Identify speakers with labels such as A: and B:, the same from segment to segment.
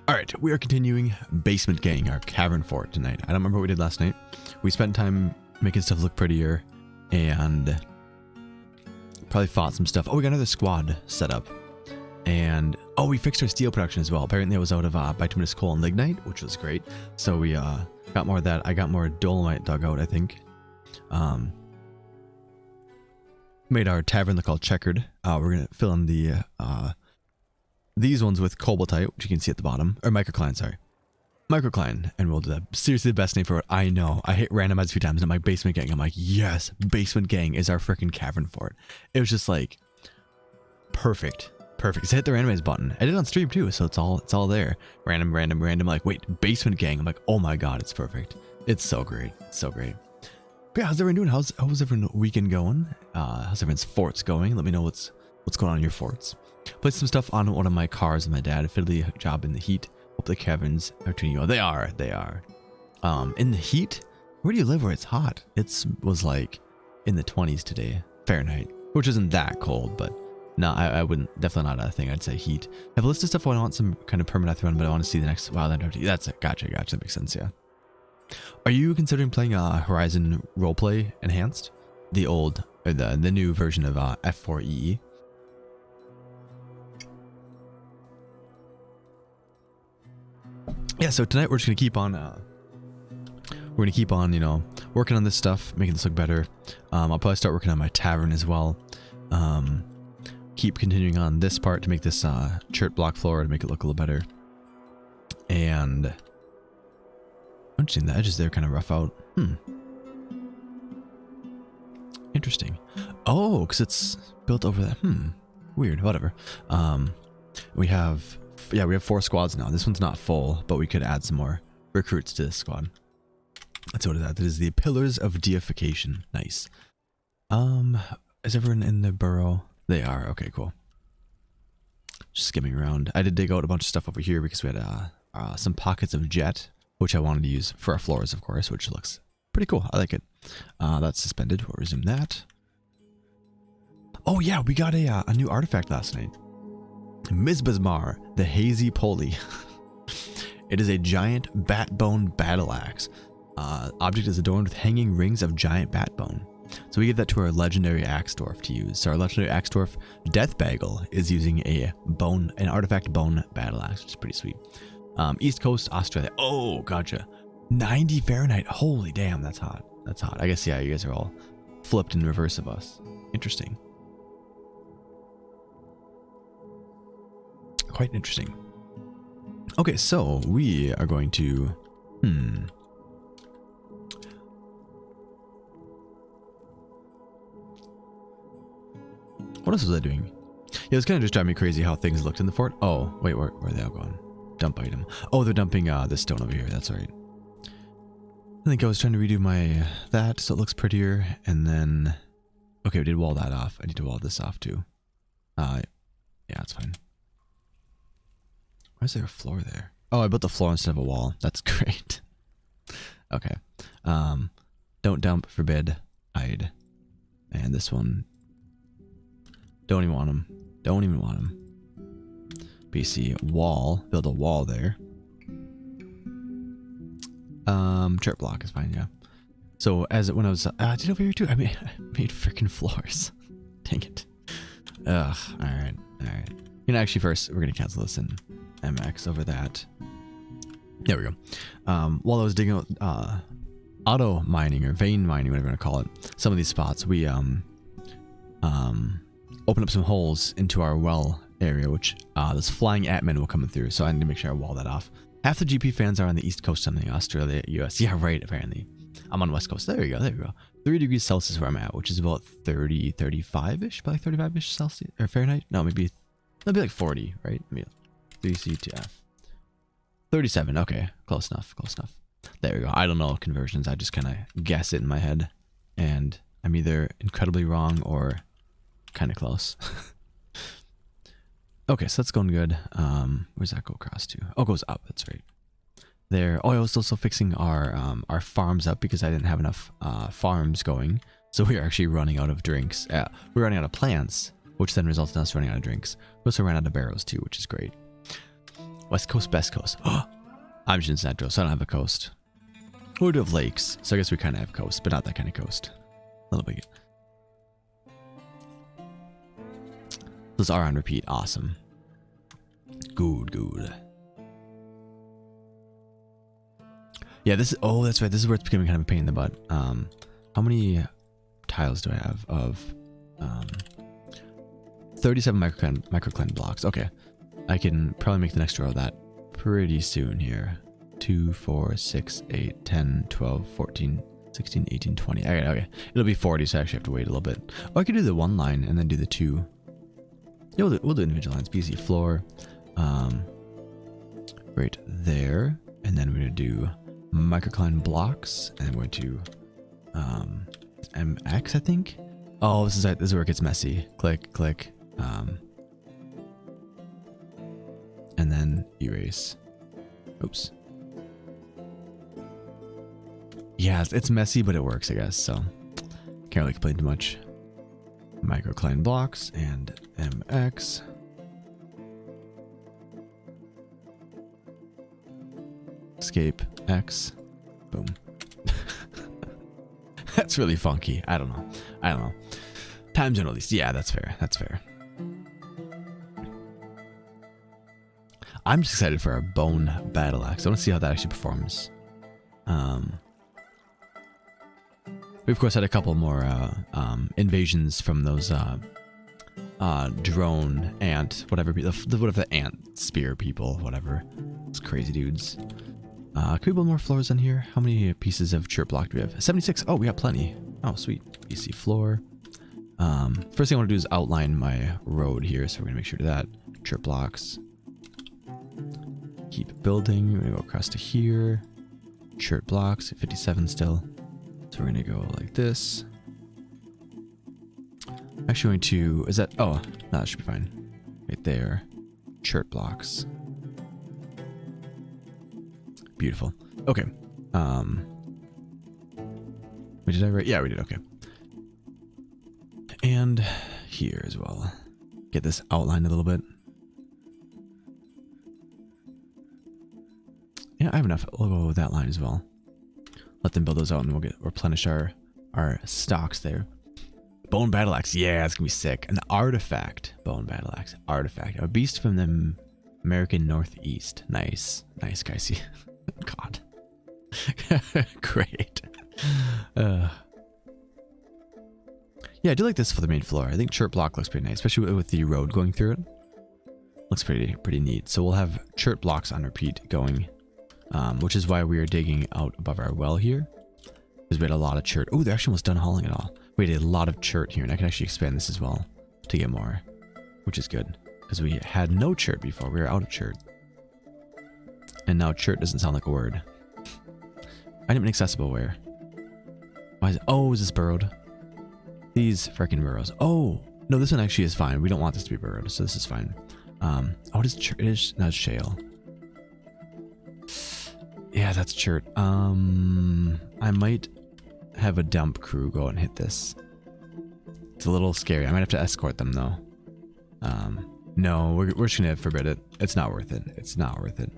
A: All right, we are continuing Basementgang, our cavern fort tonight. I don't remember what we did last night. We spent time making stuff look prettier and probably fought some stuff. Oh, we got another squad set up. And, oh, we fixed our steel production as well. Apparently it was out of bituminous coal and lignite, which was great. So we got more of that. I got more dolomite dug out, I think. Made our tavern look all checkered. We're going to fill in the these ones with cobaltite, which you can see at the bottom. Or microcline, sorry. Microcline. And we'll do that. Seriously, the best name for it. I know. I hit randomize a few times and I'm like, Basementgang. I'm like, yes, Basementgang is our freaking cavern fort. It was just like, perfect. Perfect. So I hit the randomize button. I did it on stream too, so it's all there. Random. Like, wait, Basementgang. I'm like, oh my god, it's perfect. It's so great. It's so great. But yeah, how's everyone doing? How's everyone's weekend going? How's everyone's forts going? Let me know what's going on in your forts. Put some stuff on one of my cars with my dad. Fiddly job in the heat. Hope the caverns are treating you well. They are. In the heat? Where do you live where it's hot? It was like in the 20s today, Fahrenheit, which isn't that cold, but no, I wouldn't, definitely not a thing. I'd say heat. I have a list of stuff I want some kind of permanent run, but I want to see the next Wildland RT. That's it. Gotcha. That makes sense, yeah. Are you considering playing Horizon Roleplay Enhanced? The old, or the new version of F4EE? Yeah, so tonight we're just gonna keep on you know, working on this stuff, making this look better. I'll probably start working on my tavern as well. Keep continuing on this part to make this chert block floor to make it look a little better. And I'm interesting, the edges there kind of rough out. Interesting. Oh, because it's built over that. Weird, whatever. We have 4 squads now. This one's not full, but we could add some more recruits to this squad. Let's go to that. That is the Pillars of Deification. Nice. Is everyone in the burrow? They are. Okay, cool. Just skimming around. I did dig out a bunch of stuff over here because we had some pockets of jet, which I wanted to use for our floors, of course, which looks pretty cool. I like it. That's suspended. We'll resume that. Oh yeah, we got a new artifact last night. Mizbazmar, the Hazy Pulley. It is a giant bat bone battle axe. Object is adorned with hanging rings of giant bat bone. So we give that to our legendary axe dwarf to use. So our legendary axe dwarf, Death Bagel, is using an artifact bone battle axe, which is pretty sweet. East Coast, Australia. Oh, gotcha. 90 Fahrenheit. Holy damn, that's hot. That's hot. I guess, yeah, you guys are all flipped in reverse of us. Interesting. Quite interesting. Okay, so we are going to what else was I doing? Yeah, it's kind of just driving me crazy how things looked in the fort. Oh, wait, where are they all going? Dump item. Oh, they're dumping this stone over here. That's right. I think I was trying to redo that so it looks prettier, and then okay, we did wall that off. I need to wall this off too. Yeah, it's fine. Why is there a floor there? Oh, I built the floor instead of a wall. That's great. Okay. Don't dump, forbid, hide. And this one. Don't even want them. Don't even want them. BC wall. Build a wall there. Chart block is fine, yeah. So when I was I did over here too. I made freaking floors. Dang it. Ugh. Alright. You know, actually first we're gonna cancel this and MX over that. There we go. While I was digging out auto mining or vein mining, whatever you want to call it, some of these spots, we opened up some holes into our well area, which this flying admin will come through. So I need to make sure I wall that off. Half the GP fans are on the East Coast, something Australia, US. Yeah, right. Apparently, I'm on West Coast. There you go. 3 degrees Celsius where I'm at, which is about 35-ish, probably 35-ish Celsius or Fahrenheit. No, maybe like 40, right? Maybe 3C to F. 37. Okay, close enough. There we go. I don't know conversions. I just kind of guess it in my head, and I'm either incredibly wrong or kind of close. Okay, so that's going good. Where's that go across to? Oh, it goes up. That's right. There. Oh, I was also fixing our farms up because I didn't have enough farms going. So we are actually running out of drinks. We're running out of plants, which then results in us running out of drinks. We also ran out of barrows too, which is great. West coast, best coast. I'm just in Central, so I don't have a coast. We do have lakes, so I guess we kind of have coast, but not that kind of coast. A little bit. Those are on repeat. Awesome. Good. Yeah, this is... Oh, that's right. This is where it's becoming kind of a pain in the butt. How many tiles do I have of... 37 microclimate blocks. Okay. I can probably make the next row of that pretty soon here. 2, 4, 6, 8, 10, 12, 14, 16, 18, 20. Okay. It'll be 40, so I actually have to wait a little bit. Or I could do the one line and then do the two. Yeah, we'll do individual lines. BC floor. Right there. And then we're going to do microclimate blocks. And then we're going to MX, I think. Oh, this is where it gets messy. Click. And then erase. Oops. Yeah, it's messy, but it works, I guess. So can't really complain too much. Microclimate blocks and MX. Escape X. Boom. That's really funky. I don't know. Time zone at least. Yeah, that's fair. I'm just excited for our bone battle axe. I want to see how that actually performs. We of course had a couple more invasions from those drone ant, whatever the ant spear people, whatever. Those crazy dudes. Can we build more floors on here? How many pieces of chirp block do we have? 76. Oh, we got plenty. Oh, sweet. BC floor. First thing I want to do is outline my road here, so we're gonna make sure to do that. Chirp blocks. Keep building. We're gonna go across to here. Chirp blocks. 57 still. So we're gonna go like this. Actually going to... Is that... Oh, no, that should be fine. Right there. Chirp blocks. Beautiful. Okay. Wait, did I write? Yeah, we did. Okay. And here as well. Get this outlined a little bit. Yeah, I have enough. We'll go with that line as well. Let them build those out and we'll replenish our stocks there. Bone battle axe. Yeah, it's gonna be sick. An artifact. Bone battle axe. Artifact. A beast from the American Northeast. Nice, guys. God. Great. Yeah, I do like this for the main floor. I think chirp block looks pretty nice, especially with the road going through it. Looks pretty neat. So we'll have chirp blocks on repeat going, which is why we are digging out above our well here, because we had a lot of chert. Oh, they're actually almost done hauling it all. We had a lot of chert here, and I can actually expand this as well to get more, which is good, because we had no chert before. We were out of chert. And now chert doesn't sound like a word. Item inaccessible where? Why is it? Oh, is this burrowed? These freaking burrows. Oh, no, this one actually is fine. We don't want this to be burrowed, so this is fine. Oh, it is chert. It is not shale. Yeah, that's chert. I might have a dump crew go and hit this. It's a little scary. I might have to escort them though. No, we're just gonna forbid it. It's not worth it. It's not worth it.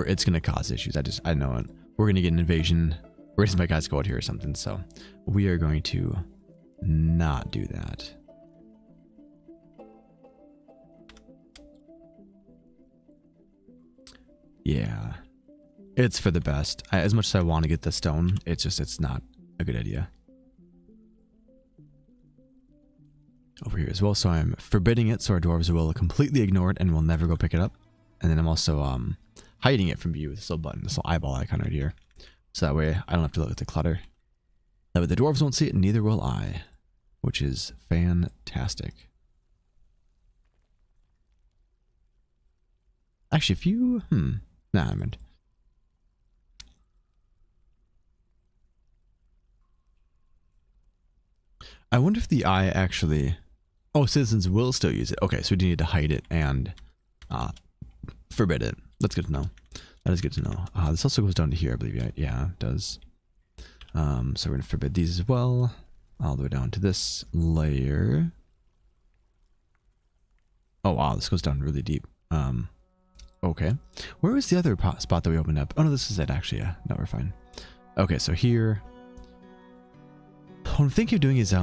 A: It's gonna cause issues. I know it. We're gonna get an invasion. We're just my guys go out here or something. So we are going to not do that. Yeah, it's for the best. As much as I want to get the stone, it's not a good idea. Over here as well, so I'm forbidding it, so our dwarves will completely ignore it and will never go pick it up. And then I'm also hiding it from view with this little button, this little eyeball icon right here. So that way I don't have to look at the clutter. That way the dwarves won't see it, and neither will I, which is fantastic. Actually, if you... Nah, I meant... I wonder if the eye actually... Oh, citizens will still use it. Okay, so we do need to hide it and forbid it. That's good to know. That is good to know. This also goes down to here, I believe. Yeah, it does. So we're going to forbid these as well. All the way down to this layer. Oh wow, this goes down really deep. Okay. Where was the other spot that we opened up? Oh no, this is it actually. Yeah, no, we're fine. Okay, so here. What I'm thinking of doing is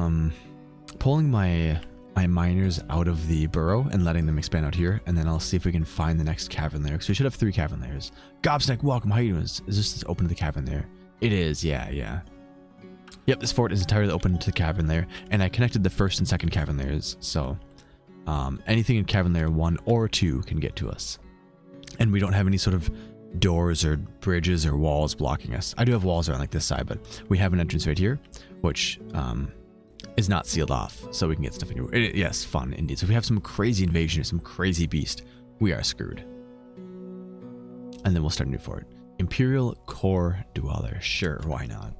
A: pulling my miners out of the burrow and letting them expand out here, and then I'll see if we can find the next cavern layer. Because we should have 3 cavern layers. Gobsnack, welcome. How you doing? Is this open to the cavern layer? It is. Yeah. Yep, this fort is entirely open to the cavern layer, and I connected the first and second cavern layers, so anything in cavern layer 1 or 2 can get to us. And we don't have any sort of doors or bridges or walls blocking us. I do have walls around like this side, but we have an entrance right here, which is not sealed off, so we can get stuff in here. Yes, fun indeed. So if we have some crazy invasion or some crazy beast, we are screwed. And then we'll start a new fort. Imperial Core Dweller. Sure, why not?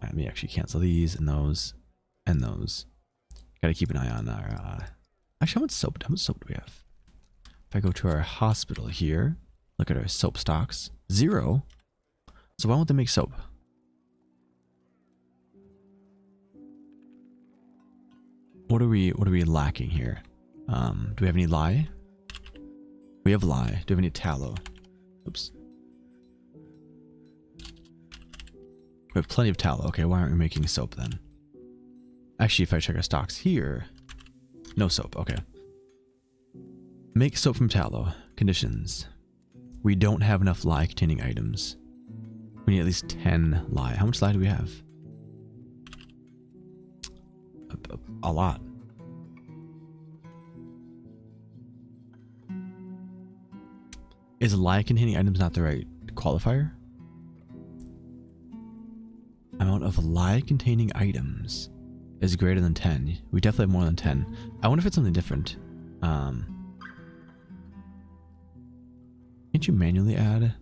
A: Let me actually cancel these and those and those. Gotta keep an eye on our actually, how much soap do we have? If I go to our hospital here, look at our soap stocks. 0. So why won't they make soap? What are we lacking here? Do we have any lye? We have lye. Do we have any tallow? Oops. We have plenty of tallow. Okay, why aren't we making soap then? Actually, if I check our stocks here, no soap. Okay. Make soap from tallow. Conditions. We don't have enough lye containing items. We need at least 10 lye. How much lye do we have? A lot. Is lye containing items not the right qualifier? Amount of lye containing items is greater than 10. We definitely have more than 10. I wonder if it's something different. Can't you manually add?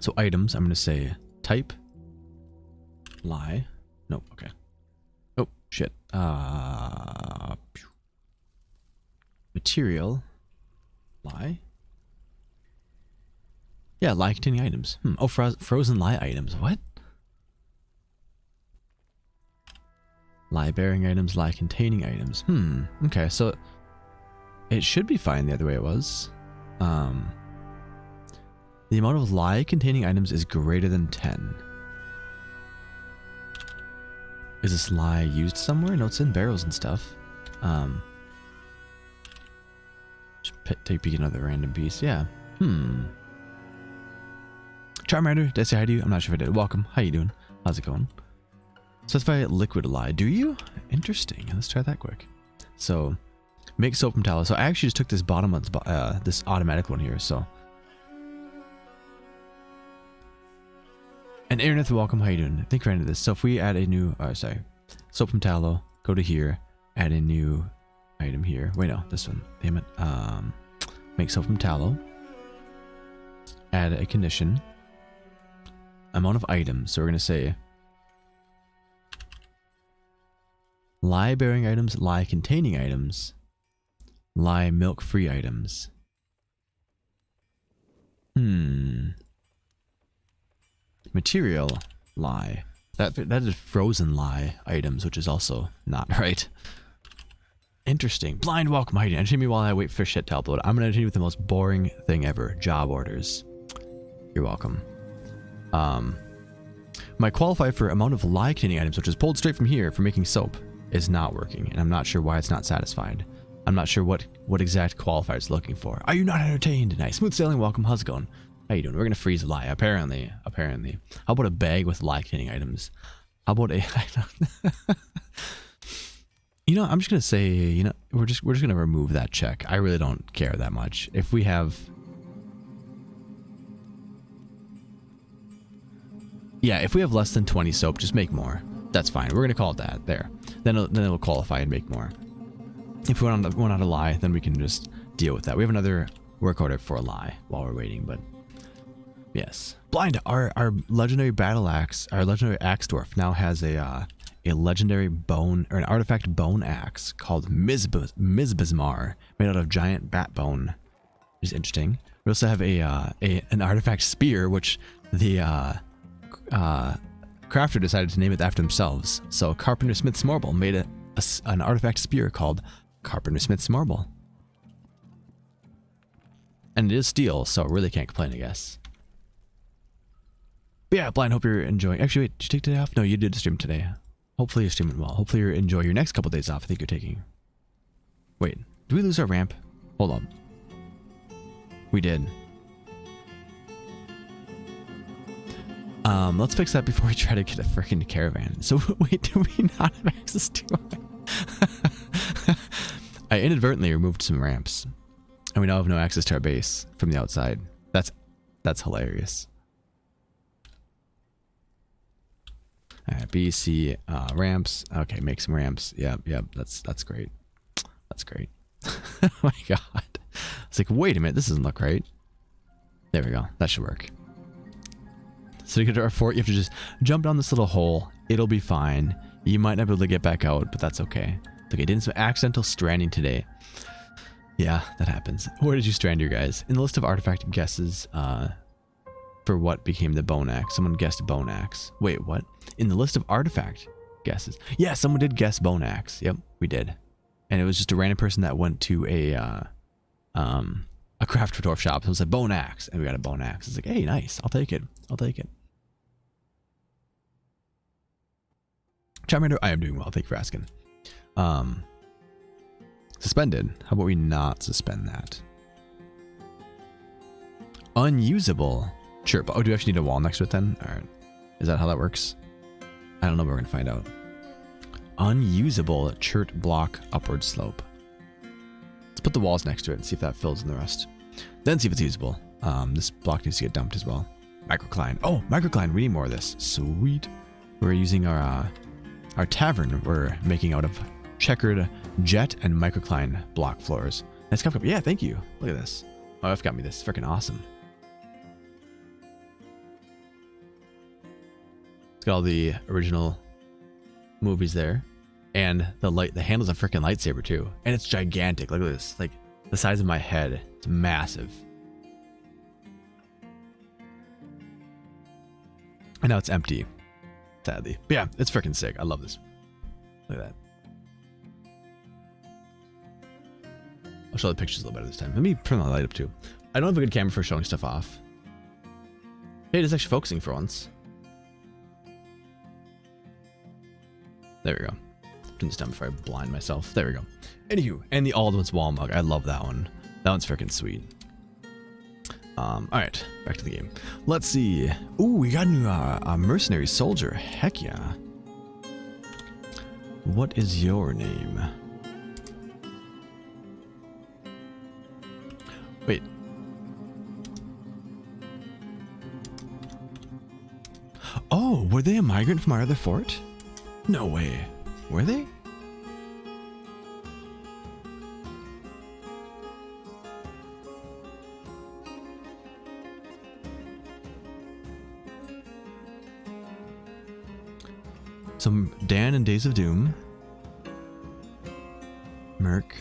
A: So items, I'm going to say type lye. Nope, okay. Oh, shit. Material lye. Yeah, lye containing items. Oh, frozen lye items. What? Lye bearing items, lye containing items. Okay, so it should be fine the other way it was. The amount of lye containing items is greater than 10. Is this lye used somewhere? No, it's in barrels and stuff. Just take a peek at another random piece. Yeah. Charmander, did I say hi to you? I'm not sure if I did. Welcome. How you doing? How's it going? Specify liquid lye. Do you? Interesting. Let's try that quick. So, make soap from tallow. So I actually just took this bottom of this automatic one here. So, and Aaroneth, welcome. How you doing? I think we're into this. So if we add a new, soap from tallow, go to here, add a new item here. Wait, no, this one. Damn it. Make soap from tallow. Add a condition. Amount of items. So we're gonna say lye bearing items, lye containing items, lye milk free items. Material lye. That is frozen lye items, which is also not right. Interesting. Blind welcome. How you doing? Entertain me while I wait for shit to upload. I'm gonna entertain you with the most boring thing ever. Job orders. You're welcome. My qualifier for amount of lye containing items, which is pulled straight from here for making soap, is not working, and I'm not sure why it's not satisfied. I'm not sure what exact qualifier it's looking for. Are you not entertained? Nice. Smooth sailing. Welcome. How's it going? How you doing? We're gonna freeze lye. Apparently. How about a bag with lye containing items? How about a? You know, I'm just gonna say, you know, we're just gonna remove that check. I really don't care that much. If we have, yeah, if we have less than 20 soap, just make more. That's fine. We're gonna call it that. There. Then it'll qualify and make more. If we want out a lye, then we can just deal with that. We have another work order for a lye while we're waiting, but yes. Blind. Our legendary battle axe, our legendary axe dwarf now has a legendary bone or an artifact bone axe called Mizbizmar, made out of giant bat bone, which is interesting. We also have an artifact spear, which the crafter decided to name it after themselves. So Carpenter Smith's Marble made an artifact spear called Carpenter Smith's Marble. And it is steel, so really can't complain, I guess. But yeah, Blind, hope you're enjoying. Actually, wait, did you take today off? No, you did stream today. Hopefully you're streaming well. Hopefully you're enjoying your next couple days off. I think you're taking. Wait, did we lose our ramp? Hold on. We did. Let's fix that before we try to get a freaking caravan. So wait, do we not have access to it? I inadvertently removed some ramps. And we now have no access to our base from the outside. That's hilarious. Alright, B, C, ramps. Okay, make some ramps. Yep, that's great. That's great. Oh my god. It's like, wait a minute, this doesn't look right. There we go. That should work. So to get to our fort, you have to just jump down this little hole. It'll be fine. You might not be able to get back out, but that's okay. Okay, didn't some accidental stranding today. Yeah, that happens. Where did you strand your guys? In the list of artifact guesses, for what became the bone axe. Someone guessed bone axe. Wait, what? In the list of artifact guesses. Yeah, someone did guess bone axe. Yep, we did. And it was just a random person that went to a crafter dwarf shop. So it was a bone axe, and we got a bone axe. It's like, hey, nice. I'll take it. I'll take it. Charmander, I am doing well. Thank you for asking. Suspended. How about we not suspend that? Unusable. Chirp. Oh, do we actually need a wall next to it then? Alright. Is that how that works? I don't know, but we're gonna find out. Unusable chert block upward slope. Let's put the walls next to it and see if that fills in the rest. Then see if it's usable. This block needs to get dumped as well. Microcline. Oh, microcline. We need more of this. Sweet. We're using our tavern we're making out of checkered jet and microcline block floors. Nice cup. Yeah, thank you. Look at this. Oh, I've got me this. Freaking awesome. It's got all the original movies there. And the handle's a freaking lightsaber too. And it's gigantic. Look at this. Like the size of my head. It's massive. And now it's empty. Sadly. But yeah, it's freaking sick. I love this. Look at that. I'll show the pictures a little better this time. Let me turn the light up too. I don't have a good camera for showing stuff off. Hey, it is actually focusing for once. There we go. Turn this down before I blind myself. There we go. Anywho, and the Aldwin's wall mug. I love that one. That one's freaking sweet. Alright, back to the game. Let's see. Ooh, we got a new mercenary soldier. Heck yeah. What is your name? Wait. Oh, were they a migrant from our other fort? No way. Were they? Some Dan and Days of Doom. Merc.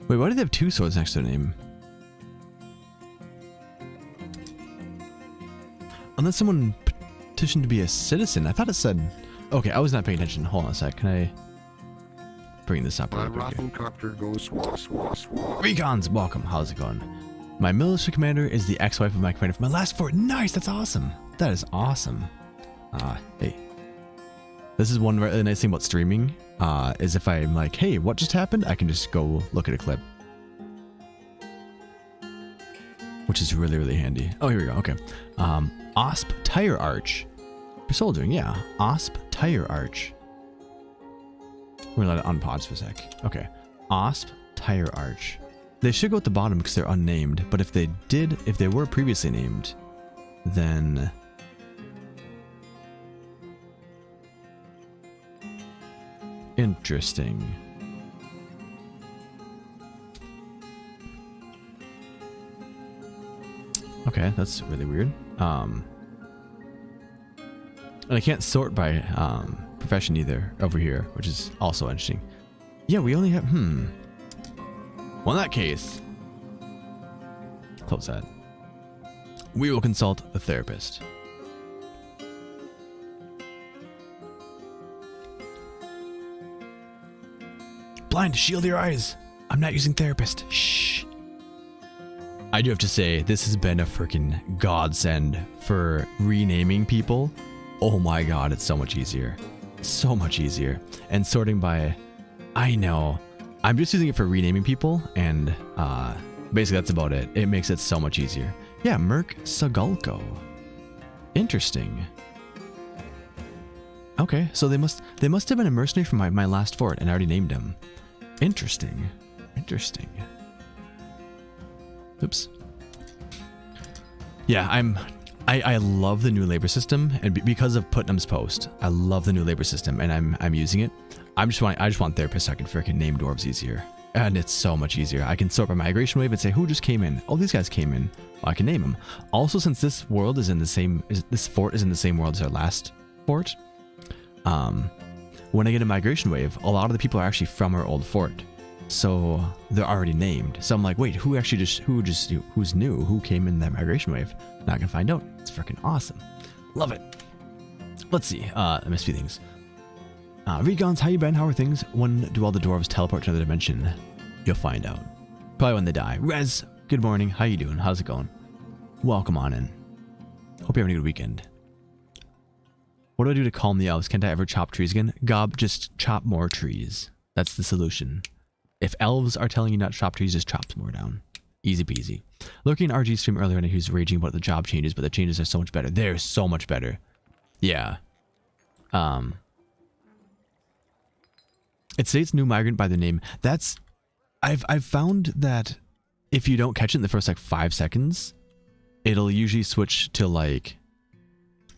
A: Wait, why do they have two swords next to their name? Unless someone petitioned to be a citizen. I thought it said... Okay, I was not paying attention. Hold on a sec. Can I bring this up?
B: My rafflecopter goes swah, swah, swah.
A: Recons, welcome. How's it going? My military commander is the ex-wife of my commander from my last fort. Nice, that's awesome. That is awesome. Hey. This is one really nice thing about streaming, is if I'm like, hey, what just happened? I can just go look at a clip. Which is really, really handy. Oh, here we go. Okay. OSP Tire Arch. For soldiering, yeah. OSP Tire Arch. We're gonna let it unpause for a sec. Okay. OSP Tire Arch. They should go at the bottom because they're unnamed, but if they were previously named, then... Interesting. Okay, that's really weird. And I can't sort by profession either over here, which is also interesting. Yeah, we only have, well, in that case, close that. We will consult the therapist. Blind, shield your eyes. I'm not using therapist. Shh. I do have to say, this has been a freaking godsend for renaming people. Oh my god, it's so much easier. So much easier. And sorting by, I know. I'm just using it for renaming people, and basically that's about it. It makes it so much easier. Yeah, Merc Sagulko. Interesting. Okay, so they must have been a mercenary from my last fort, and I already named him. Interesting. Interesting. Oops. Yeah, I love the new labor system, and because of Putnam's post, I love the new labor system, and I'm using it. I just want therapists so I can freaking name dwarves easier, and it's so much easier. I can sort by migration wave and say who just came in. Oh, these guys came in. Well, I can name them. Also, since this world is in the same, this fort is in the same world as our last fort. When I get a migration wave, a lot of the people are actually from our old fort. So they're already named. So I'm like, wait, who's new? Who came in that migration wave? Now I can find out. It's freaking awesome. Love it. Let's see. I missed a few things. Recons, how you been? How are things? When do all the dwarves teleport to another dimension? You'll find out. Probably when they die. Rez, good morning. How you doing? How's it going? Welcome on in. Hope you're having a good weekend. What do I do to calm the elves? Can't I ever chop trees again? Gob, just chop more trees. That's the solution. If elves are telling you not to chop trees, just chop some more down. Easy peasy. Lurking in RG stream earlier and he was raging about the job changes, but the changes are so much better. They're so much better. Yeah. It states new migrant by the name. That's... I've found that if you don't catch it in the first like 5 seconds, it'll usually switch to like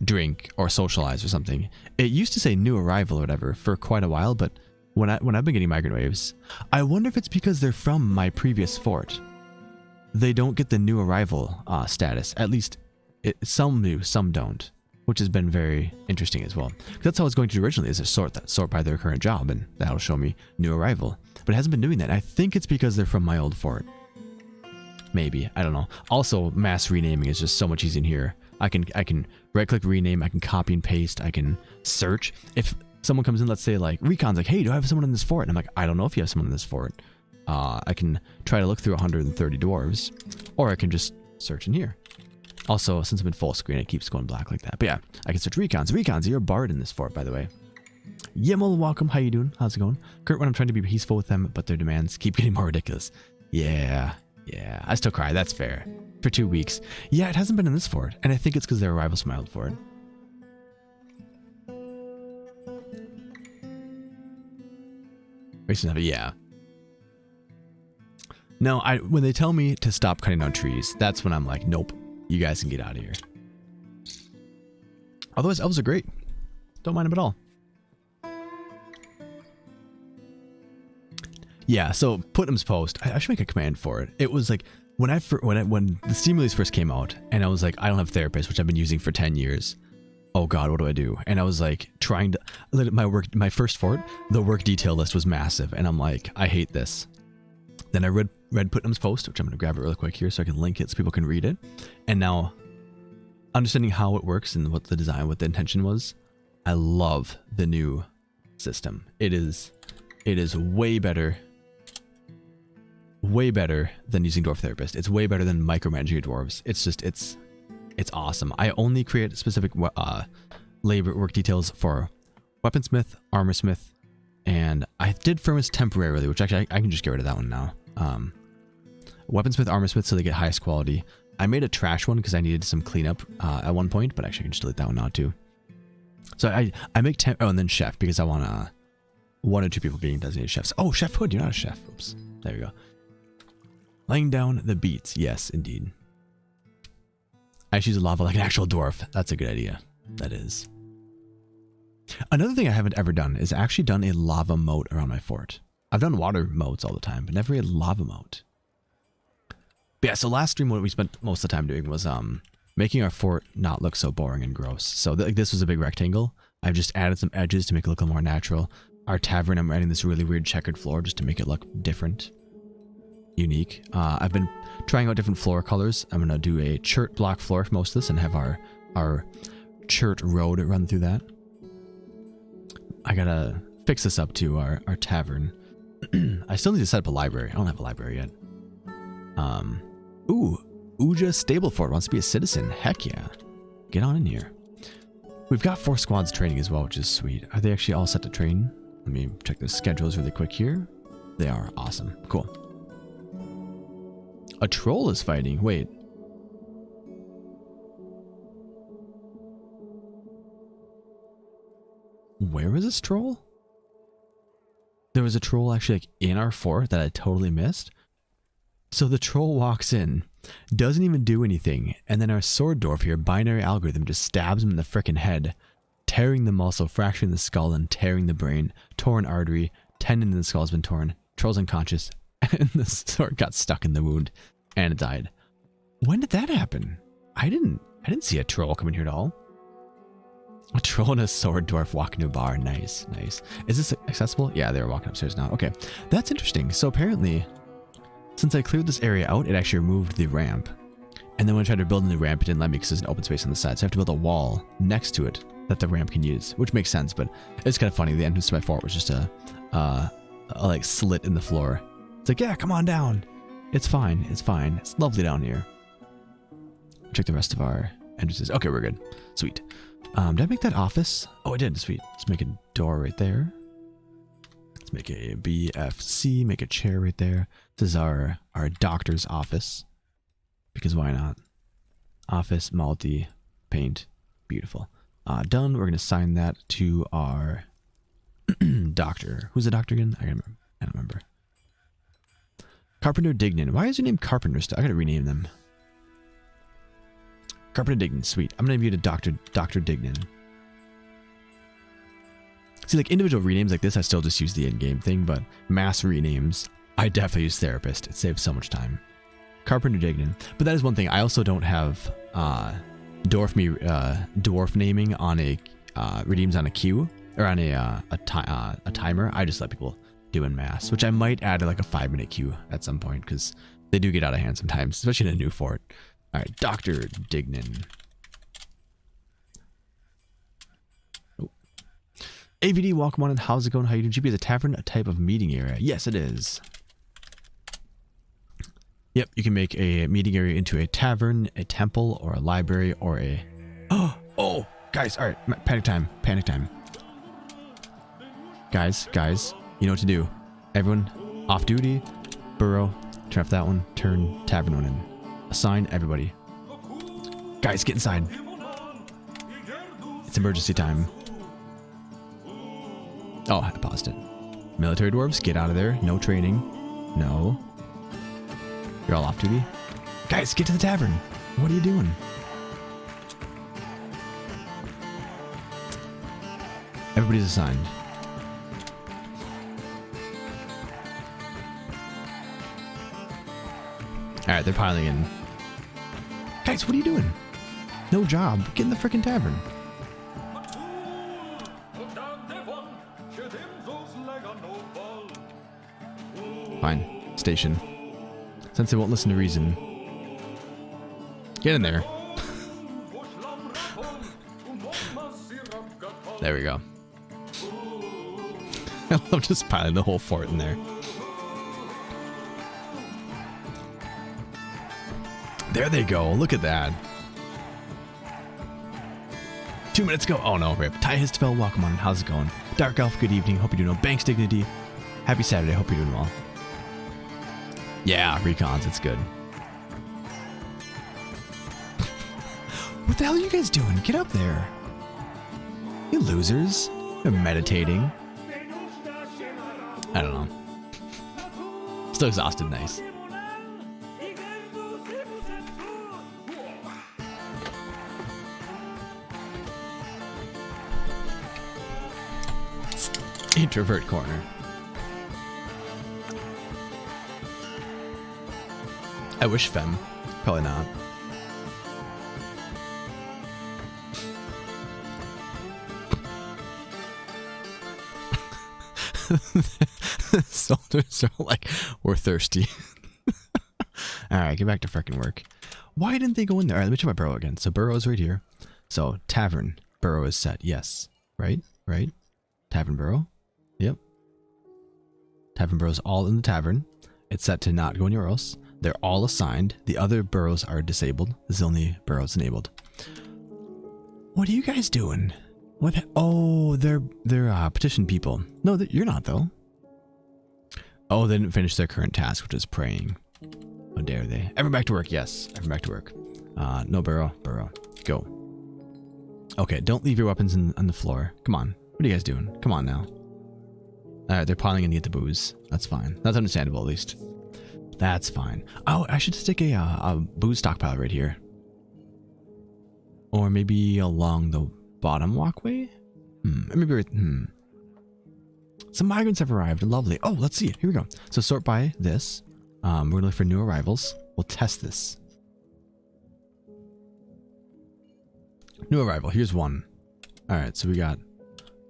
A: drink or socialize or something. It used to say new arrival or whatever for quite a while, but when I've been getting migrant waves, I wonder if it's because they're from my previous fort. They don't get the new arrival status. At least some do, some don't, which has been very interesting as well. That's how I was going to do originally, is to sort by their current job, and that'll show me new arrival. But it hasn't been doing that. I think it's because they're from my old fort. Maybe, I don't know. Also, mass renaming is just so much easier in here. I can right click rename, I can copy and paste, I can search. If someone comes in, let's say like Recon's like, hey, do I have someone in this fort? And I'm like, I don't know if you have someone in this fort. I can try to look through 130 dwarves, or I can just search in here. Also, since I'm in full screen, it keeps going black like that. But yeah, I can search Recons. Recons, you're a bard in this fort, by the way. Yimmel, welcome. How you doing? How's it going? Kurt, when I'm trying to be peaceful with them, but their demands keep getting more ridiculous. Yeah. I still cry. That's fair. For 2 weeks. Yeah, it hasn't been in this fort, and I think it's because they're arrivals from my old fort. Yeah. No, when they tell me to stop cutting down trees, that's when I'm like, nope, you guys can get out of here. Otherwise, elves are great. Don't mind them at all. Yeah, so Putnam's post, I should make a command for it. It was like when the stimulus first came out, and I was like, I don't have therapists, which I've been using for 10 years. Oh God, what do I do? And I was like trying to my first fort, the work detail list was massive, and I'm like, I hate this. Then I read Putnam's post, which I'm gonna grab it really quick here so I can link it so people can read it. And now, understanding how it works and what the intention was, I love the new system. It is way better than using Dwarf Therapist. It's way better than micromanaging your dwarves. It's awesome. I only create specific labor work details for weaponsmith, armorsmith, and I did furnace temporarily, which actually I can just get rid of that one now. Weaponsmith, armorsmith, so they get highest quality. I made a trash one because I needed some cleanup at one point, but actually I can just delete that one now too. So I make and then chef, because I want 1 or 2 people getting designated chefs. Oh, Chef Hood, you're not a chef. Oops. There we go. Laying down the beats. Yes, indeed. I should use lava like an actual dwarf. That's a good idea. That is. Another thing I haven't ever done is actually done a lava moat around my fort. I've done water moats all the time, but never a lava moat. But yeah, so last stream what we spent most of the time doing was making our fort not look so boring and gross. So this was a big rectangle. I've just added some edges to make it look a little more natural. Our tavern, I'm adding this really weird checkered floor just to make it look different, unique. I've been trying out different floor colors. I'm gonna do a chert block floor for most of this and have our chert road run through that. I gotta fix this up to our tavern. I still need to set up a library. I don't have a library yet. Ooh, Uja Stableford wants to be a citizen. Heck yeah. Get on in here. We've got 4 squads training as well, which is sweet. Are they actually all set to train? Let me check the schedules really quick here. They are awesome. Cool. A troll is fighting. Wait. Where was this troll? There was a troll actually like in our fort that I totally missed. So the troll walks in, doesn't even do anything, and then our sword dwarf here, binary algorithm, just stabs him in the frickin' head, tearing the muscle, fracturing the skull, and tearing the brain, torn artery, tendon in the skull has been torn, troll's unconscious, and the sword got stuck in the wound, and it died. When did that happen? I didn't see a troll come in here at all. A troll and a sword dwarf walk into a bar. Nice, nice. Is this accessible? Yeah, they're walking upstairs now. Okay, that's interesting. So apparently, since I cleared this area out, it actually removed the ramp. And then when I tried to build a new ramp, it didn't let me because there's an open space on the side. So I have to build a wall next to it that the ramp can use, which makes sense, but it's kind of funny. The entrance to my fort was just a like slit in the floor. It's like, yeah, come on down. It's fine. It's fine. It's lovely down here. Check the rest of our entrances. Okay, we're good. Sweet. Did I make that office? Oh, I did. Sweet. Let's make a door right there. Let's make a BFC, make a chair right there. This is our doctor's office. Because why not? Office, multi, paint. Beautiful. Done. We're going to assign that to our doctor. Who's the doctor again? I don't remember. Carpenter Dignan. Why is your name Carpenter still? I got to rename them. Carpenter Dignan. Sweet. I'm going to name you to Dr. Dignan. See, like individual renames like this, I still just use the in-game thing, but mass renames, I definitely use therapist. It saves so much time. Carpenter Dignan. But that is one thing. I also don't have dwarf naming on a redeems on a queue or on a timer. I just let people do in mass, which I might add like a 5-minute queue at some point because they do get out of hand sometimes, especially in a new fort. All right, Dr. Dignan. Oh. AVD, welcome on. How's it going? How you doing? GP is a tavern, a type of meeting area. Yes, it is. Yep, you can make a meeting area into a tavern, a temple, or a library, or a... Oh, guys, all right, panic time, panic time. Guys, you know what to do. Everyone, off duty, burrow, turn off that one, turn tavern one in. Assign everybody. Guys, get inside. It's emergency time. Oh, I paused it. Military dwarves, get out of there. No training. No. You're all off duty. Guys, get to the tavern. What are you doing? Everybody's assigned. Alright, they're piling in. Guys, what are you doing? No job. Get in the frickin' tavern. Fine. Station. Since they won't listen to reason. Get in there. There we go. I love just piling the whole fort in there. There they go. Look at that. 2 minutes ago. Oh no, rip. Ty Histfeld, welcome on. How's it going? Dark Elf, good evening. Hope you're doing well. Banks Dignity. Happy Saturday. Hope you're doing well. Yeah, recons. It's good. What the hell are you guys doing? Get up there. You losers. You're meditating. I don't know. Still exhausted. Nice. Introvert corner. I wish femme. Probably not. Soldiers are like, we're thirsty. Alright, get back to freaking work. Why didn't they go in there? Alright, let me check my burrow again. So burrow's right here. So tavern. Burrow is set. Yes. Right? Right? Tavern burrow. Yep. Tavern burrows all in the tavern. It's set to not go anywhere else. They're all assigned. The other burrows are disabled. This is the only burrows enabled. What are you guys doing? What? Oh, they're petition people. No, you're not though. Oh, they didn't finish their current task, which is praying. How dare they? Everyone back to work. Yes, everyone back to work. No burrow. Go. Okay, don't leave your weapons on the floor. Come on. What are you guys doing? Come on now. Alright, they're piling in to get the booze. That's fine. That's understandable at least. That's fine. Oh, I should stick a booze stockpile right here. Or maybe along the bottom walkway? Maybe Some migrants have arrived. Lovely. Oh, let's see. Here we go. So sort by this. We're going to look for new arrivals. We'll test this. New arrival. Here's one. Alright, so we got...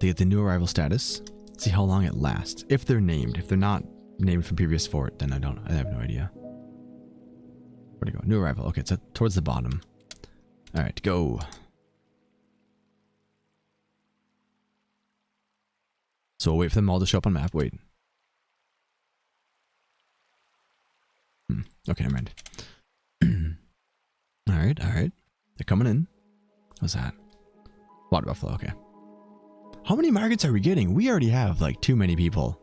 A: They get the new arrival status. See how long it lasts. If they're named. If they're not named from previous fort, then I have no idea. Where'd it go? New arrival. Okay, it's towards the bottom. Alright, go. So we'll wait for them all to show up on map. Wait. Okay, never mind. Alright. They're coming in. What's that? Water buffalo, okay. How many migrants are we getting? We already have like too many people.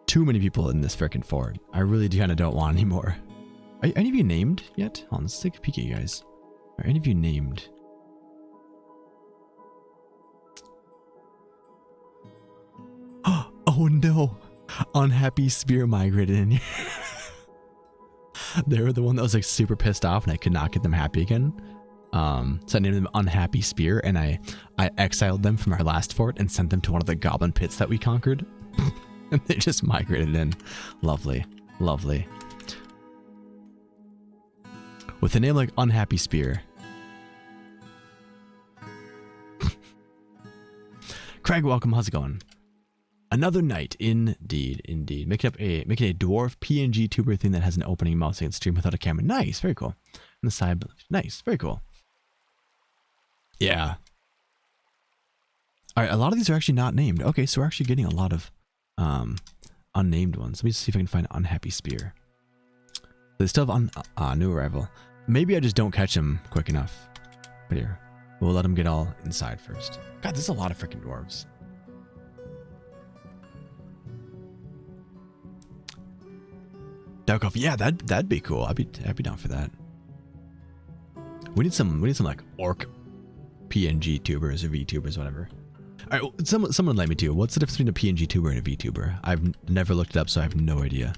A: Too many people in this frickin' fort. I really kind of don't want any more. Are any of you named yet? Hold on, let's take a peek at you guys. Are any of you named? Oh no! Unhappy spear migrated in here. They were the one that was like super pissed off and I could not get them happy again. So I named them Unhappy Spear and I exiled them from our last fort and sent them to one of the goblin pits that we conquered. And they just migrated in. Lovely. Lovely. With a name like Unhappy Spear. Craig, welcome. How's it going? Another night, indeed. Making a dwarf PNG tuber thing that has an opening mouth so you can stream without a camera. Nice, very cool. On the side, nice, very cool. Yeah. All right, a lot of these are actually not named. Okay, so we're actually getting a lot of unnamed ones. Let me see if I can find Unhappy Spear. They still have new arrival. Maybe I just don't catch them quick enough. But here, we'll let them get all inside first. God, there's a lot of freaking dwarves. Dark Elf, yeah, that'd be cool. I'd be down for that. We need some like orc PNG tubers or VTubers, whatever. All right, well, someone let me too. What's the difference between a PNG tuber and a VTuber? I've never looked it up, so I have no idea.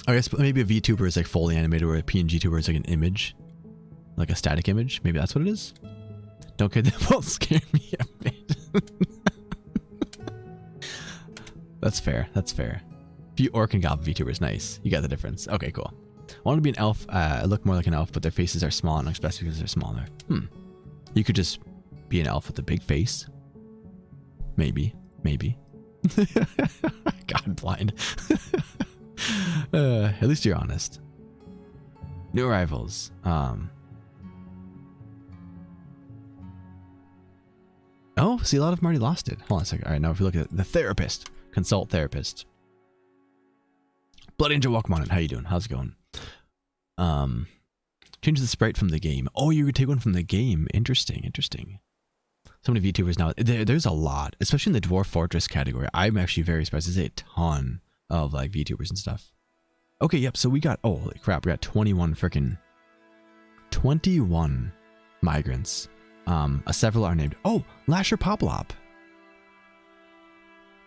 A: I guess maybe a VTuber is like fully animated, where a PNG tuber is like an image, like a static image. Maybe that's what it is. Don't get that both scare me a bit. That's fair. That's fair. Orc and goblin VTubers, nice. You got the difference. Okay, cool. I want to be an elf. I look more like an elf, but their faces are small, and especially because they're smaller. You could just be an elf with a big face. Maybe. God, blind. At least you're honest. New arrivals. Oh, see, a lot of them already lost it. Hold on a second. All right, now if you look at the therapist, consult therapist. Blood Angel, welcome on it. How you doing? How's it going? Change the sprite from the game. Oh, you could take one from the game. Interesting. So many VTubers now. There's a lot, especially in the Dwarf Fortress category. I'm actually very surprised. There's a ton of like VTubers and stuff. Okay, yep. So we got, oh, holy crap. We got 21 migrants. Several are named. Oh, Lasher Poplop.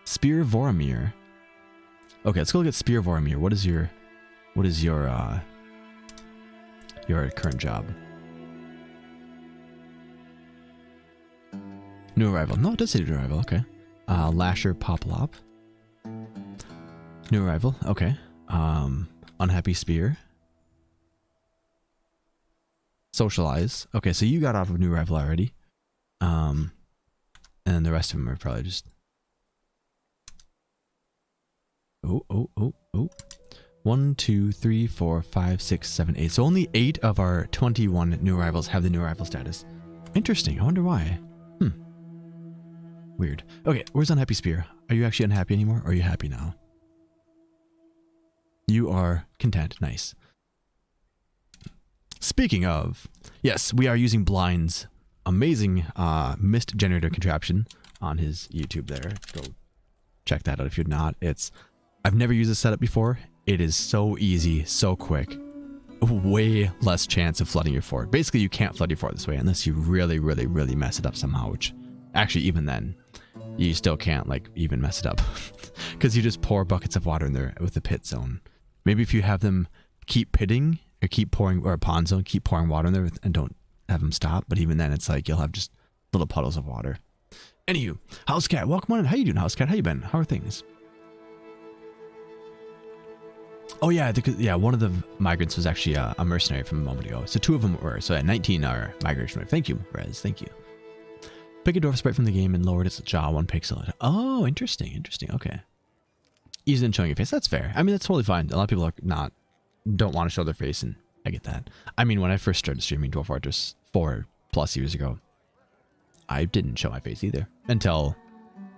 A: Spear Voromir. Okay, let's go look at Spear Voromir. What is your current job? New arrival. No, it does say new arrival. Okay. Lasher Poplop. New arrival. Okay. Unhappy Spear. Socialize. Okay, so you got off of new arrival already. And then the rest of them are probably just... Oh. 1, 2, 3, 4, 5, 6, 7, 8. So only 8 of our 21 new arrivals have the new arrival status. Interesting. I wonder why. Weird. Okay, where's Unhappy Spear? Are you actually unhappy anymore, or are you happy now? You are content. Nice. Speaking of, yes, we are using Blind's amazing mist generator contraption on his YouTube there. Go check that out if you're not. I've never used this setup before. It is so easy, so quick. Way less chance of flooding your fort. Basically, you can't flood your fort this way unless you really, really, really mess it up somehow, which actually even then, you still can't like even mess it up because you just pour buckets of water in there with the pit zone. Maybe if you have them keep pitting or keep pouring, or a pond zone, keep pouring water in there and don't have them stop. But even then, it's like you'll have just little puddles of water. Anywho, House Cat, welcome on in. How you doing, House Cat? How you been? How are things? Oh yeah, one of the migrants was actually a mercenary from a moment ago. So 2 of them were. So 19 are migration. Thank you, Rez. Thank you. Pick a dwarf sprite from the game and lowered its jaw 1 pixel. Oh, interesting. Okay. Easy in showing your face. That's fair. I mean, that's totally fine. A lot of people don't want to show their face, and I get that. I mean, when I first started streaming Dwarf Fortress 4+ years ago, I didn't show my face either until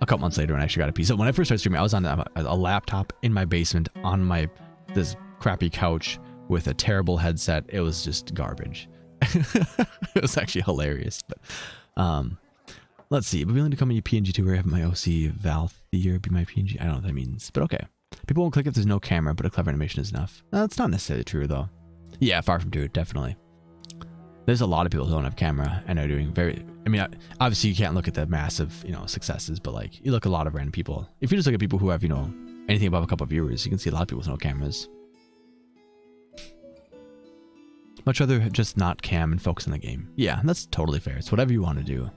A: a couple months later when I actually got a PC. So when I first started streaming, I was on a laptop in my basement on this crappy couch with a terrible headset. It was just garbage. It was actually hilarious, but let's see. But willing to come in PNG too, where I have my OC Valthier be my PNG. I don't know what that means, but okay. People won't click if there's no camera, but a clever animation is enough. That's not necessarily true though. Yeah, far from true, definitely. There's a lot of people who don't have camera and are doing I mean, obviously you can't look at the massive, successes, but like you look at a lot of random people. If you just look at people who have, anything above a couple of viewers, you can see a lot of people with no cameras. Much rather just not cam and focus on the game. Yeah, that's totally fair. It's whatever you want to do.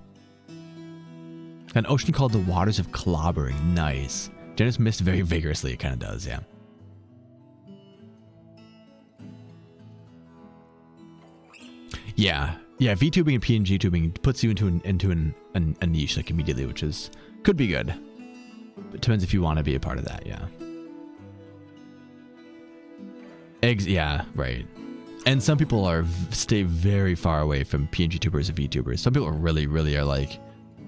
A: An ocean called the Waters of Clobbering. Nice. Janice missed very vigorously. It kind of does, yeah. Yeah, VTubing and PNG tubing puts you into a niche like immediately, which could be good. It depends if you want to be a part of that, yeah. Yeah, right. And some people stay very far away from PNG tubers and VTubers. Some people really, really are like,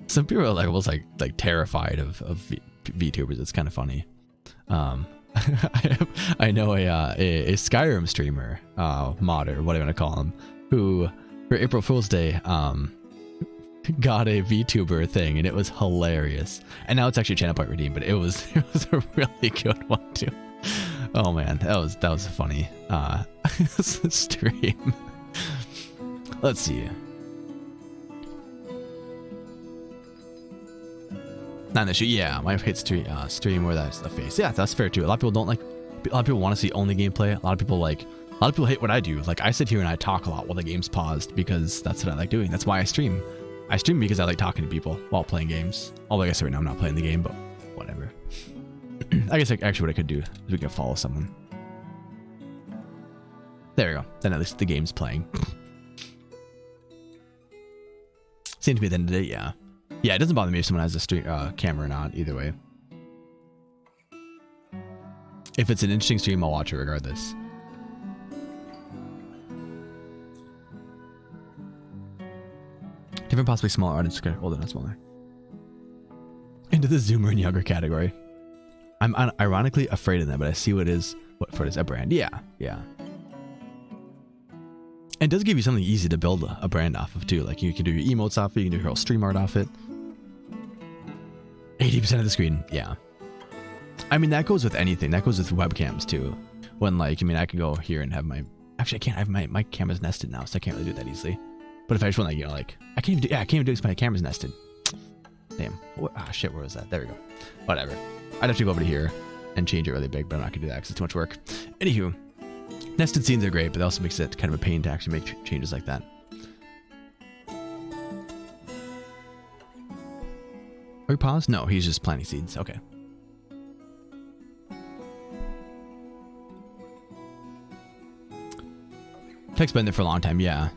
A: some people are like almost like terrified of VTubers. It's kind of funny. I know a Skyrim streamer, modder, what do you want to call him, who for April Fool's Day got a VTuber thing, and it was hilarious. And now it's actually channel point redeemed, but it was a really good one too. Oh man, that was a funny stream. Let's see. Not an issue. Yeah, my hate stream where that's the face. Yeah, that's fair too. A lot of people don't like. A lot of people want to see only gameplay. A lot of people hate what I do. Like I sit here and I talk a lot while the game's paused because that's what I like doing. That's why I stream. I stream because I like talking to people while playing games. Although I guess right now I'm not playing the game, but whatever. I guess actually what I could do is we could follow someone. There we go. Then at least the game's playing. Seems to be the end of the day, yeah. Yeah, it doesn't bother me if someone has a camera or not, either way. If it's an interesting stream, I'll watch it regardless. Different, possibly smaller artists. Older, not smaller. Into the Zoomer and younger category. I'm ironically afraid of them, but I see what it is a brand. Yeah. And it does give you something easy to build a brand off of too. Like you can do your emotes off it, you can do your whole stream art off it. 80% of the screen, yeah. I mean, that goes with anything. That goes with webcams too. When I can go here and have my... Actually, I can't have my camera's nested now, so I can't really do that easily. But if I just want I can't even do it because my camera's nested. Damn. Shit, where was that? There we go. Whatever. I'd have to go over to here and change it really big, but I'm not going to do that because it's too much work. Anywho, nested scenes are great, but that also makes it kind of a pain to actually make changes like that. Are we paused? No, he's just planting seeds. Okay. Tech's been there for a long time. Yeah.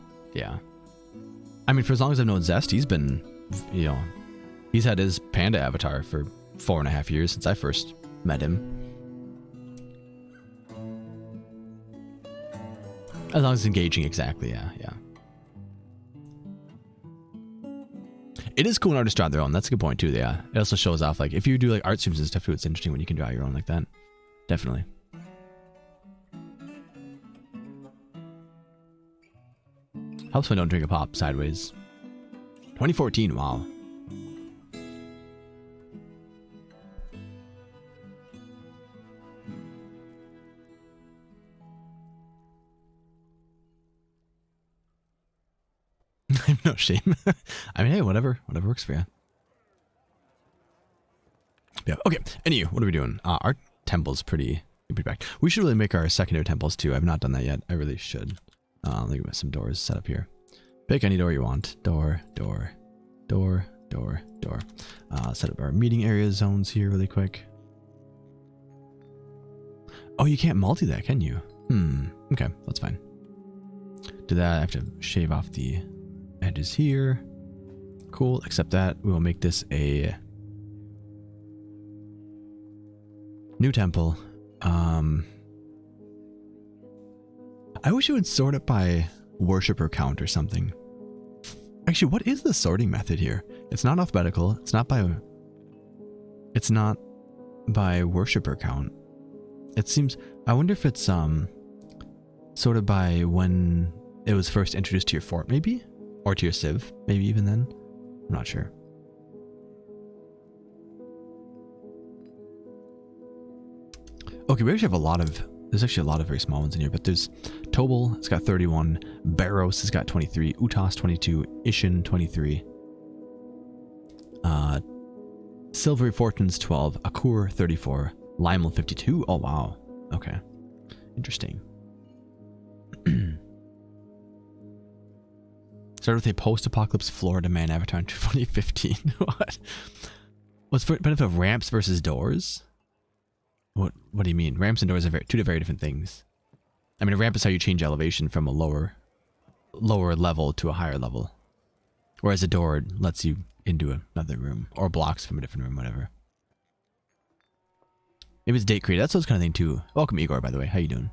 A: I mean, for as long as I've known Zest, he's been, He's had his panda avatar for 4.5 years since I first met him. As long as it's engaging, exactly, yeah. It is cool when artists draw their own. That's a good point too, yeah. It also shows off, like, if you do like art streams and stuff too, it's interesting when you can draw your own like that. Definitely. Helps when I don't drink a pop sideways. 2014, wow. No shame. I mean, hey, whatever works for you. Yeah. Okay. Anywho, what are we doing? Our temple's pretty back. We should really make our secondary temples too. I've not done that yet. I really should. Let me get some doors set up here. Pick any door you want. Door. Set up our meeting area zones here really quick. Oh, you can't multi that, can you? Okay, that's fine. Do that. I have to shave off the edges here. Cool. Except that we will make this a new temple. I wish it would sort it by worshiper count or something. Actually, what is the sorting method here? It's not alphabetical. It's not by worshiper count. It seems, I wonder if it's sorted by when it was first introduced to your fort, maybe? Or to your civ, maybe even then? I'm not sure. Okay, we actually have a lot of, there's actually a lot of very small ones in here, but there's Tobal, it's got 31, Barros has got 23, Utas 22, Ishin 23, Silvery Fortunes 12, Akur 34, Lymel 52, oh wow, okay, interesting. Started with a post-apocalypse Florida man avatar in 2015. What? What's the benefit of ramps versus doors? What do you mean? Ramps and doors are two very different things. I mean, a ramp is how you change elevation from a lower level to a higher level. Whereas a door lets you into another room. Or blocks from a different room, whatever. Maybe it's date created. That's those kind of thing too. Welcome, Igor, by the way. How you doing?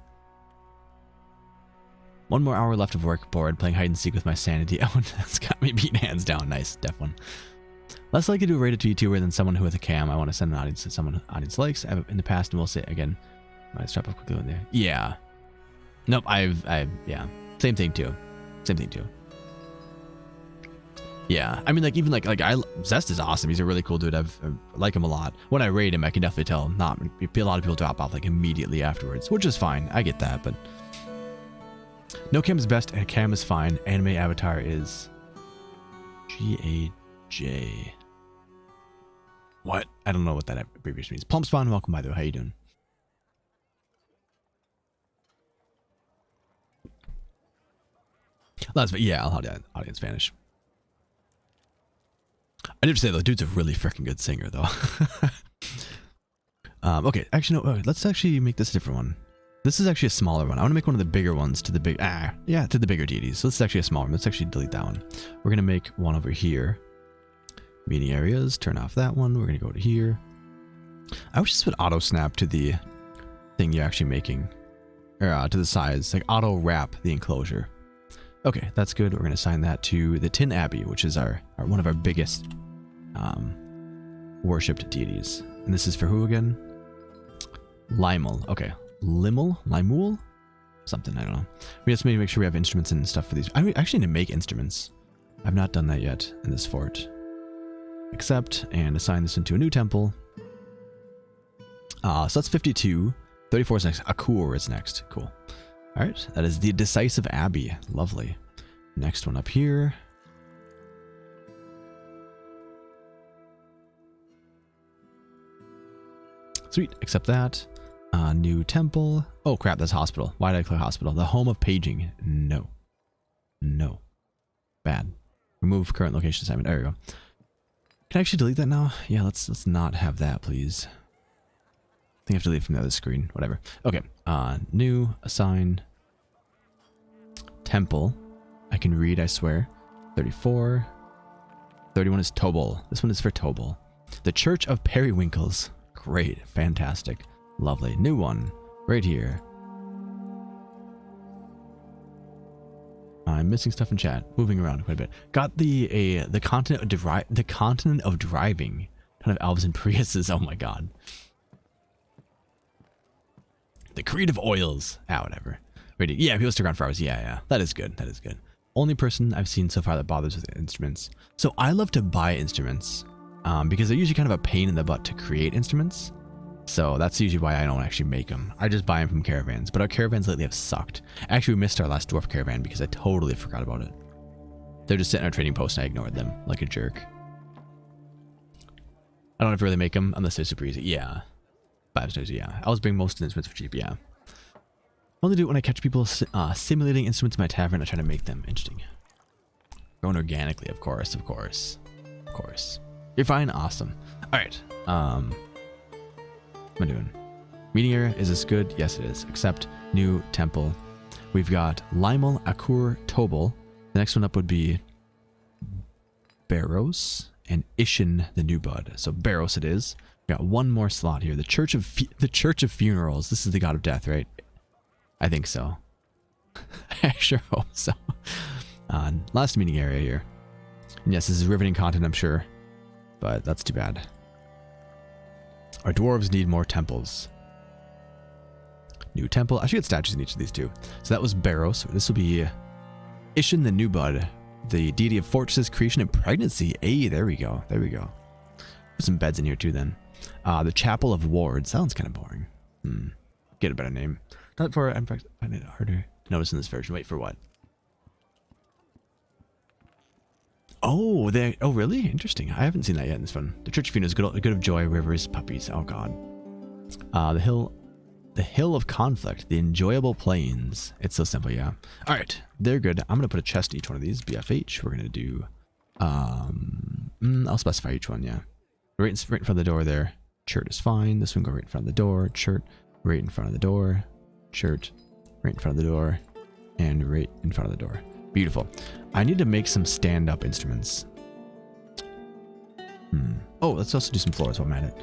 A: 1 more hour left of work, bored, playing hide and seek with my sanity. Oh, that's got me beating hands down. Nice, def one. Less likely to do a rated YouTuber than someone who with a cam. I want to send an audience to someone audience likes. I've in the past, and we'll say it again. Might strap up quickly on there. Yeah. Nope. Yeah. Same thing too. Yeah. I mean, like even like Zest is awesome. He's a really cool dude. I like him a lot. When I raid him, I can definitely tell. Not a lot of people drop off like immediately afterwards, which is fine. I get that, but. No cam is best, and cam is fine. Anime avatar is GAJ. What? I don't know what that abbreviation means. Plump Spawn, welcome by the way. How you doing? Yeah, I'll have audience vanish. I need to say though, dude's a really freaking good singer though. Okay, actually no, let's actually make this a different one. This is actually a smaller one. I want to make one of the bigger ones to the to the bigger deities. So this is actually a smaller one. Let's actually delete that one. We're gonna make one over here. Meeting areas. Turn off that one. We're gonna go to here. I wish this would auto snap to the thing you're actually making, or to the size, like auto wrap the enclosure. Okay, that's good. We're gonna assign that to the Tin Abbey, which is our one of our biggest worshipped deities. And this is for who again? Lymel. Okay. Limul? Something, I don't know. We just need to make sure we have instruments and stuff for these. I actually need to make instruments. I've not done that yet in this fort. Accept and assign this into a new temple. So that's 52. 34 is next. Akur is next. Cool. Alright, that is the Decisive Abbey. Lovely. Next one up here. Sweet, accept that. New temple. Oh crap, that's hospital. Why did I click hospital? The home of paging. No. Bad. Remove current location assignment. There we go. Can I actually delete that now? Yeah, let's not have that, please. I think I have to delete from the other screen. Whatever. Okay. New, assign, temple. I can read, I swear. 34. 31 is Tobal. This one is for Tobal. The Church of Periwinkles. Great. Fantastic. Lovely. New one. Right here. I'm missing stuff in chat. Moving around quite a bit. Got the continent of driving. Kind of elves and Priuses. Oh my god. The Creed of Oils. Ah, whatever. Ready. Yeah, people stick around for hours. Yeah. That is good. That is good. Only person I've seen so far that bothers with instruments. So I love to buy instruments because they're usually kind of a pain in the butt to create instruments. So that's usually why I don't actually make them. I just buy them from caravans. But our caravans lately have sucked. Actually, we missed our last dwarf caravan because I totally forgot about it. They're just sitting on our trading post and I ignored them like a jerk. I don't ever really make them unless they're super easy. Yeah. 5 stars, yeah. I always bring most instruments for cheap, yeah. I only do it when I catch people simulating instruments in my tavern. I try to make them. Interesting. Growing organically, of course. You're fine? Awesome. Alright. What am I doing? Meeting area, is this good? Yes, it is. Accept. New temple. We've got Limal, Akur, Tobal. The next one up would be Barrows and Ishin, the new bud. So Barrows it is. We got one more slot here. The Church of Funerals. This is the god of death, right? I think so. I sure hope so. Last meeting area here. And yes, this is riveting content, I'm sure. But that's too bad. Our dwarves need more temples. New temple. I should get statues in each of these too. So that was Barrows. So this will be Ishin the New Bud, the deity of fortresses, creation, and pregnancy. Hey, there we go. Put some beds in here too then. The Chapel of Wards. Sounds kind of boring. Get a better name. Not for, in fact, I find it harder to notice in this version. Wait, for what? Oh, oh really? Interesting. I haven't seen that yet in this one. The Church of Funerals, good of joy, rivers, puppies. Oh god. The hill of conflict, the enjoyable plains. It's so simple, yeah. All right, they're good. I'm gonna put a chest in each one of these. BFH. We're gonna do. I'll specify each one. Yeah. Right in front of the door there. Chert is fine. This one go right in front of the door. Chert right in front of the door. Chert right in front of the door. And right in front of the door. Beautiful. I need to make some stand-up instruments. Oh, let's also do some floors while I'm at it.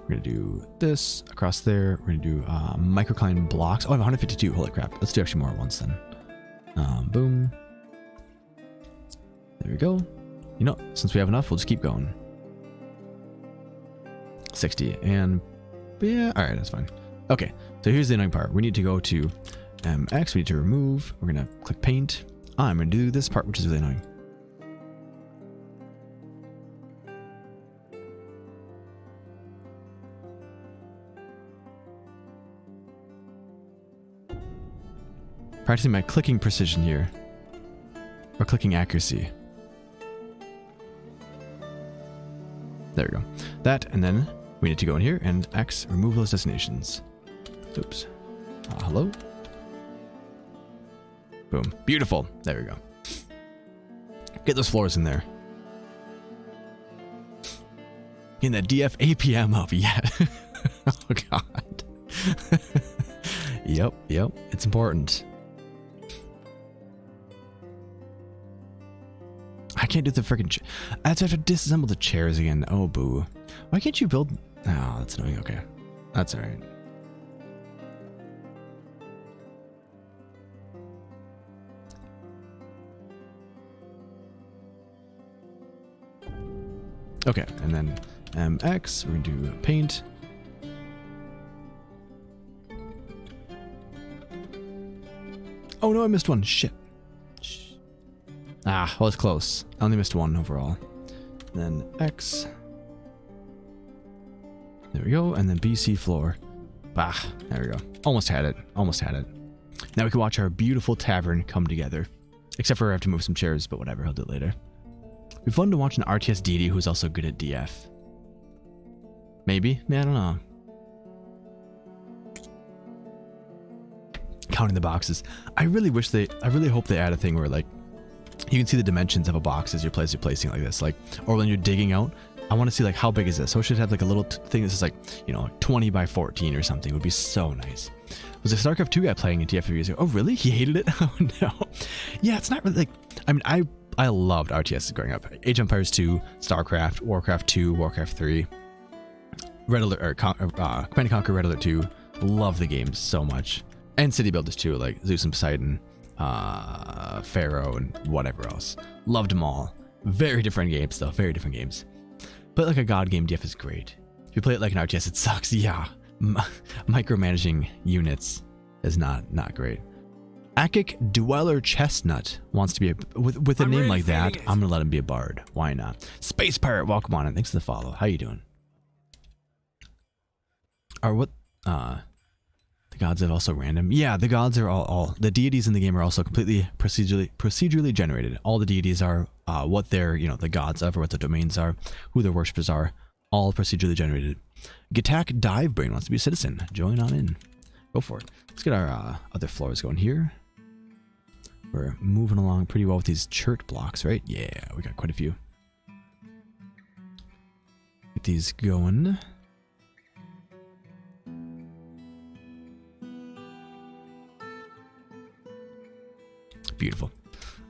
A: We're gonna do this across there. We're gonna do microcline blocks. Oh, I have 152. Holy crap. Let's do actually more at once then. Boom. There we go. You know, since we have enough, we'll just keep going. 60 and yeah, all right, that's fine. Okay, so here's the annoying part. We need to go to X. We need to remove. We're gonna click paint. I'm gonna do this part, which is really annoying. Practicing my clicking precision here, or clicking accuracy. There we go. That, and then we need to go in here and X, remove those destinations. Oops. Hello? Boom. Beautiful. There we go. Get those floors in there. In the DF APM up, yeah. Oh god. Yep. It's important. I can't do the freaking. I have to disassemble the chairs again. Oh boo. Why can't you build? Oh, that's annoying. Okay, that's all right. Okay, and then MX. We're gonna do paint. Oh no, I missed one. Shit. Ah, well, it's close. I only missed one overall. And then X. There we go. And then BC floor. Bah, there we go. Almost had it. Now we can watch our beautiful tavern come together. Except for I have to move some chairs, but whatever, I'll do it later. It'd be fun to watch an RTS deity who's also good at DF. Maybe? I don't know. Counting the boxes. I really hope they add a thing where like you can see the dimensions of a box as you're placing like this, like, or when you're digging out, I want to see like how big is this. So it should have like a little thing that's like, you know, 20 by 14 or something. It would be so nice. Was a StarCraft 2 guy playing in TF years ago? Oh really? He hated it? Oh no. Yeah, it's not really like, I mean, I loved RTS growing up. Age of Empires 2, StarCraft, Warcraft 2, Warcraft 3, Red Alert, or Command & Conquer, Red Alert 2. Love the games so much. And city builders too, like Zeus and Poseidon, Pharaoh, and whatever else. Loved them all. Very different games though, very different games. But like a God game, DF is great. If you play it like an RTS, it sucks. Yeah, micromanaging units is not great. Akic Dweller Chestnut wants to be with a name like that. I'm gonna let him be a bard. Why not? Space Pirate, welcome on, and thanks for the follow. How you doing? Or what? The gods are also random. Yeah, the gods are all the deities in the game are also completely procedurally generated. All the deities are what they're the gods of, or what the domains are, who their worshippers are, all procedurally generated. Gatak Divebrain wants to be a citizen. Join on in. Go for it. Let's get our other floors going here. We're moving along pretty well with these chert blocks, right? Yeah, we got quite a few. Get these going. Beautiful.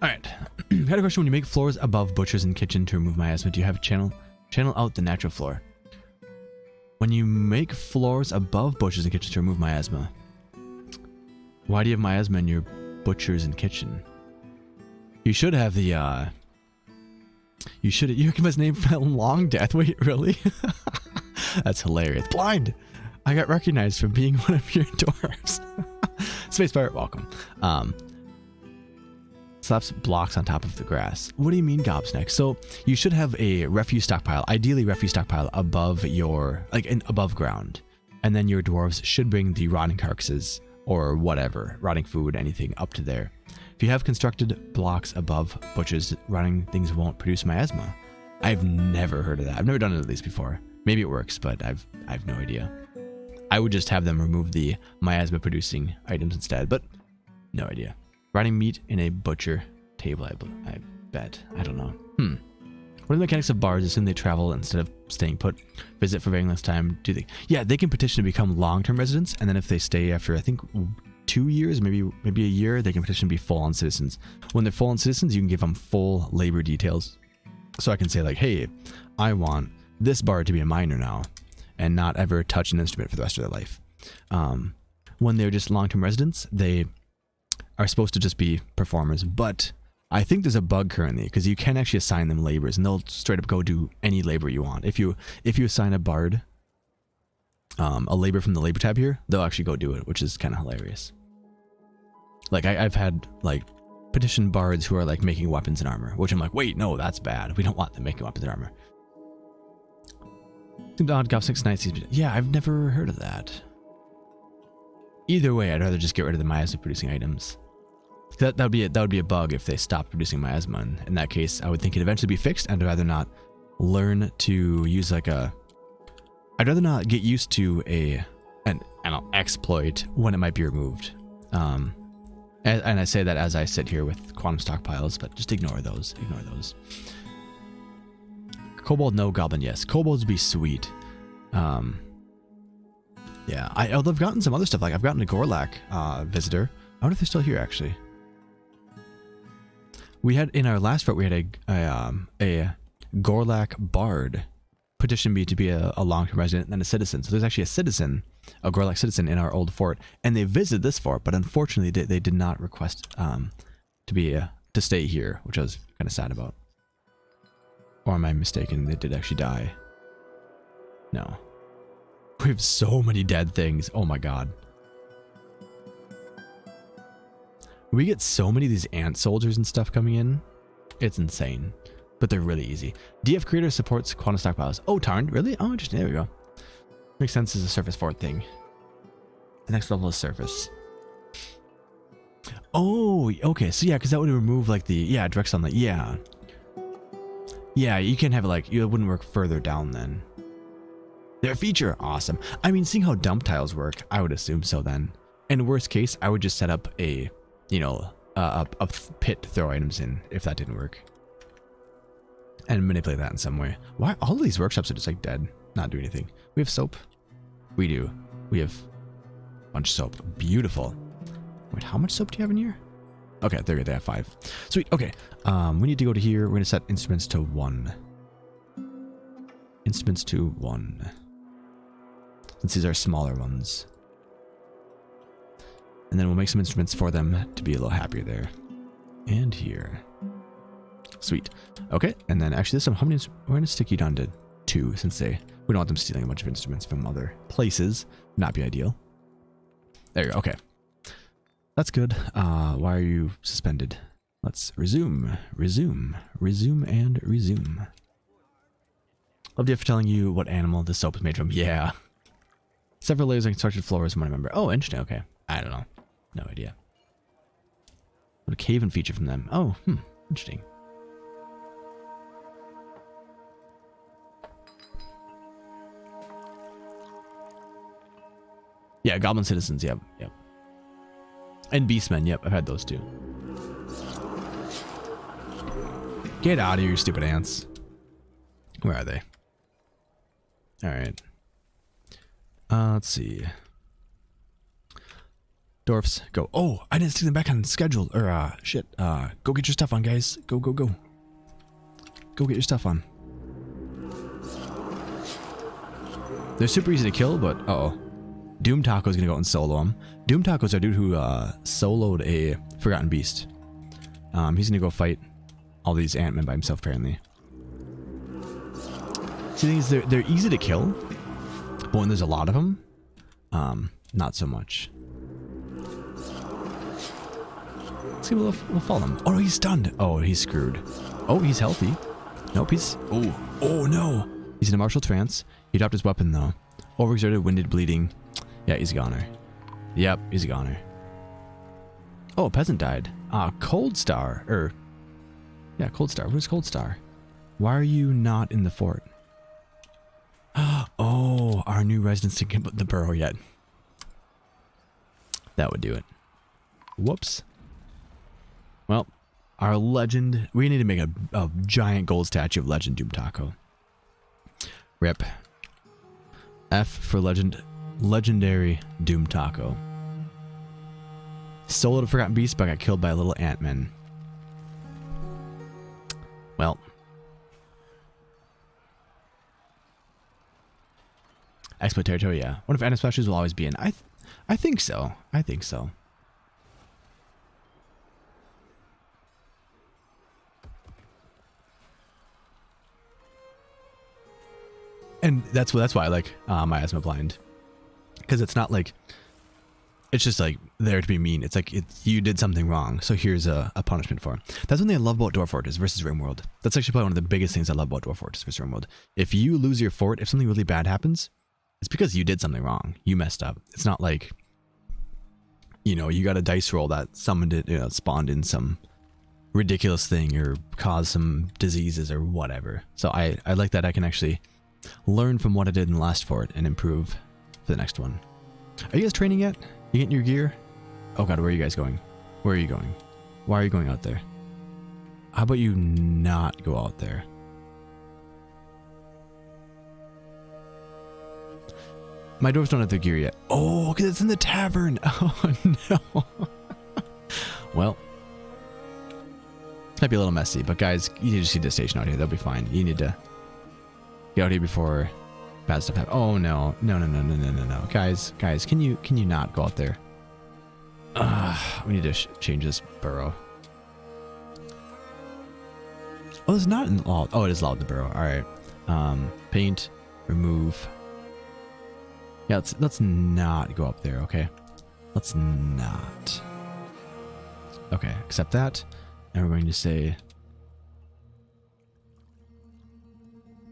A: All right. Had a question. When you make floors above butchers and kitchen to remove miasma, do you have a channel out the natural floor? When you make floors above butchers and kitchens to remove miasma, why do you have miasma in your butchers and kitchen? You should have the you can his name from Long Death. Wait, really? That's hilarious. Blind. I got recognized for being one of your dwarves. Space Pirate, welcome. Slaps blocks on top of the grass. What do you mean, Gobsneck? So you should have a refuse stockpile, ideally refuse stockpile above your, above ground. And then your dwarves should bring the rotting carcasses or whatever, rotting food, anything up to there. If you have constructed blocks above butchers, rotting things won't produce miasma. I've never heard of that. I've never done it at least before. Maybe it works, but I've no idea. I would just have them remove the miasma producing items instead, but no idea. Rotting meat in a butcher table, I bet. I don't know. What are the mechanics of bards? Assume they travel instead of staying put. Visit for very less time. Do they? Yeah, they can petition to become long-term residents, and then if they stay after, I think, 2 years, maybe a year, they can petition to be full-on citizens. When they're full-on citizens, you can give them full labor details. So I can say like, hey, I want this bard to be a miner now, and not ever touch an instrument for the rest of their life. When they're just long-term residents, they are supposed to just be performers, but I think there's a bug currently because you can actually assign them labors and they'll straight up go do any labor you want. If you assign a bard a labor from the labor tab here, they'll actually go do it, which is kind of hilarious. Like I've had like petition bards who are like making weapons and armor, which I'm like, wait, no, that's bad. We don't want them making weapons and armor. Odd Gop 6 Nights. Yeah, I've never heard of that. Either way, I'd rather just get rid of the miasma producing items. That would be a bug if they stopped producing miasma. And in that case, I would think it'd eventually be fixed, and I'd rather not learn to use like I'd rather not get used to an exploit when it might be removed. And I say that as I sit here with quantum stockpiles, but just ignore those. Ignore those. Kobold, no. Goblin, yes. Kobolds be sweet. Yeah, I've gotten some other stuff. Like I've gotten a Gorlak visitor. I wonder if they're still here actually. We had in our last fort we had a Gorlak bard petition me to be a long-term resident and then a citizen. So there's actually a citizen, a Gorlak citizen in our old fort, and they visited this fort, but unfortunately they did not request to stay here, which I was kind of sad about. Or am I mistaken? They did actually die. No. We have so many dead things. Oh my god. We get so many of these ant soldiers and stuff coming in. It's insane. But they're really easy. DF Creator supports quantum stockpiles. Oh, Tarn, really? Oh, interesting. There we go. Makes sense as a surface fort thing. The next level is surface. Oh, okay. So yeah, because that would remove like direct sunlight. Yeah. Yeah, you can have it like, it wouldn't work further down then. Their feature, awesome. I mean, seeing how dump tiles work, I would assume so then. In worst case, I would just set up a pit to throw items in if that didn't work. And manipulate that in some way. Why all of these workshops are just like dead, not doing anything. We have soap. We do. We have a bunch of soap. Beautiful. Wait, how much soap do you have in here? Okay, they're good. They have 5. Sweet. Okay. We need to go to here. We're going to set instruments to 1. Instruments to 1. Since these are smaller ones. And then we'll make some instruments for them to be a little happier there. And here. Sweet. Okay. And then actually this one, how many, we're going to stick you down to 2 since we don't want them stealing a bunch of instruments from other places. Not be ideal. There you go. Okay. That's good. Why are you suspended? Let's resume, resume, resume, and resume. Loved you for telling you what animal this soap is made from. Yeah. Several layers of constructed floors from what I remember. Oh, interesting. Okay. I don't know. No idea. What a Cavern feature from them. Oh, interesting. Yeah, Goblin Citizens. Yep, yep. And Beastmen. Yep, I've had those too. Get out of here, you stupid ants. Where are they? Alright. Let's see. Dwarfs, go. Oh, I didn't stick them back on schedule. Or, shit. Go get your stuff on, guys. Go, go, go. Go get your stuff on. They're super easy to kill, but uh-oh. Doom Taco's gonna go out and solo him. Doom Taco's our dude who soloed a Forgotten Beast. He's gonna go fight all these Ant-Men by himself, apparently. See, the thing is, they're easy to kill, but when there's a lot of them, not so much. Let's see, we'll follow him. Oh no, he's stunned. Oh, he's screwed. Oh, he's healthy. Nope, he's... Oh no! He's in a martial trance. He dropped his weapon, though. Overexerted, winded, bleeding. Yeah, he's a goner. Yep, he's a goner. Oh, a peasant died. Cold Star. Yeah, Cold Star. Where's Cold Star? Why are you not in the fort? Oh, our new residents didn't get the burrow yet. That would do it. Whoops. Well, our legend... We need to make a giant gold statue of Legend Doom Taco. Rip. F for legend... Legendary Doom Taco. Soloed a Forgotten Beast, but got killed by a little Ant-Man. Well. Exploit territory, yeah. What if Ant splashes will always be in? I think so. I think so. And that's why I like Miasma Blind. Because it's not like, it's just like there to be mean. It's like you did something wrong, so here's a punishment for it. That's one thing I love about Dwarf Fortress versus Rimworld. That's actually probably one of the biggest things I love about Dwarf Fortress versus Rimworld. If you lose your fort, if something really bad happens, it's because you did something wrong. You messed up. It's not like, you know, you got a dice roll that summoned it, you know, spawned in some ridiculous thing or caused some diseases or whatever. So I like that I can actually learn from what I did in the last fort and improve for the next one. Are you guys training yet? You getting your gear? Oh god, where are you guys going? Where are you going? Why are you going out there? How about you not go out there? My dwarves don't have their gear yet. Oh, because it's in the tavern. Oh no. Well, might be a little messy, but guys, you need to see the station out here. They'll be fine. You need to get out here before bad stuff happens. Oh no. No. Guys, can you not go out there? We need to change this burrow. Oh, it's not in law. Oh, it is allowed the burrow. Alright. Paint, remove. Yeah, let's not go up there, okay? Let's not. Okay, accept that. And we're going to say,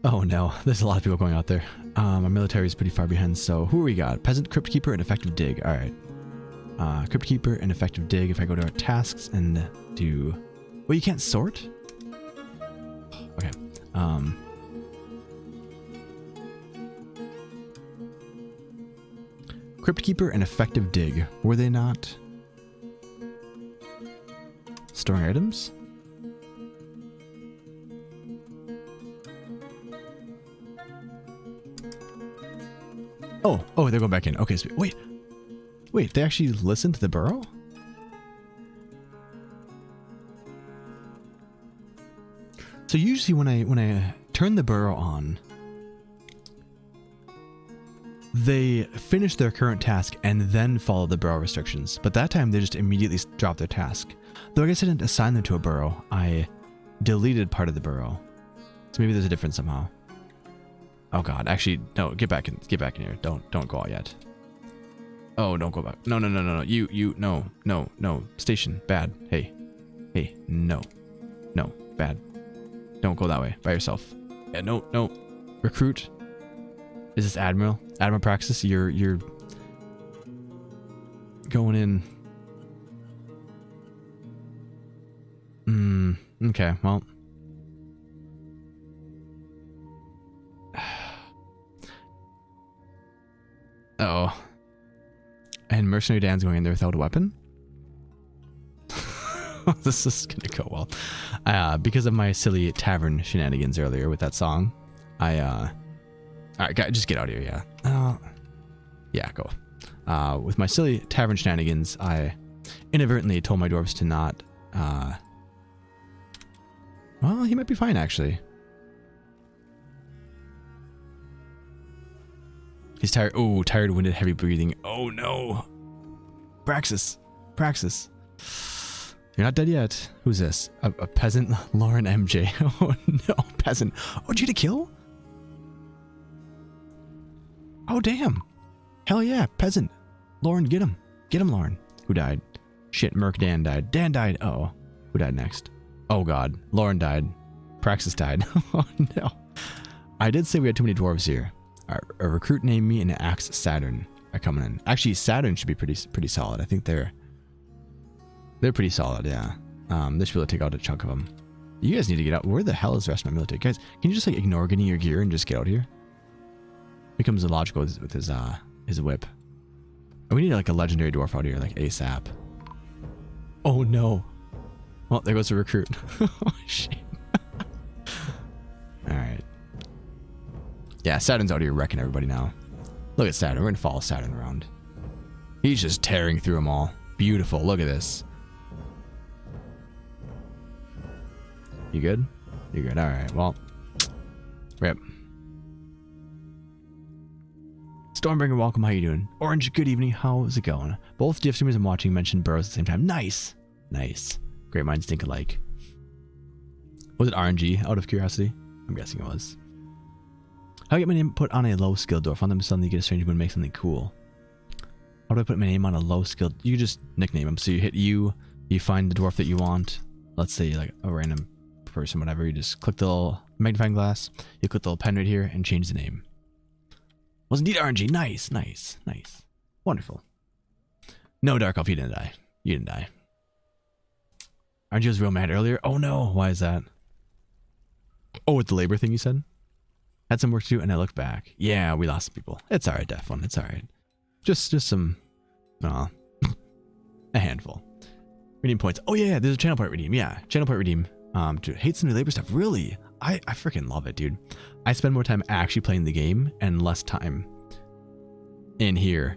A: oh no, there's a lot of people going out there. Our military is pretty far behind, so who we got? Peasant, Crypt Keeper, and Effective Dig. Alright. Crypt Keeper and Effective Dig. If I go to our tasks and do... Well, you can't sort? Okay. Crypt Keeper and Effective Dig. Were they not storing items? Oh, they're going back in. Okay, so wait, they actually listened to the burrow? So usually when I turn the burrow on, they finish their current task and then follow the burrow restrictions. But that time they just immediately drop their task. Though I guess I didn't assign them to a burrow. I deleted part of the burrow. So maybe there's a difference somehow. Oh god, actually, no, get back in here. Don't go out yet. Oh, don't go back. No. No. Station, bad. Hey, no, bad. Don't go that way by yourself. Yeah, no. Recruit. Is this Admiral? Admiral Praxis, you're going in. Okay, well. Uh-oh. And Mercenary Dan's going in there without a weapon? This is gonna go well. Because of my silly tavern shenanigans earlier with that song, alright, just get out of here, yeah. Yeah, go. With my silly tavern shenanigans, I inadvertently told my dwarves to not, well, he might be fine, actually. He's tired. Oh, tired, winded, heavy breathing. Oh, no. Praxis. You're not dead yet. Who's this? A peasant? Lauren MJ. Oh, no. Peasant. Oh, did you get a kill? Oh, damn. Hell yeah. Peasant. Lauren, get him. Get him, Lauren. Who died? Shit, Merc Dan died. Dan died. Uh-oh. Who died next? Oh, God. Lauren died. Praxis died. Oh, no. I did say we had too many dwarves here. A recruit named me and an Axe Saturn are coming in. Actually, Saturn should be pretty solid. I think they're pretty solid, yeah. They should be able to take out a chunk of them. You guys need to get out. Where the hell is the rest of my military? Guys, can you just like ignore getting your gear and just get out here? Becomes illogical with his whip. And we need like a legendary dwarf out here, like ASAP. Oh no. Well, there goes the recruit. Oh shit. Alright. Yeah, Saturn's out here wrecking everybody now. Look at Saturn. We're gonna follow Saturn around. He's just tearing through them all. Beautiful. Look at this. You good? You're good. Alright, well. Rip. Stormbringer, welcome. How you doing? Orange, good evening. How's it going? Both DF streamers I'm watching mentioned burrows at the same time. Nice. Nice. Great minds think alike. Was it RNG, out of curiosity? I'm guessing it was. How do I get my name put on a low skill dwarf? On them suddenly get a strange moon and make something cool. How do I put my name on a low skill? You just nickname them. So you hit U, you find the dwarf that you want. Let's say like a random person, whatever. You just click the little magnifying glass. You click the little pen right here and change the name. Was indeed RNG. Nice. Wonderful. No, Dark Elf, you didn't die. You didn't die. RNG was real mad earlier. Oh no, why is that? Oh, with the labor thing you said? Had some work to do and I looked back. Yeah, we lost some people. It's alright, Def One. It's alright. Just some, a handful. Redeem points. Oh yeah, there's a channel point redeem. Yeah, channel point redeem. To hate some new labor stuff. Really? I freaking love it, dude. I spend more time actually playing the game and less time in here.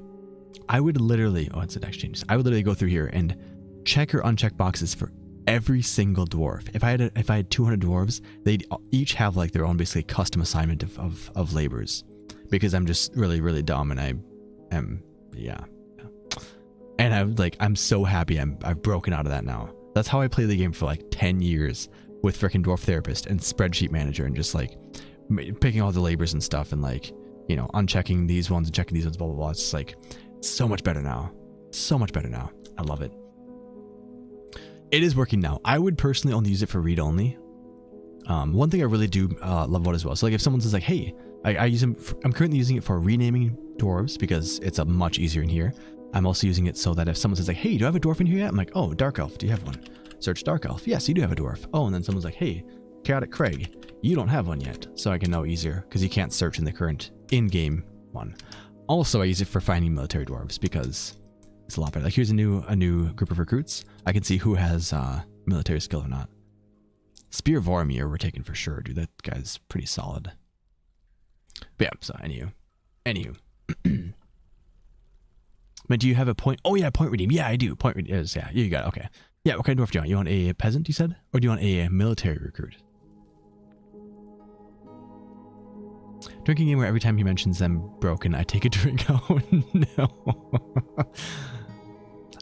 A: I would literally, oh, it's an exchange. I would literally go through here and check or uncheck boxes for every single dwarf. If I had 200 dwarves, they'd each have like their own basically custom assignment of labors, because I'm just really dumb and I am, yeah. And I'm so happy I've broken out of that now. That's how I play the game for like 10 years with frickin' Dwarf Therapist and Spreadsheet Manager and just like picking all the labors and stuff and like, you know, unchecking these ones and checking these ones, blah, blah, blah. It's like, it's so much better now. So much better now. I love it. It is working now. I would personally only use it for read only. One thing I really do love about it as well. So like if someone says like, hey, I'm currently using it for renaming dwarves because it's a much easier in here. I'm also using it so that if someone says like, hey, do you have a dwarf in here yet? I'm like, oh, Dark Elf, do you have one? Search Dark Elf. Yes, you do have a dwarf. Oh, and then someone's like, hey, Chaotic Craig, you don't have one yet. So I can know easier because you can't search in the current in-game one. Also, I use it for finding military dwarves because it's a lot better. Like here's a new group of recruits. I can see who has military skill or not. Spear Vormir we're taking for sure, dude. That guy's pretty solid. But yeah, so anywho. But do you have a point? Oh yeah, point redeem. Yeah, I do. Point redeem is, yeah, you got it. Okay. Yeah, what kind of dwarf do you want? You want a peasant, you said? Or do you want a military recruit? Drinking game where every time he mentions them broken, I take a drink. Oh no.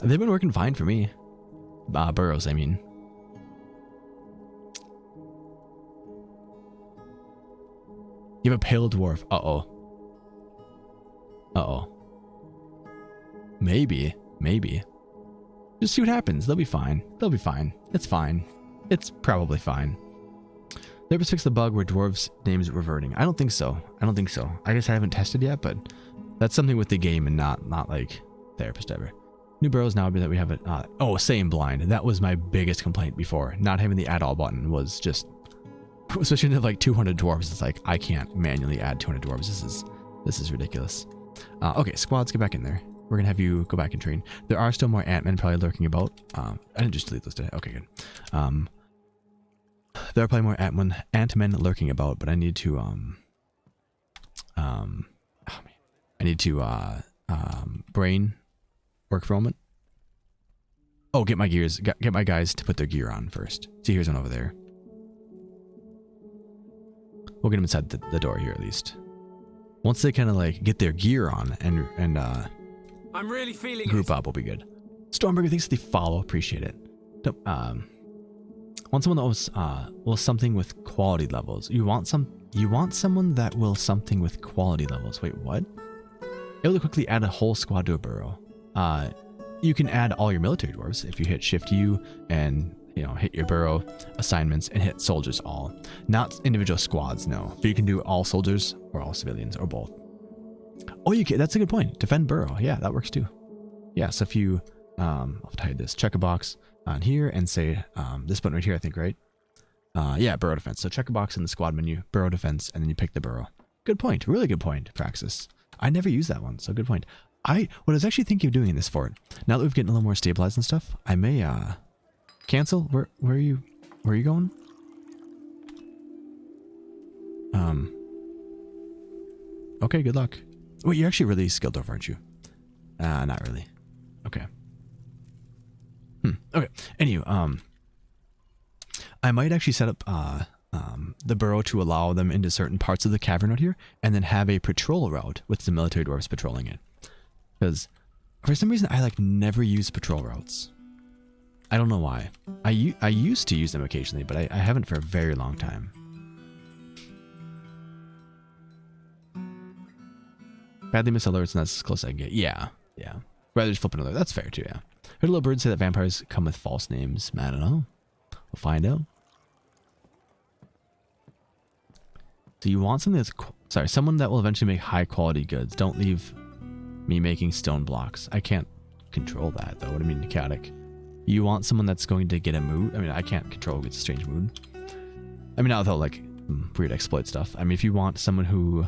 A: They've been working fine for me. Burrows, I mean. You have a pale dwarf. Uh-oh. Uh-oh. Maybe. Just see what happens. They'll be fine. They'll be fine. It's fine. It's probably fine. Therapist fixed the bug where dwarves' names reverting. I don't think so. I guess I haven't tested yet, but that's something with the game and not like therapist ever. New burrows now would be that we have it. Same blind. That was my biggest complaint before. Not having the add all button was just, especially with like 200 dwarves. It's like I can't manually add 200 dwarves. This is ridiculous. Okay, squads, get back in there. We're gonna have you go back and train. There are still more ant-men probably lurking about. I didn't just delete those today. Okay, good. There are probably more ant-men lurking about, but I need to brain work for a moment. Oh, get my guys to put their gear on first. See, here's one over there. We'll get them inside the door here at least. Once they kind of like get their gear on and
C: I'm really feeling
A: group up, will be good. Stormbringer, thanks for the follow. Appreciate it. Want someone that will something with quality levels. You want someone that will something with quality levels. Wait, what? Able to quickly add a whole squad to a burrow. You can add all your military dwarves if you hit Shift U and hit your burrow assignments and hit soldiers all. Not individual squads, no. But you can do all soldiers or all civilians or both. Oh, you can. That's a good point. Defend burrow. Yeah, that works too. Yeah, so if you I'll have to hide this. Check a box on here and say this button right here, I think, right? Yeah, burrow defense. So check a box in the squad menu, burrow defense, and then you pick the burrow. Good point. Really good point, Praxis. I never used that one, so good point. What I was actually thinking of doing in this fort, now that we've gotten a little more stabilized and stuff, I may cancel. Where are you going? Okay, good luck. Wait, you're actually really skilled over, aren't you? Not really. Okay. Okay. Anyway, I might actually set up the burrow to allow them into certain parts of the cavern out here, and then have a patrol route with the military dwarves patrolling it. Because for some reason I never use patrol routes. I don't know why. I used to use them occasionally, but I haven't for a very long time. Badly miss alerts, and that's as close as I can get. Yeah. Rather just flip an alert. That's fair too, yeah. Heard a little bird say that vampires come with false names. I don't know. We'll find out. So you want something that's... someone that will eventually make high quality goods. Don't leave me making stone blocks. I can't control that though. What do you mean chaotic? You want someone that's going to get a mood? I mean, I can't control who gets a strange mood. I mean, not without weird exploit stuff. I mean, if you want someone who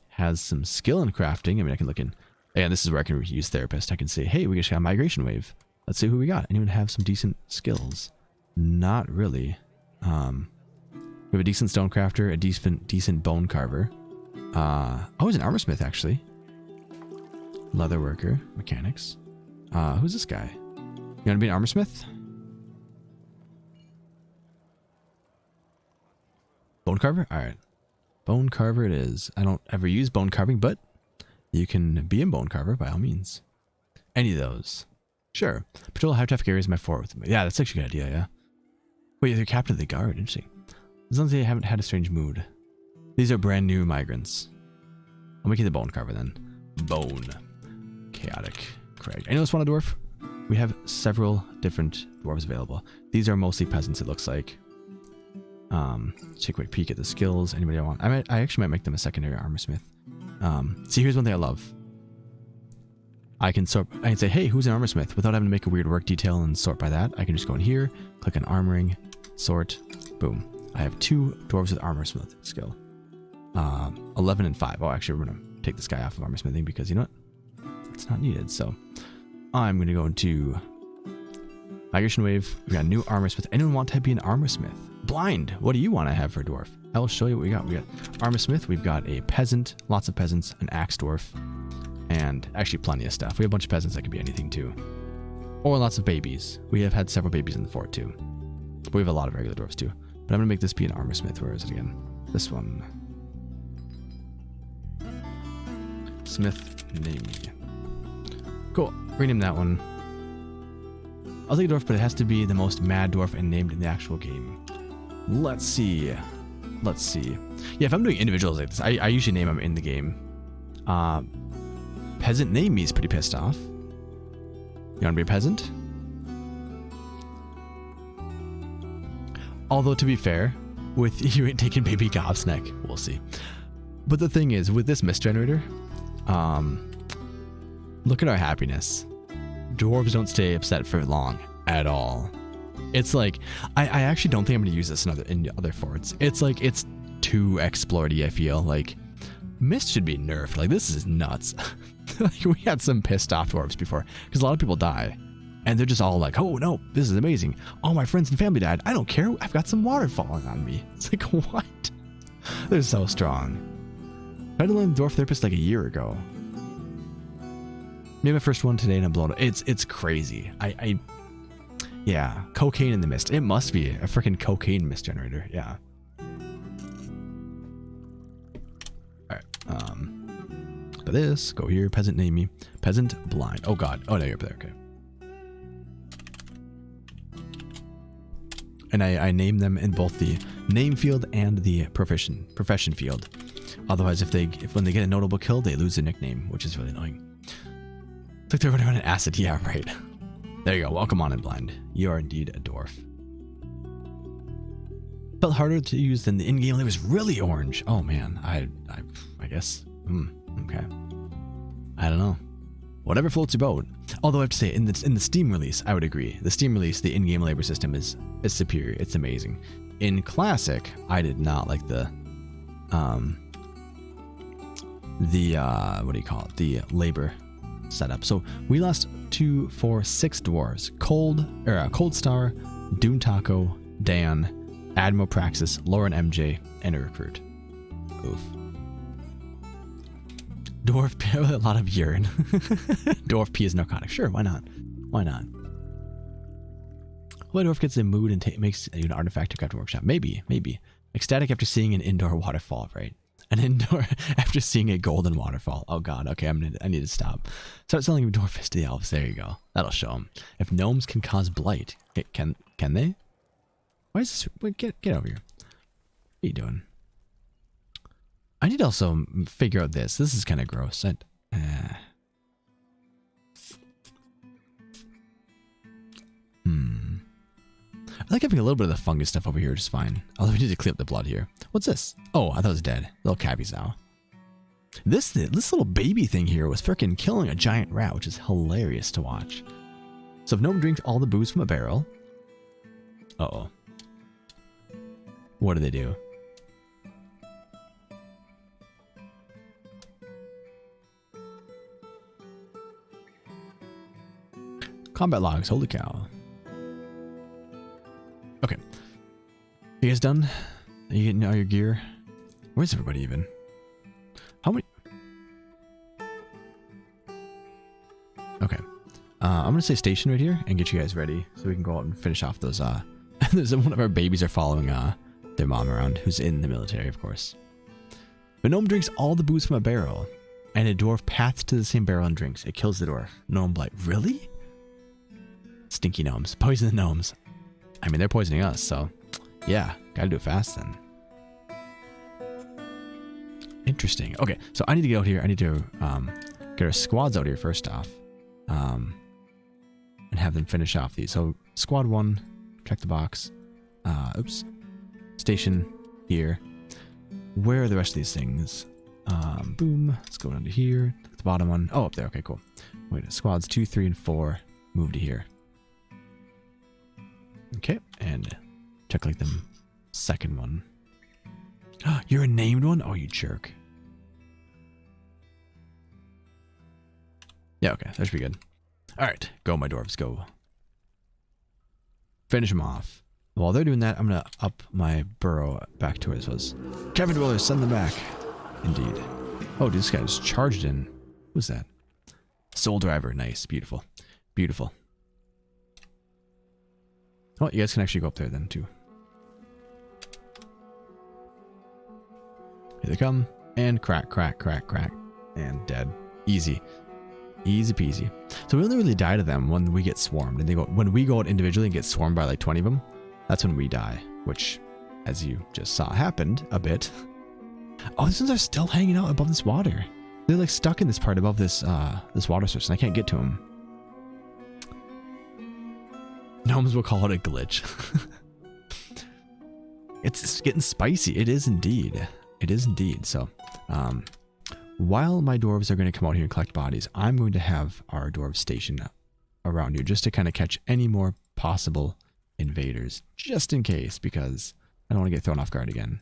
A: has some skill in crafting, I mean, I can look in... And this is where I can use therapist. I can say, hey, we just got a migration wave. Let's see who we got. Anyone have some decent skills? Not really. We have a decent stone crafter, a decent bone carver. He's an armor smith actually. Leather worker, mechanics. Who's this guy? You want to be an armor smith? Bone carver? All right. Bone carver it is. I don't ever use bone carving, but you can be in bone carver by all means. Any of those. Sure. Patrol high traffic areas in my fort with me. Yeah, that's actually a good idea, yeah. Wait, they're captain of the guard. Interesting. As long as they haven't had a strange mood. These are brand new migrants. I'm making the bone carver then. Bone. Chaotic. Craig. Anyone else want a dwarf? We have several different dwarves available. These are mostly peasants, it looks like. Let's take a quick peek at the skills. Anybody I want? I actually might make them a secondary armor smith. See, here's one thing I love. I can say, hey, who's an armor smith? Without having to make a weird work detail and sort by that. I can just go in here, click on armoring, sort, boom. I have 2 dwarves with armor smith skill. 11 and 5. Oh, actually, we're going to take this guy off of armor smithing because you know what? It's not needed. So I'm going to go into migration wave. We got a new armor smith. Anyone want to be an armor smith? Blind. What do you want to have for a dwarf? I will show you what we got. We got armor smith. We've got a peasant, lots of peasants, an axe dwarf, and actually plenty of stuff. We have a bunch of peasants that can be anything too. Or lots of babies. We have had several babies in the fort too. But we have a lot of regular dwarves too. But I'm going to make this be an armor smith. Where is it again? This one. Smith name me. Cool. Rename that one. I'll take a dwarf, but it has to be the most mad dwarf and named in the actual game. Let's see. Let's see. Yeah, if I'm doing individuals like this, I usually name them in the game. Peasant name me is pretty pissed off. You want to be a peasant? Although, to be fair, with you ain't taking baby gobsneck, we'll see. But the thing is, with this mist generator, look at our happiness. Dwarves don't stay upset for long at all. It's like, I actually don't think I'm going to use this in other forts. It's like, it's too exploredy, I feel. Like, mist should be nerfed. Like, this is nuts. Like, we had some pissed off dwarves before, because a lot of people die. And they're just all like, oh no, this is amazing. All my friends and family died. I don't care. I've got some water falling on me. It's like, what? They're so strong. I had to learn Dwarf Therapist like a year ago. Maybe my first one today and I'm blown up. It's crazy. Yeah, cocaine in the mist. It must be a freaking cocaine mist generator. Yeah. Alright. But this, go here, peasant name me. Peasant blind. Oh god. Oh no, you're up there, okay. And I name them in both the name field and the profession field. Otherwise, when they get a notable kill, they lose their nickname, which is really annoying. It's like they're running on an acid. Yeah, right. There you go. Welcome on in, blind. You are indeed a dwarf. Felt harder to use than the in-game. It was really orange. Oh man, I guess. Okay. I don't know. Whatever floats your boat. Although I have to say, in the Steam release, I would agree. The Steam release, the in-game labor system is superior. It's amazing. In Classic, I did not like the what do you call it? The labor setup. So we lost 2, 4, 6 dwarves. Cold Star, Doom Taco, Dan, Admiral Praxis, Lauren MJ, and a recruit. Oof. Dwarf pee, a lot of urine. Dwarf pee is narcotic. Sure, why not? Why not? Well, dwarf gets in mood and makes an artifact to craft workshop. Maybe. Ecstatic after seeing an indoor waterfall, right? An indoor after seeing a golden waterfall. Oh god, okay, I need to stop. Start selling dwarfish to the elves. There you go. That'll show them. If gnomes can cause blight, can they? Why is this? Wait, get over here. What are you doing? I need to also figure out this. This is kind of gross. I like having a little bit of the fungus stuff over here, just fine. Although we need to clean up the blood here. What's this? Oh, I thought it was dead. Little Cabbyzow. This little baby thing here was freaking killing a giant rat, which is hilarious to watch. So if no one drinks all the booze from a barrel... Uh-oh. What do they do? Combat logs, holy cow. Okay. You guys done? Are you getting all your gear? Where's everybody even? How many? Okay. I'm gonna say station right here and get you guys ready so we can go out and finish off those there's one of our babies are following their mom around, who's in the military, of course. But gnome drinks all the booze from a barrel, and a dwarf paths to the same barrel and drinks. It kills the dwarf. Gnome blight. Really? Stinky gnomes. Poison the gnomes. I mean, they're poisoning us, so yeah, gotta do it fast then. Interesting. Okay, so I need to get out here. I need to get our squads out here first off, and have them finish off these. So squad 1, check the box. Oops. Station here. Where are the rest of these things? Boom. Let's go down to here. The bottom one. Oh, up there. Okay, cool. Wait, squads 2, 3, and 4 move to here. Okay, and check like the second one. You're a named one? Oh, you jerk. Yeah, okay, that should be good. Alright, go my dwarves, go. Finish them off. While they're doing that, I'm gonna up my burrow back to where this was. Cavern dwellers, send them back. Indeed. Oh, dude, this guy just charged in. Who's that? Soul driver, nice, beautiful. Beautiful. Oh, you guys can actually go up there then, too. Here they come. And crack, crack, crack, crack. And dead. Easy. Easy peasy. So we only really die to them when we get swarmed. And when we go out individually and get swarmed by like 20 of them, that's when we die. Which, as you just saw, happened a bit. Oh, these ones are still hanging out above this water. They're like stuck in this part above this this water source, and I can't get to them. Gnomes will call it a glitch. It's getting spicy. It is indeed. It is indeed. So, while my dwarves are going to come out here and collect bodies, I'm going to have our dwarves station around here just to kind of catch any more possible invaders, just in case, because I don't want to get thrown off guard again.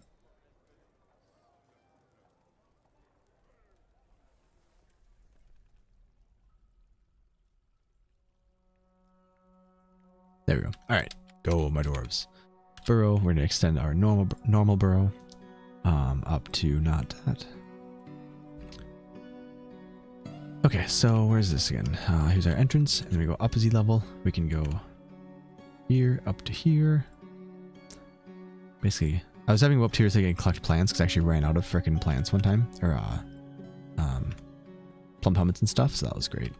A: There we go. All right, go my dwarves. Burrow. We're gonna extend our normal burrow up to not that. Okay, so where's this again? Here's our entrance, and then we go up a Z level. We can go here up to here. Basically, I was having to go up here so I can collect plants because I actually ran out of frickin' plants one time, or plum helmets and stuff. So that was great.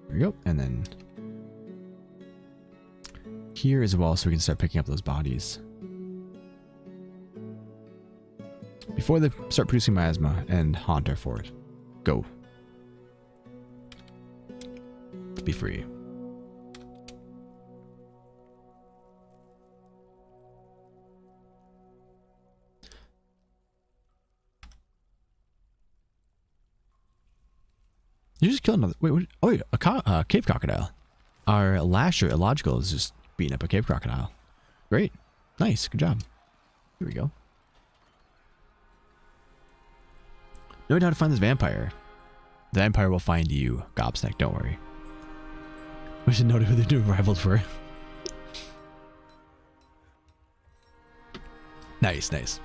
A: There we go, and then here as well, so we can start picking up those bodies before they start producing miasma and haunt our fort. Go. Be free. You just killed another. Wait, what? Oh, yeah, a cave crocodile. Our lasher illogical is just beating up a cave crocodile. Great. Nice. Good job. Here we go. Know how to find this vampire. The vampire will find you, Gobsnack. Don't worry. We should know who they're doing rivals for. Nice, nice.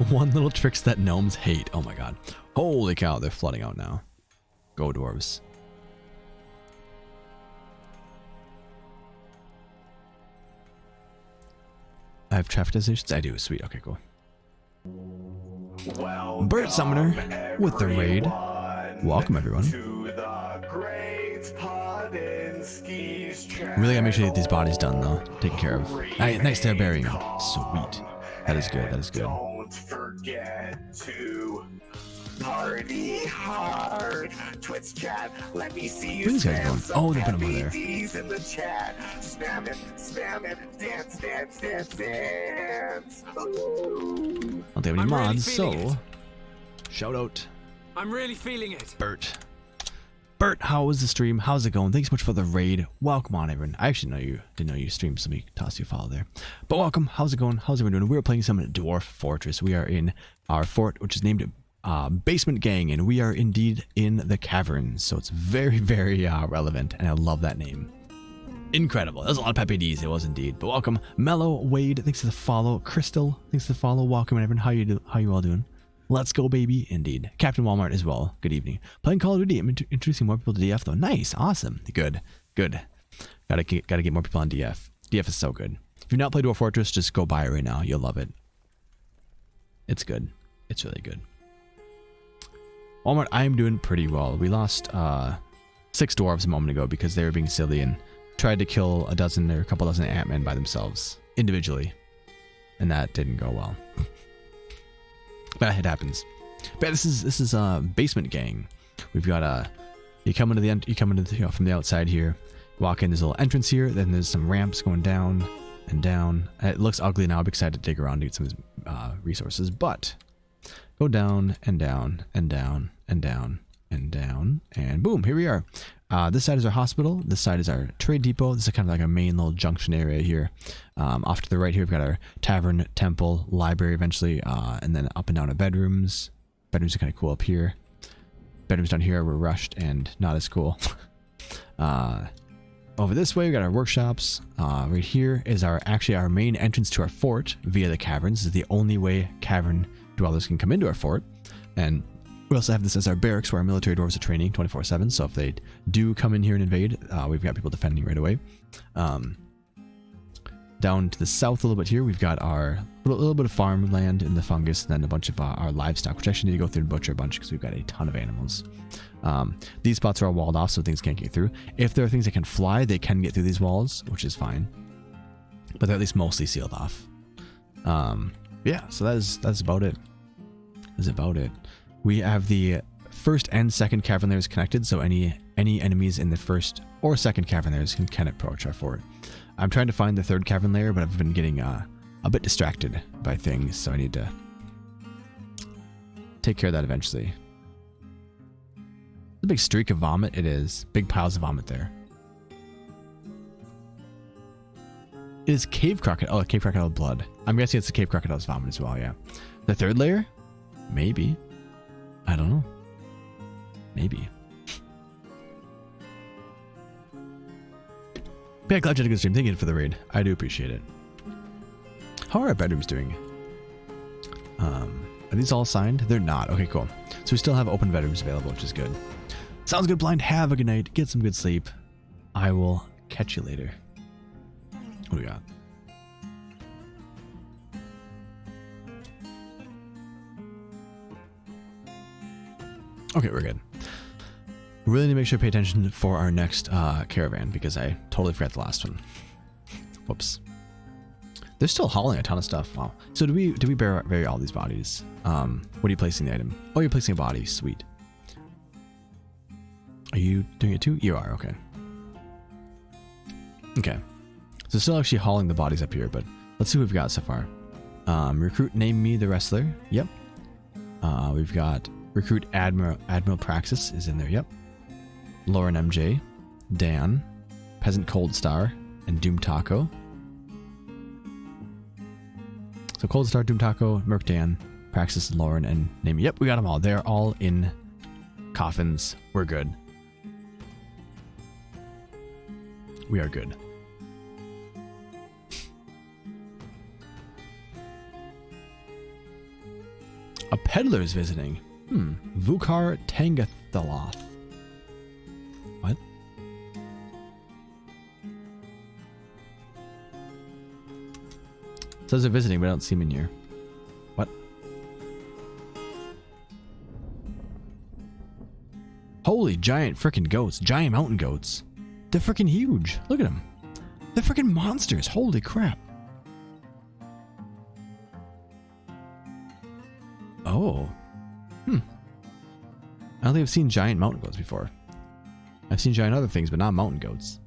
A: One little tricks that gnomes hate. Oh my god. Holy cow, they're flooding out now. Go dwarves. I have traffic designations? I do. Sweet. Okay, cool. Bird Summoner with the raid. Welcome, everyone. Really gotta make sure to get these bodies done, though. Taken care of. Nice, they're burying them. Sweet. That is good. That is good.
D: Don't forget to party hard. Twitch chat, let me see you.
A: Where's these guys going? Oh, they're putting them over there.
D: In the chat. Spam it, dance. Ooh.
A: I don't have any mods, so shout out.
C: I'm really feeling it.
A: Bert, how was the stream? How's it going? Thanks so much for the raid. Welcome on, everyone. I actually didn't know you streamed, so let me toss you a follow there. But welcome. How's it going? How's everyone doing? We're playing some Dwarf Fortress. We are in our fort, which is named Basementgang, and we are indeed in the caverns. So it's very, very relevant, and I love that name. Incredible. That was a lot of Pepe D's. It was indeed. But welcome, Mellow Wade. Thanks for the follow. Crystal, thanks for the follow. Welcome, everyone. How you all doing? Let's go, baby. Indeed. Captain Walmart as well. Good evening. Playing Call of Duty. I'm introducing more people to DF though. Nice. Awesome. Good. Gotta get more people on DF. DF is so good. If you've not played Dwarf Fortress, just go buy it right now. You'll love it. It's good. It's really good. Walmart, I'm doing pretty well. We lost 6 dwarves a moment ago because they were being silly and tried to kill a couple dozen ant-men by themselves individually, and that didn't go well. But it happens. But this is Basementgang. We've got you come into from the outside here, walk in, there's a little entrance here, then there's some ramps going down and down. It looks ugly now because I had to dig around to get some of his resources, but go down and down and down and down and down, and boom, here we are. This side is our hospital. This side is our trade depot. This is kind of like our main little junction area here. Off to the right here, we've got our tavern, temple, library eventually, and then up and down our bedrooms. Bedrooms are kind of cool up here. Bedrooms down here were rushed and not as cool. Over this way, we got our workshops. Right here is our main entrance to our fort via the caverns. This is the only way cavern dwellers can come into our fort. And we also have this as our barracks where our military dwarves are training 24/7. So if they do come in here and invade, we've got people defending right away. Down to the south a little bit here, we've got our little bit of farmland in the fungus, and then a bunch of our livestock, which I actually need to go through and butcher a bunch because we've got a ton of animals. These spots are all walled off, so things can't get through. If there are things that can fly, they can get through these walls, which is fine. But they're at least mostly sealed off. Yeah, so that's about it. That's about it. We have the first and second cavern layers connected, so any enemies in the first or second cavern layers can approach our fort. I'm trying to find the third cavern layer, but I've been getting a bit distracted by things, so I need to take care of that eventually. A big streak of vomit it is. Big piles of vomit there. It is cave crocodile. Oh, cave crocodile blood. I'm guessing it's the cave crocodile's vomit as well, yeah. The third layer? Maybe. I don't know. Maybe. Yeah, glad you had a good stream. Thank you for the raid. I do appreciate it. How are our bedrooms doing? Are these all signed? They're not. Okay, cool. So we still have open bedrooms available, which is good. Sounds good, Blind. Have a good night. Get some good sleep. I will catch you later. What do we got? Okay, we're good. Really need to make sure to pay attention for our next caravan because I totally forgot the last one. Whoops. They're still hauling a ton of stuff. Wow. So do we bury all these bodies? What are you placing the item? Oh, you're placing a body. Sweet. Are you doing it too? You are. Okay. Okay. So still actually hauling the bodies up here, but let's see what we've got so far. Recruit Name Me the Wrestler. Yep. We've got Recruit Admiral Praxis is in there. Yep. Lauren MJ, Dan, Peasant Cold Star, and Doom Taco. So Cold Star, Doom Taco, Merc Dan, Praxis, Lauren, and Name Me. Yep, we got them all. They're all in coffins. We're good. We are good. A peddler is visiting. Vukar Tangathaloth. What? It says they're visiting, but I don't see them in here. What? Holy giant freaking goats. Giant mountain goats. They're freaking huge. Look at them. They're freaking monsters. Holy crap. Oh. I don't think I've seen giant mountain goats before. I've seen giant other things, but not mountain goats.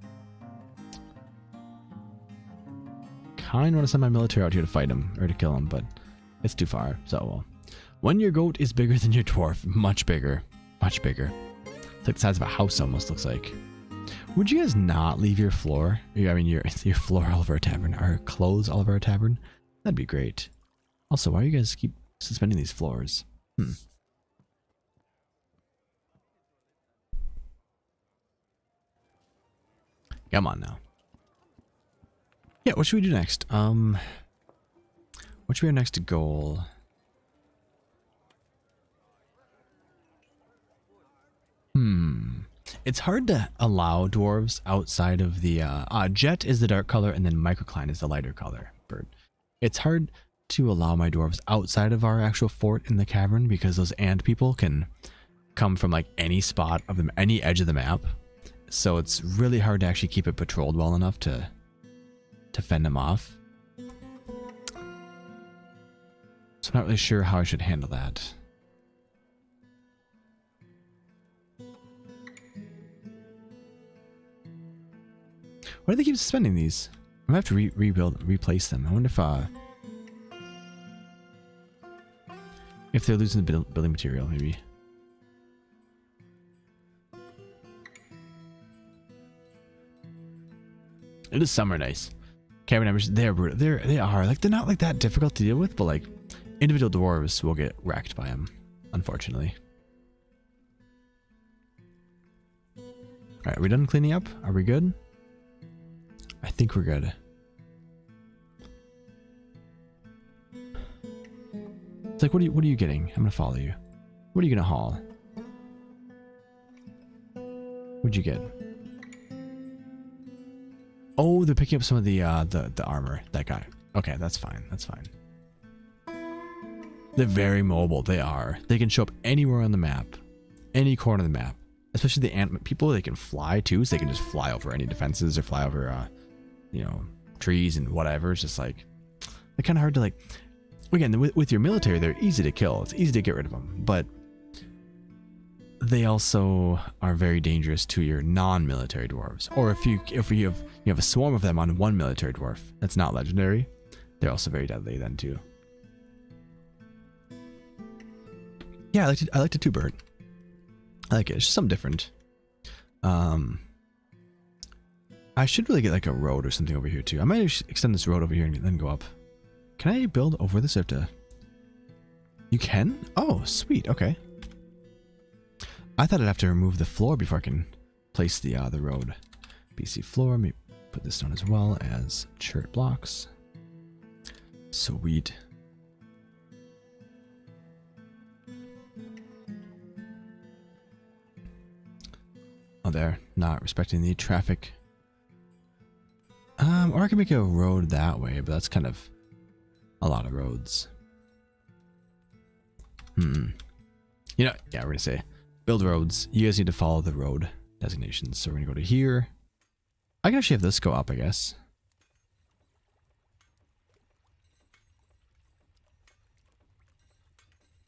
A: Kind of want to send my military out here to fight them, or to kill them, but it's too far, so well. When your goat is bigger than your dwarf, much bigger. Much bigger. It's like the size of a house almost, looks like. Would you guys not leave your floor? I mean, your floor all over our tavern, our clothes all over our tavern? That'd be great. Also, why do you guys keep suspending these floors? Come on now. Yeah, what should we do next? What should be our next goal? It's hard to allow dwarves outside of the Jet is the dark color, and then Microcline is the lighter color bird. It's hard to allow my dwarves outside of our actual fort in the cavern because those ant people can come from like any spot of them, any edge of the map. So it's really hard to actually keep it patrolled well enough to fend them off. So I'm not really sure how I should handle that. Why do they keep suspending these? I'm gonna have to replace them. I wonder if they're losing the building material, maybe. It is summer nice. Cavern members, they are like, they're not like that difficult to deal with, but like individual dwarves will get wrecked by them, unfortunately. All right, are we done cleaning up? Are we good? I think we're good. It's like, what are you getting? I'm gonna follow you. What are you gonna haul? What'd you get? Oh, they're picking up some of the armor. That guy. Okay, that's fine. That's fine. They're very mobile. They are. They can show up anywhere on the map, any corner of the map. Especially the ant people. They can fly too, so they can just fly over any defenses or fly over, you know, trees and whatever. It's just like they're kind of hard to like. Again, with your military, they're easy to kill. It's easy to get rid of them, but they also are very dangerous to your non-military dwarves. Or if you have a swarm of them on one military dwarf that's not legendary, they're also very deadly then too. Yeah, I like the two-bird. I like it. It's just something different. I should really get like a road or something over here too. I might extend this road over here and then go up. Can I build over this? I have to. You can? Oh, sweet. Okay. I thought I'd have to remove the floor before I can place the road. BC floor. Maybe put this down as well as chert blocks. Sweet. Oh, they're not respecting the traffic. Or I can make a road that way, but that's kind of a lot of roads. You know, yeah, we're gonna say build roads. You guys need to follow the road designations. So we're gonna go to here. I can actually have this go up, I guess.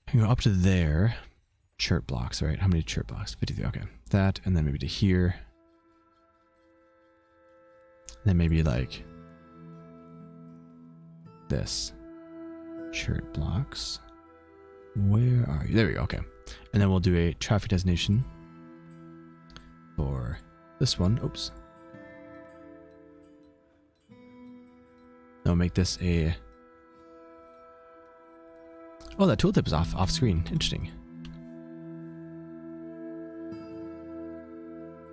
A: I can go up to there. Chert blocks, right? How many chert blocks? 53. Okay, that, and then maybe to here. Then maybe like this. Chert blocks. Where are you? There we go. Okay, and then we'll do a traffic designation for this one. Oops. Now make this a. Oh, that tooltip is off screen. Interesting.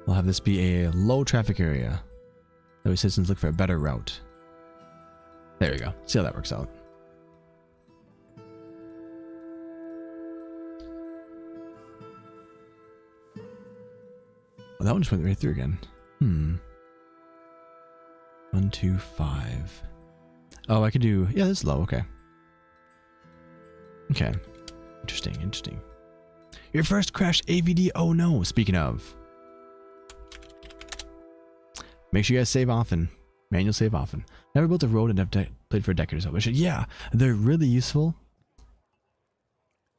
A: We'll have this be a low traffic area. That way citizens look for a better route. There we go. See how that works out. Well, that one just went right through again. 1, 2, 5. Oh, I could do. Yeah, this is low. Okay. Okay. Interesting. Interesting. Your first crash AVD. Oh no. Speaking of. Make sure you guys save often. Manual save often. Never built a road and have played for a decade or so. But yeah, they're really useful.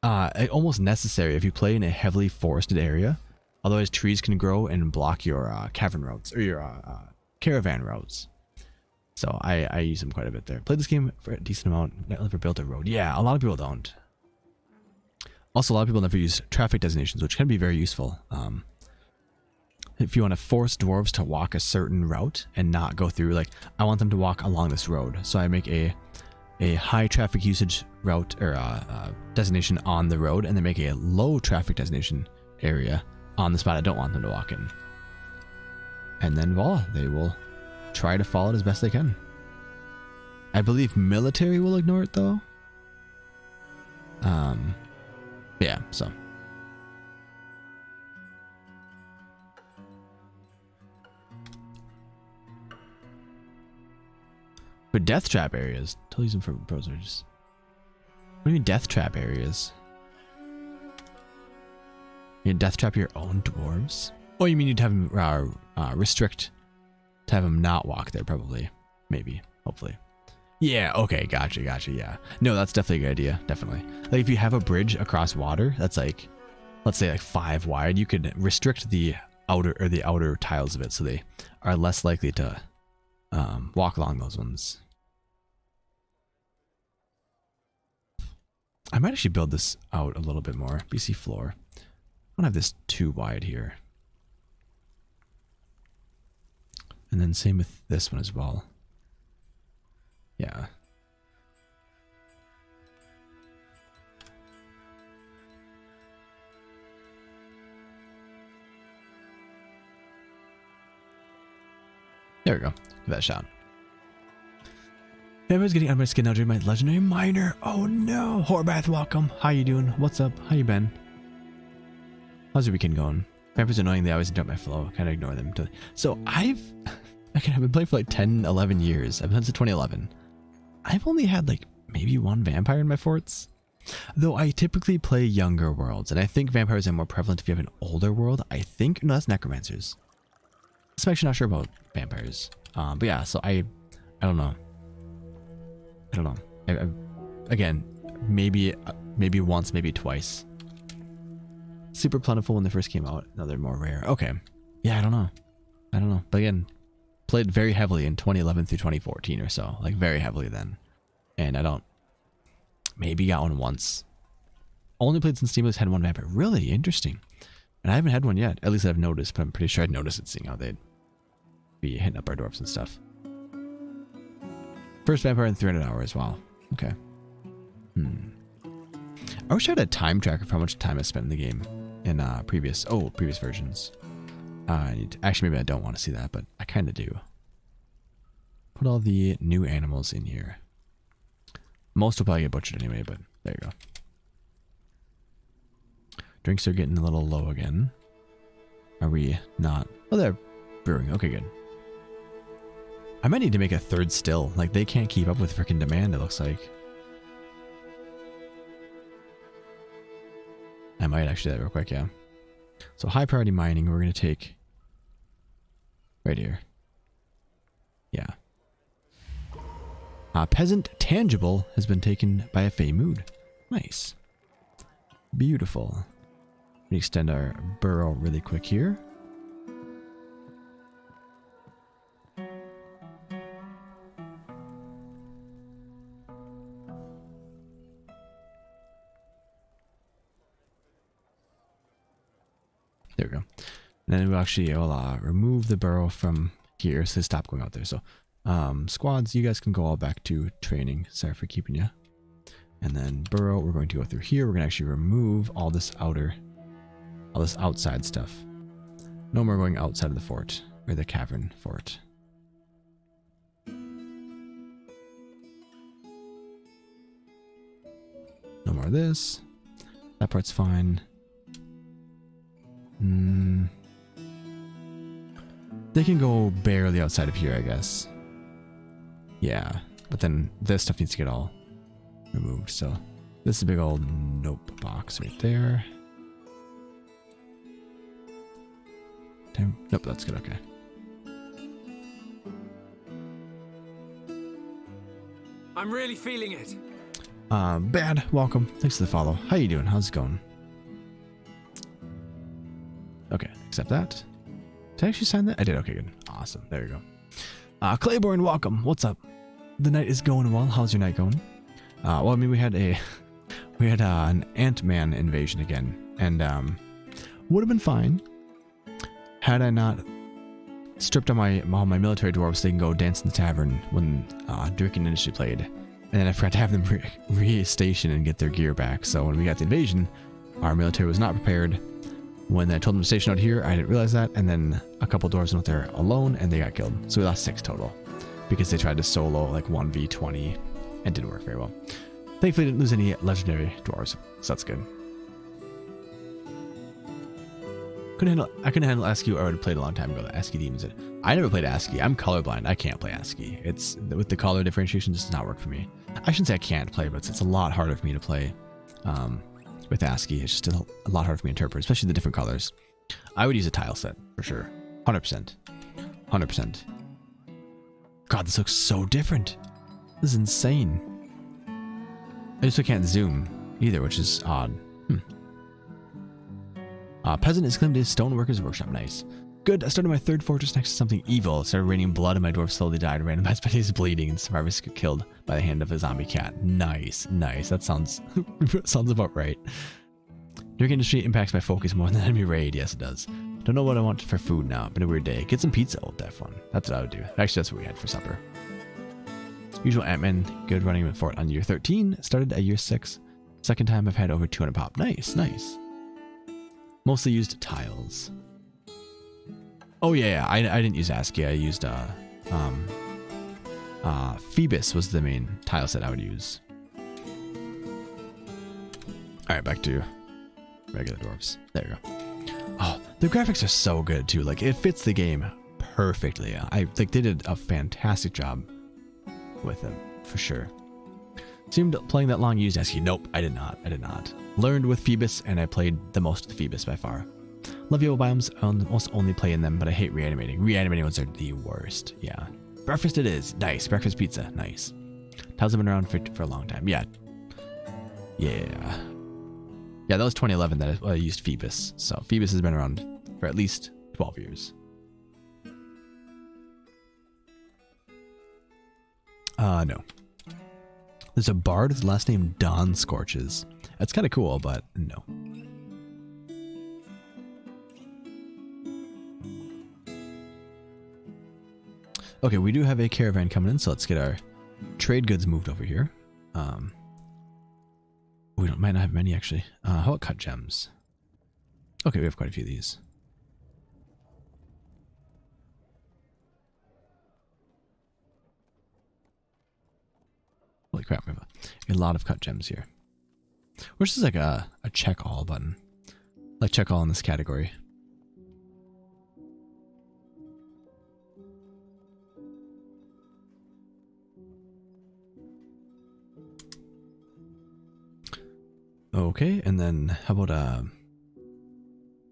A: Almost necessary if you play in a heavily forested area. Otherwise, trees can grow and block your cavern roads or your caravan roads. So I use them quite a bit there. Played this game for a decent amount. Never built a road. Yeah, a lot of people don't. Also, a lot of people never use traffic designations, which can be very useful. If you want to force dwarves to walk a certain route and not go through, like, I want them to walk along this road. So I make a high traffic usage route or designation on the road, and then make a low traffic designation area on the spot I don't want them to walk in. And then voila, they will try to follow it as best they can. I believe military will ignore it though. Yeah, so. For death trap areas, totally use them for browsers. What do you mean death trap areas? You death trap your own dwarves? Oh, you mean you'd have them restrict to have them not walk there, probably, maybe, hopefully. Yeah. Okay. Gotcha. Yeah. No, that's definitely a good idea. Definitely. Like if you have a bridge across water, that's like, let's say like 5 wide, you could restrict the outer tiles of it, so they are less likely to walk along those ones. I might actually build this out a little bit more. BC floor. I don't have this too wide here. And then same with this one as well. Yeah. There we go. Give that a shot. Everyone's getting out of my skin now during my legendary miner. Oh no. Horbath, welcome. How you doing? What's up? How you been? How's your weekend going? Vampires annoying. They always interrupt my flow. Kind of ignore them. So Again, I've been playing for like 10, 11 years. I've been since 2011. I've only had like maybe one vampire in my forts. Though I typically play younger worlds, and I think vampires are more prevalent if you have an older world. I think, no, that's necromancers. I'm actually not sure about vampires. But yeah, so I don't know. I don't know. Again, maybe once, maybe twice. Super plentiful when they first came out. Now they're more rare. Okay. Yeah, I don't know. But again, played very heavily in 2011 through 2014 or so. Like very heavily then. And I don't... Maybe got one once. Only played since Steamless had one vampire. Really interesting. And I haven't had one yet. At least I've noticed, but I'm pretty sure I'd notice it seeing how they'd be hitting up our dwarfs and stuff. First vampire in 300 hours. Wow. Okay. I wish I had a time tracker for how much time I spent in the game in previous versions. Actually, maybe I don't want to see that, but I kind of do. Put all the new animals in here. Most will probably get butchered anyway, but there you go. Drinks are getting a little low again. Are we not? Oh, they're brewing. Okay, good. I might need to make a third still. Like, they can't keep up with freaking demand, it looks like. I might actually do that real quick, yeah. So high priority mining, we're going to take right here. Yeah. Peasant tangible has been taken by a Fey mood. Nice. Beautiful. We extend our burrow really quick here. There we go. And then we'll actually remove the burrow from here so they stop going out there. So squads, you guys can go all back to training. Sorry for keeping you. And then burrow, we're going to go through here. We're going to actually remove all this outside stuff. No more going outside of the fort, or the cavern fort. No more of this. That part's fine. They can go barely outside of here, I guess. Yeah, but then this stuff needs to get all removed. So this is a big old nope box right there. Nope, that's good. Okay.
C: I'm really feeling it.
A: Bad. Welcome. Thanks for the follow. How you doing? How's it going? Okay, accept that. Did I actually sign that? I did. Okay, good. Awesome. There you go. Claiborne, welcome. What's up? The night is going well. How's your night going? Well, I mean, we had an Ant-Man invasion again, and would have been fine had I not stripped on all my military dwarves so they can go dance in the tavern when Drinking Industry played, and then I forgot to have them re-station and get their gear back. So when we got the invasion, our military was not prepared. When I told them to station out here, I didn't realize that, and then a couple dwarves went out there alone, and they got killed. So we lost 6 total, because they tried to solo like 1v20, and didn't work very well. Thankfully, didn't lose any legendary dwarves, so that's good. I couldn't handle ASCII, or I would have played a long time ago. The ASCII demons. I never played ASCII. I'm colorblind. I can't play ASCII. It's with the color differentiation, just does not work for me. I shouldn't say I can't play, but it's a lot harder for me to play. With ASCII, it's just a lot harder for me to interpret, especially the different colors. I would use a tile set for sure. 100%. 100%. God, this looks so different. This is insane. I just can't zoom either, which is odd. Peasant is claimed to Stoneworkers Workshop. Nice. Good. I started my 3rd fortress next to something evil. It started raining blood and my dwarf slowly died. Randomized by his bleeding and survivors get killed by the hand of a zombie cat. Nice. Nice. That sounds about right. Drinking Industry impacts my focus more than enemy raid. Yes, it does. Don't know what I want for food now. Been a weird day. Get some pizza, old deaf one. That's what I would do. Actually, that's what we had for supper. Usual Ant-Man. Good running with fort on year 13. Started at year 6. Second time I've had over 200 pop. Nice. Nice. Mostly used tiles. Oh yeah, I didn't use ASCII. I used Phoebus was the main tile set I would use. All right, back to regular dwarves. There you go. Oh, the graphics are so good too. Like it fits the game perfectly. I like they did a fantastic job with them for sure. Seemed playing that long used Esky. Nope, I did not. I did not. Learned with Phoebus, and I played the most with Phoebus by far. Love Yellow Biomes. I almost only play in them, but I hate reanimating. Reanimating ones are the worst. Yeah. Breakfast it is. Nice. Breakfast pizza. Nice. Tiles have been around for a long time. Yeah. Yeah. Yeah, that was 2011 that I used Phoebus. So Phoebus has been around for at least 12 years. No. There's a bard with the last name Dawn Scorches. That's kind of cool, but no. Okay, we do have a caravan coming in, so let's get our trade goods moved over here. We might not have many actually. How about cut gems? Okay, we have quite a few of these. Holy crap, we have a lot of cut gems here. Which is like a check all button. Like check all in this category. Okay, and then how about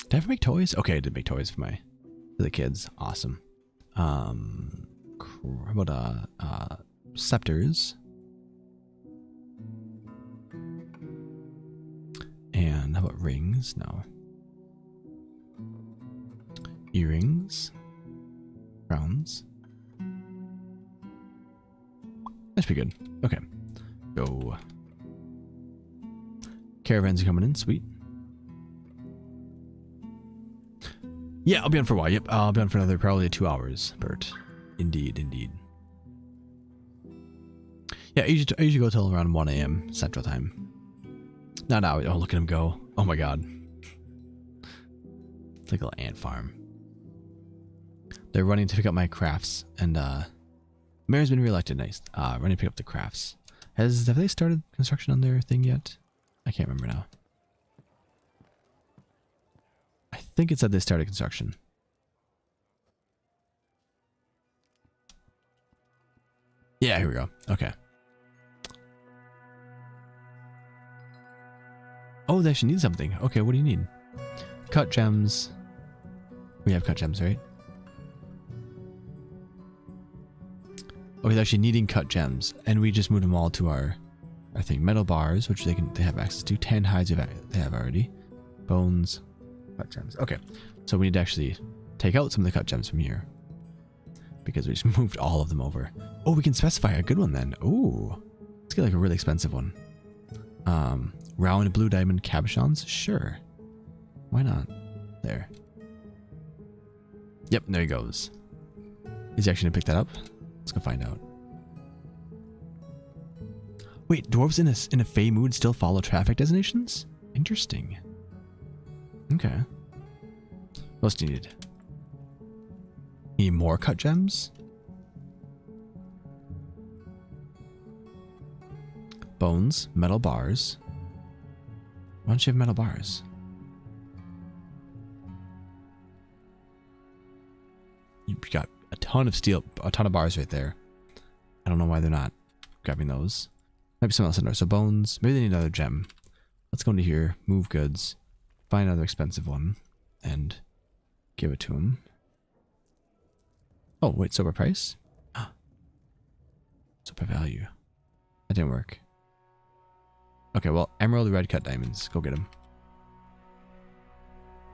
A: did I ever make toys? Okay, I did make toys for the kids. Awesome. How about scepters? And how about rings? No. Earrings. Crowns. That should be good. Okay. Go. Caravans are coming in. Sweet. Yeah, I'll be on for a while. Yep, I'll be on for another probably 2 hours, Bert. Indeed, indeed. Yeah, I usually go till around 1 a.m. Central Time. Not now. Oh, look at him go. Oh my god. It's like a little ant farm. They're running to pick up my crafts, and Mayor's been reelected. Nice. Running to pick up the crafts. Have they started construction on their thing yet? I can't remember now. I think it said they started construction. Yeah, here we go. Okay. Oh, they actually need something. Okay, what do you need? Cut gems. We have cut gems, right? Oh, he's actually needing cut gems, and we just moved them all to our thing. Metal bars, which they have access to. 10 hides they have already. Bones, cut gems. Okay, so we need to actually take out some of the cut gems from here because we just moved all of them over. Oh, we can specify a good one then. Ooh, let's get like a really expensive one. Round blue diamond cabochons. Sure, why not? There. Yep, there he goes. Is he actually gonna pick that up? Let's go find out. Wait, dwarves in a fey mood still follow traffic designations? Interesting. Okay. What else do you need? Need more cut gems? Bones, metal bars. Why don't you have metal bars? You've got a ton of steel, a ton of bars right there. I don't know why they're not grabbing those. Maybe something else in there. So bones. Maybe they need another gem. Let's go into here. Move goods. Find another expensive one. And give it to him. Oh, wait. Silver price? Ah. Silver value. That didn't work. Okay, well, emerald red cut diamonds. Go get them.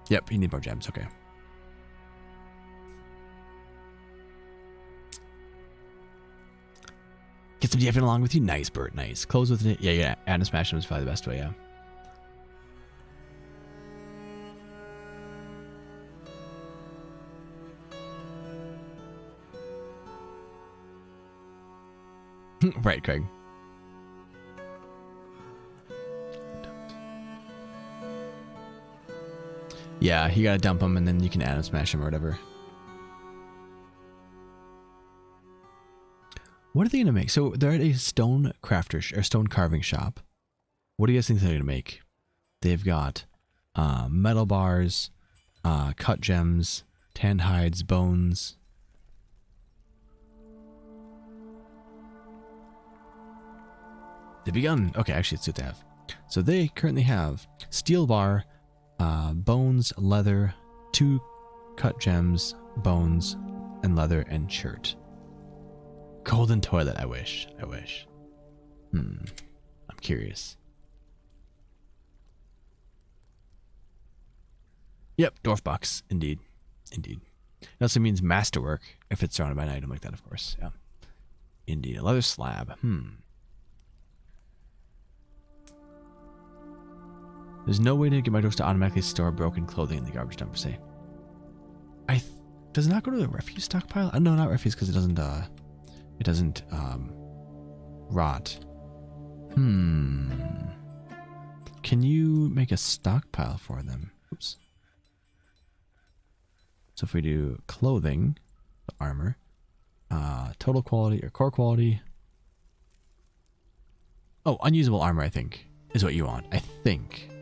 A: Yep, you need more gems. Okay. Get some DFing along with you. Nice, Bert. Nice. Close with it. Yeah. Add and smash them is probably the best way, yeah. Right, Craig. Yeah, you gotta dump them and then you can add and smash them or whatever. What are they gonna make? So they're at a stone crafter or stone carving shop. What do you guys think they're gonna make? They've got metal bars, cut gems, tanned hides, bones, They begun. Okay, actually, let's see what they have. So they currently have steel bar, bones, leather, 2 cut gems, bones, and leather, and shirt. Golden toilet. I wish. I'm curious. Yep, dwarf box. Indeed. It also means masterwork if it's surrounded by an item like that, of course. Yeah. Indeed. A leather slab. There's no way to get my doors to automatically store broken clothing in the garbage dump per se. Does it not go to the refuse stockpile? No, not refuse, because it doesn't rot. Can you make a stockpile for them? Oops. So if we do clothing, armor, total quality or core quality. Oh, unusable armor, I think, is what you want. I think.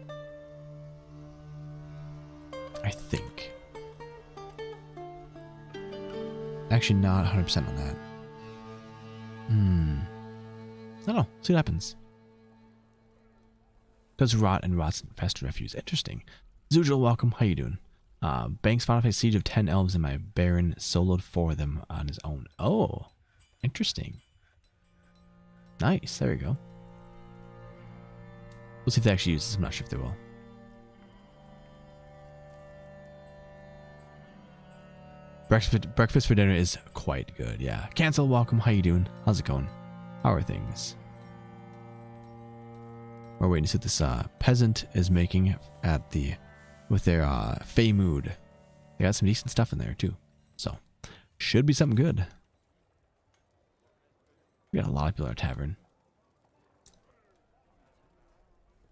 A: Actually, not 100% on that. I don't know. See what happens. Does rot and rots infest refuse. Interesting. Zujal, welcome. How you doing? Banks fought off a siege of 10 elves and my baron soloed 4 of them on his own. Oh, interesting. Nice. There we go. We'll see if they actually use this. I'm not sure if they will. Breakfast for dinner is quite good. Yeah. Cancel. Welcome. How you doing? How's it going? How are things? We're waiting to see what this peasant is making at with their Fey mood. They got some decent stuff in there too. So should be something good. We got a lot of people at our tavern.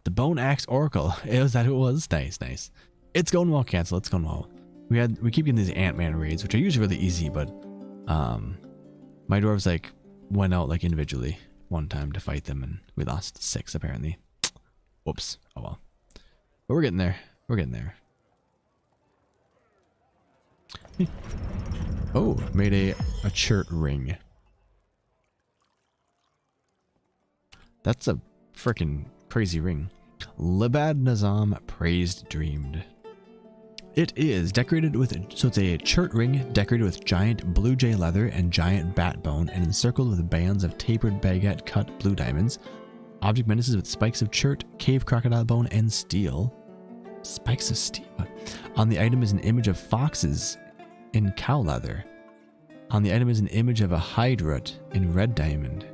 A: The Bone Axe Oracle. Was that who it was? Nice. It's going well, Cancel. It's going well. We keep getting these Ant-Man raids, which are usually really easy, but my dwarves went out individually one time to fight them, and we lost 6 apparently. Whoops. Oh well. But we're getting there. Oh, made a chert ring. That's a freaking crazy ring. Libad Nazam praised dreamed. It is decorated with, so it's a chert ring decorated with giant blue jay leather and giant bat bone and encircled with bands of tapered baguette cut blue diamonds. Object menaces with spikes of chert, cave crocodile bone, and steel. Spikes of steel. On the item is an image of foxes in cow leather. On the item is an image of a hydrut in red diamond.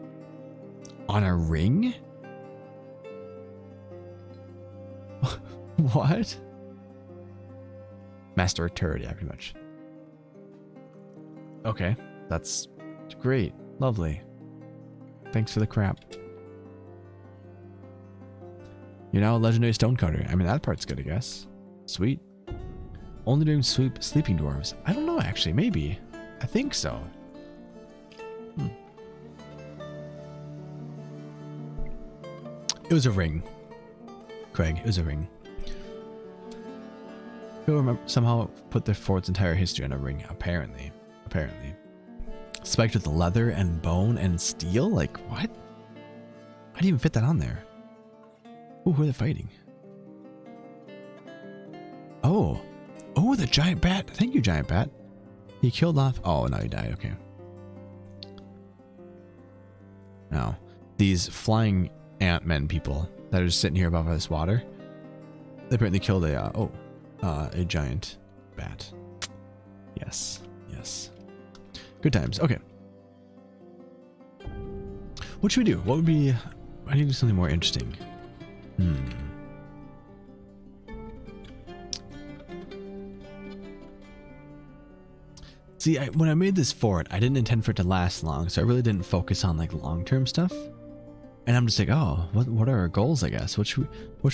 A: On a ring? What? Master turret, yeah, pretty much. Okay, that's great. Lovely. Thanks for the crap. You're now a legendary stonecutter. I mean, that part's good, I guess. Sweet. Only doing sleeping dwarves. I don't know, actually. Maybe. I think so. It was a ring. Craig, it was a ring. People somehow put their fort's entire history on a ring, apparently. Spiked with leather and bone and steel? Like, what? How do you even fit that on there? Ooh, who are they fighting? Oh, the giant bat. Thank you, giant bat. He killed off. Oh, now he died. Okay. Now, these flying ant-men people that are just sitting here above this water, they apparently killed a giant bat. Yes. Good times. Okay. What should we do? What would be... I need to do something more interesting. See, when I made this fort, I didn't intend for it to last long, so I really didn't focus on long-term stuff. And I'm just oh, what are our goals, I guess? What should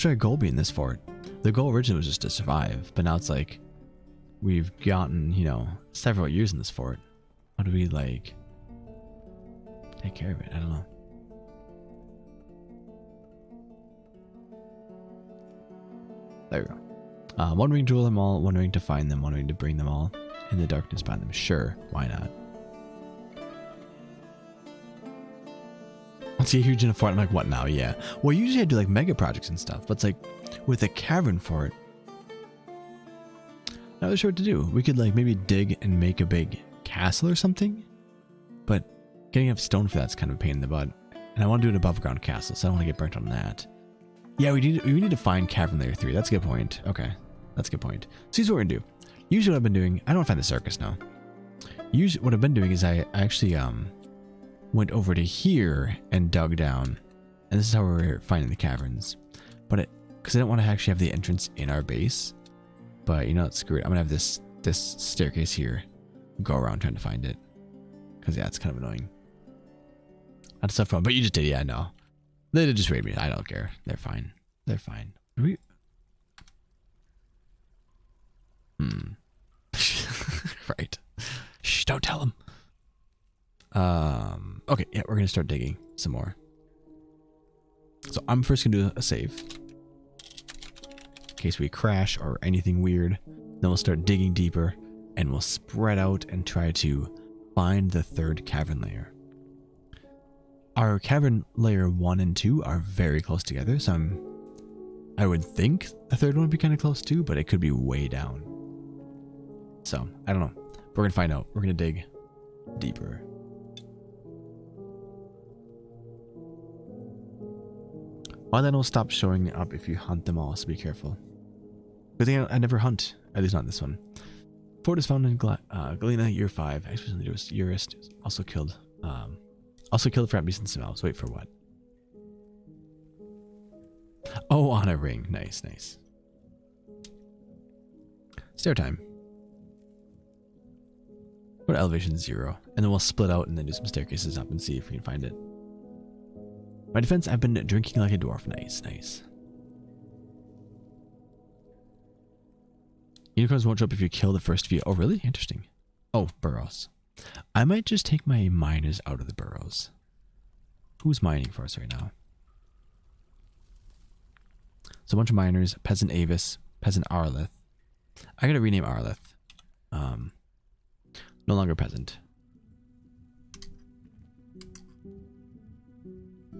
A: our goal be in this fort? The goal originally was just to survive, but now it's we've gotten, several years in this fort. How do we take care of it? I don't know. There we go. One ring to rule them all, one ring to find them, one ring to bring them all. In the darkness bind them. Sure, why not? Let's see a huge enough fort. I'm like, what now? Yeah. Well, usually I do like mega projects and stuff, but it's like with a cavern fort, not really sure what to do. We could like maybe dig and make a big castle or something, but getting enough stone for that's kind of a pain in the butt. And I want to do an above ground castle, so I don't want to get burnt on that. Yeah, we need to find Cavern Layer 3. That's a good point. Okay, that's a good point. So here's what we're gonna do. Usually what I've been doing, I don't find the circus now. Usually what I've been doing is I actually went over to here and dug down, and this is how we're finding the caverns. But because I don't want to actually have the entrance in our base, but you know what, screw it. I'm gonna have this staircase here, go around trying to find it, because yeah, it's kind of annoying. That's stuff fun, but you just did, yeah, I know. They did just raid me. I don't care. They're fine. They're fine. Right. Shh, don't tell them. Okay, yeah, we're gonna start digging some more. So I'm first gonna do a save. In case we crash or anything weird. Then we'll start digging deeper and we'll spread out and try to find the third cavern layer. Our cavern layer 1 and 2 are very close together, so I would think the third one would be kind of close too, but it could be way down. So, I don't know. We're going to find out. We're going to dig deeper. Why then will stop showing up if you hunt them all, so be careful. Good thing I never hunt, at least not this one. Fort is found in Galena, year 5. Expedition leader was Eurist, also killed for at least in smells. Wait for what? Oh, on a ring. Nice, nice. Stair time. Go to elevation 0. And then we'll split out and then do some staircases up and see if we can find it. My defense, I've been drinking like a dwarf. Nice, nice. Unicorns won't show up if you kill the first few. Oh, really? Interesting. Oh, burrows. I might just take my miners out of the burrows. Who's mining for us right now? So a bunch of miners. Peasant Avis. Peasant Arleth. I gotta rename Arleth. No longer peasant.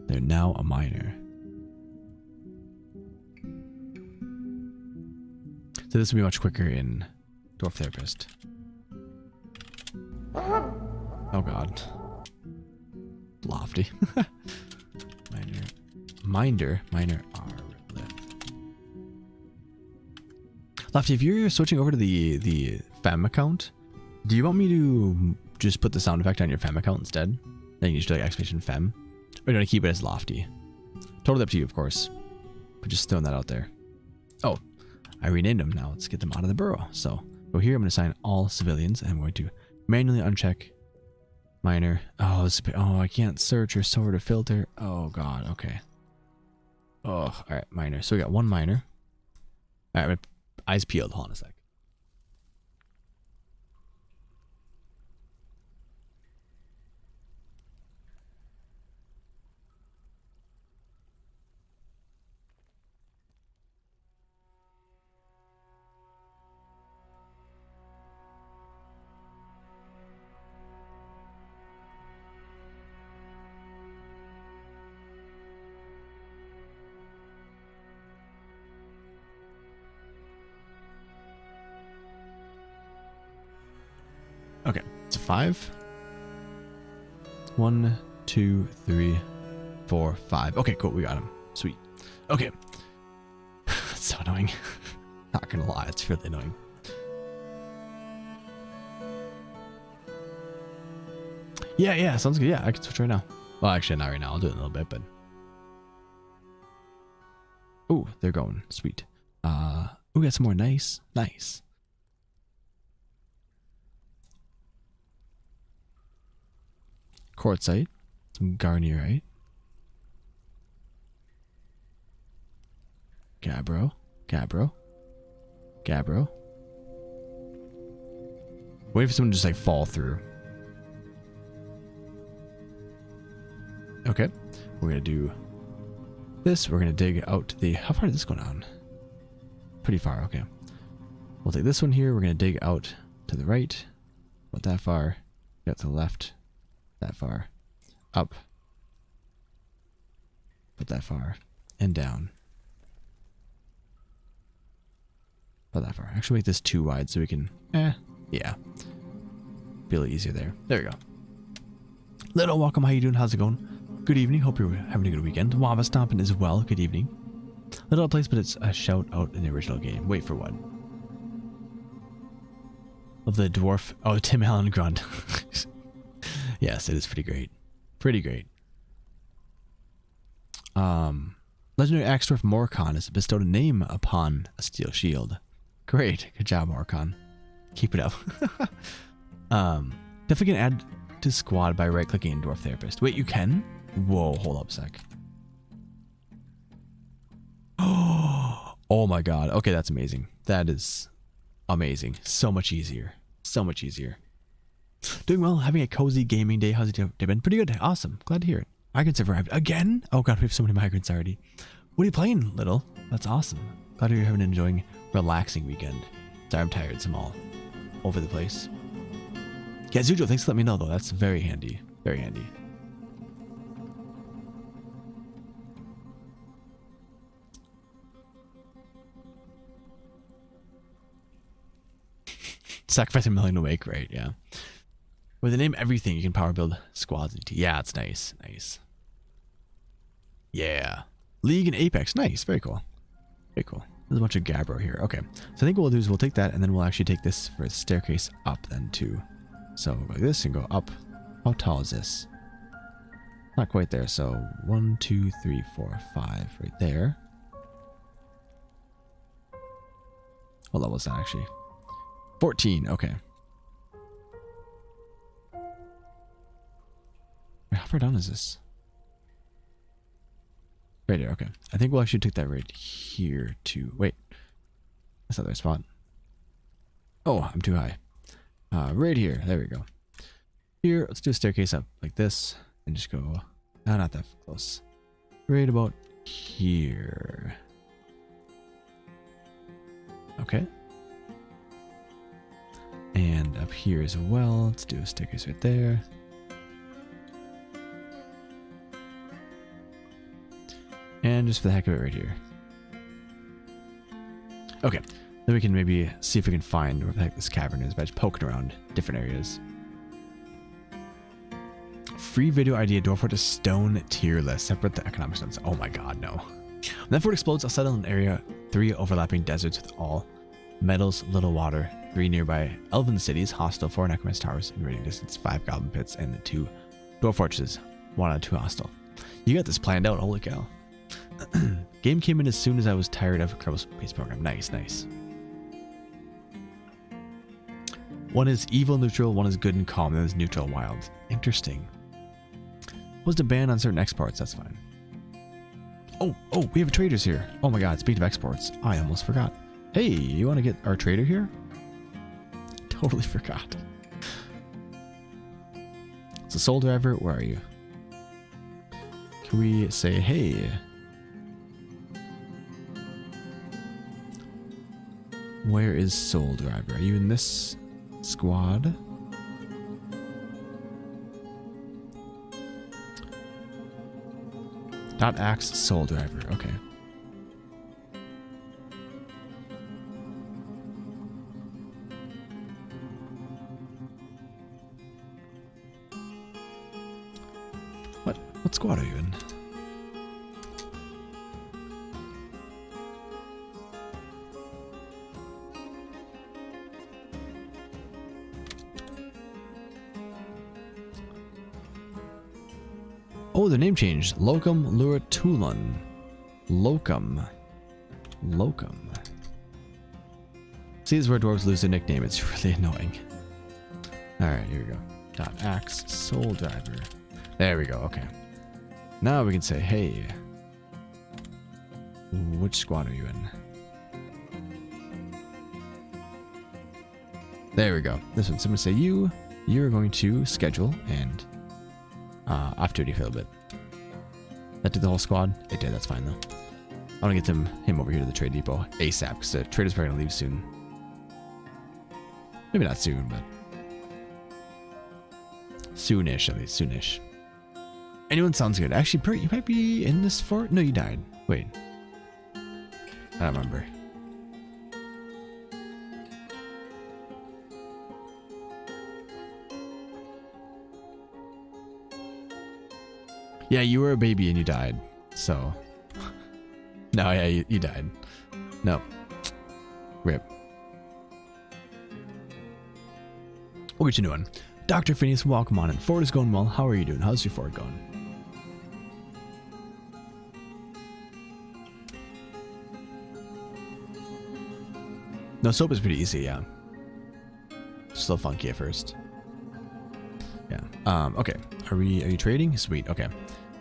A: They're now a miner. So this will be much quicker in Dwarf Therapist. Oh god. Lofty. Miner Arleth. Lofty, if you're switching over to the fem account, do you want me to just put the sound effect on your fem account instead? Then you just do like exclamation fem? Or do you want to keep it as Lofty? Totally up to you, of course. But just throwing that out there. Oh, I renamed them now. Let's get them out of the burrow. So go here. I'm going to assign all civilians. And I'm going to manually uncheck miner. Oh, I can't search or sort or filter. Oh, God. Okay. Oh, all right. Miner. So we got one miner. All right. My eyes peeled. Hold on a sec. Okay, it's a 5. 1, 2, 3, 4, 5. Okay, cool. We got him. Sweet. Okay. It's so annoying. Not gonna lie, it's really annoying. Yeah, sounds good. Yeah, I can switch right now. Well, actually, not right now. I'll do it in a little bit, but. Ooh, they're going. Sweet. We got some more. Nice. Quartzite, some garnierite, gabbro. Wait for someone to just like fall through. Okay, we're gonna do this. We're gonna dig out the. How far did this go down? Pretty far. Okay, we'll take this one here. We're gonna dig out to the right. Not that far. Got to the left. That far. Up. Put that far. And down. Put that far. Actually make this too wide so we can... yeah. Be a little easier there. There we go. Little, welcome. How you doing? How's it going? Good evening. Hope you're having a good weekend. Waba stomping as well. Good evening. Little place, but it's a shout out in the original game. Wait for what? Of the dwarf. Oh, Tim Allen grunt. Yes, it is pretty great. Pretty great. Legendary Axe Dwarf Morcon has bestowed a name upon a steel shield. Great. Good job, Morcon. Keep it up. Definitely can add to squad by right clicking in Dwarf Therapist. Wait, you can? Whoa, hold up a sec. Oh my god. Okay, that's amazing. That is amazing. So much easier. So much easier. Doing well, having a cozy gaming day. How's it been? Pretty good. Awesome. Glad to hear it. Migrants have arrived again? Oh god, we have so many migrants already. What are you playing, Little? That's awesome. Glad you're having an enjoying, relaxing weekend. Sorry, I'm tired, so I'm all over the place. Yeah, Zujo, thanks for letting me know though. That's very handy. Very handy. Sacrifice a million to make, right? Yeah. With the name everything, you can power build squads. Yeah, it's nice. Nice. Yeah. League and Apex. Nice. Very cool. Very cool. There's a bunch of Gabbro here. Okay. So I think what we'll do is we'll take that and then we'll actually take this for the staircase up then too. So we'll go like this and go up. How tall is this? Not quite there. So 1, 2, 3, 4, 5 right there. What level is that actually? 14. Okay. Wait, how far down is this? Right here. Okay. I think we'll actually take that right here too. Wait. That's not the right spot. Oh, I'm too high. Right here. There we go. Here, let's do a staircase up like this and just go. No, not that close. Right about here. Okay. And up here as well. Let's do a staircase right there. And just for the heck of it right here. Okay. Then we can maybe see if we can find where the heck this cavern is by just poking around different areas. Free video idea, Dwarf Fort is stone tier list. Separate the economic zones. Oh my god, no. When that fort explodes, I'll settle in an area 3 overlapping deserts with all metals, little water, 3 nearby elven cities, hostile, 4 necromancer towers in raiding distance, 5 goblin pits, and the 2 dwarf fortresses, 1 out of 2 hostile. You got this planned out, holy cow. Game came in as soon as I was tired of Kerbal's base program. Nice, nice. 1 is evil neutral, 1 is good and calm, and 1 is neutral wild. Interesting. Was the ban on certain exports? That's fine. Oh, we have traders here. Oh my god, speaking of exports, I almost forgot. Hey, you want to get our trader here? Totally forgot. So Soul Driver, where are you? Can we say, hey? Where is Soul Driver? Are you in this squad? Dot Axe Soul Driver. Okay. What squad are you in? Oh, the name changed. Locum Luratulun. Locum. See, this is where dwarves lose their nickname. It's really annoying. Alright, here we go. Dot Axe Soul Driver. There we go, okay. Now we can say, hey. Which squad are you in? There we go. This one. So I'm going to say you're going to schedule and off duty for a little bit. That did the whole squad? It did, that's fine though. I want to get him over here to the trade depot ASAP because the trader's probably going to leave soon. Maybe not soon, but soonish at least, soonish. Anyone sounds good. Actually, Bert, you might be in this fort. No, you died. Wait. I don't remember. Yeah, you were a baby and you died. So. No, yeah, you died. No. Rip. We'll get you a new one. Dr. Phineas, welcome on in. Fort is going well. How are you doing? How's your fort going? No, soap is pretty easy, yeah. Still funky at first. Yeah. Okay. Are you trading? Sweet. Okay.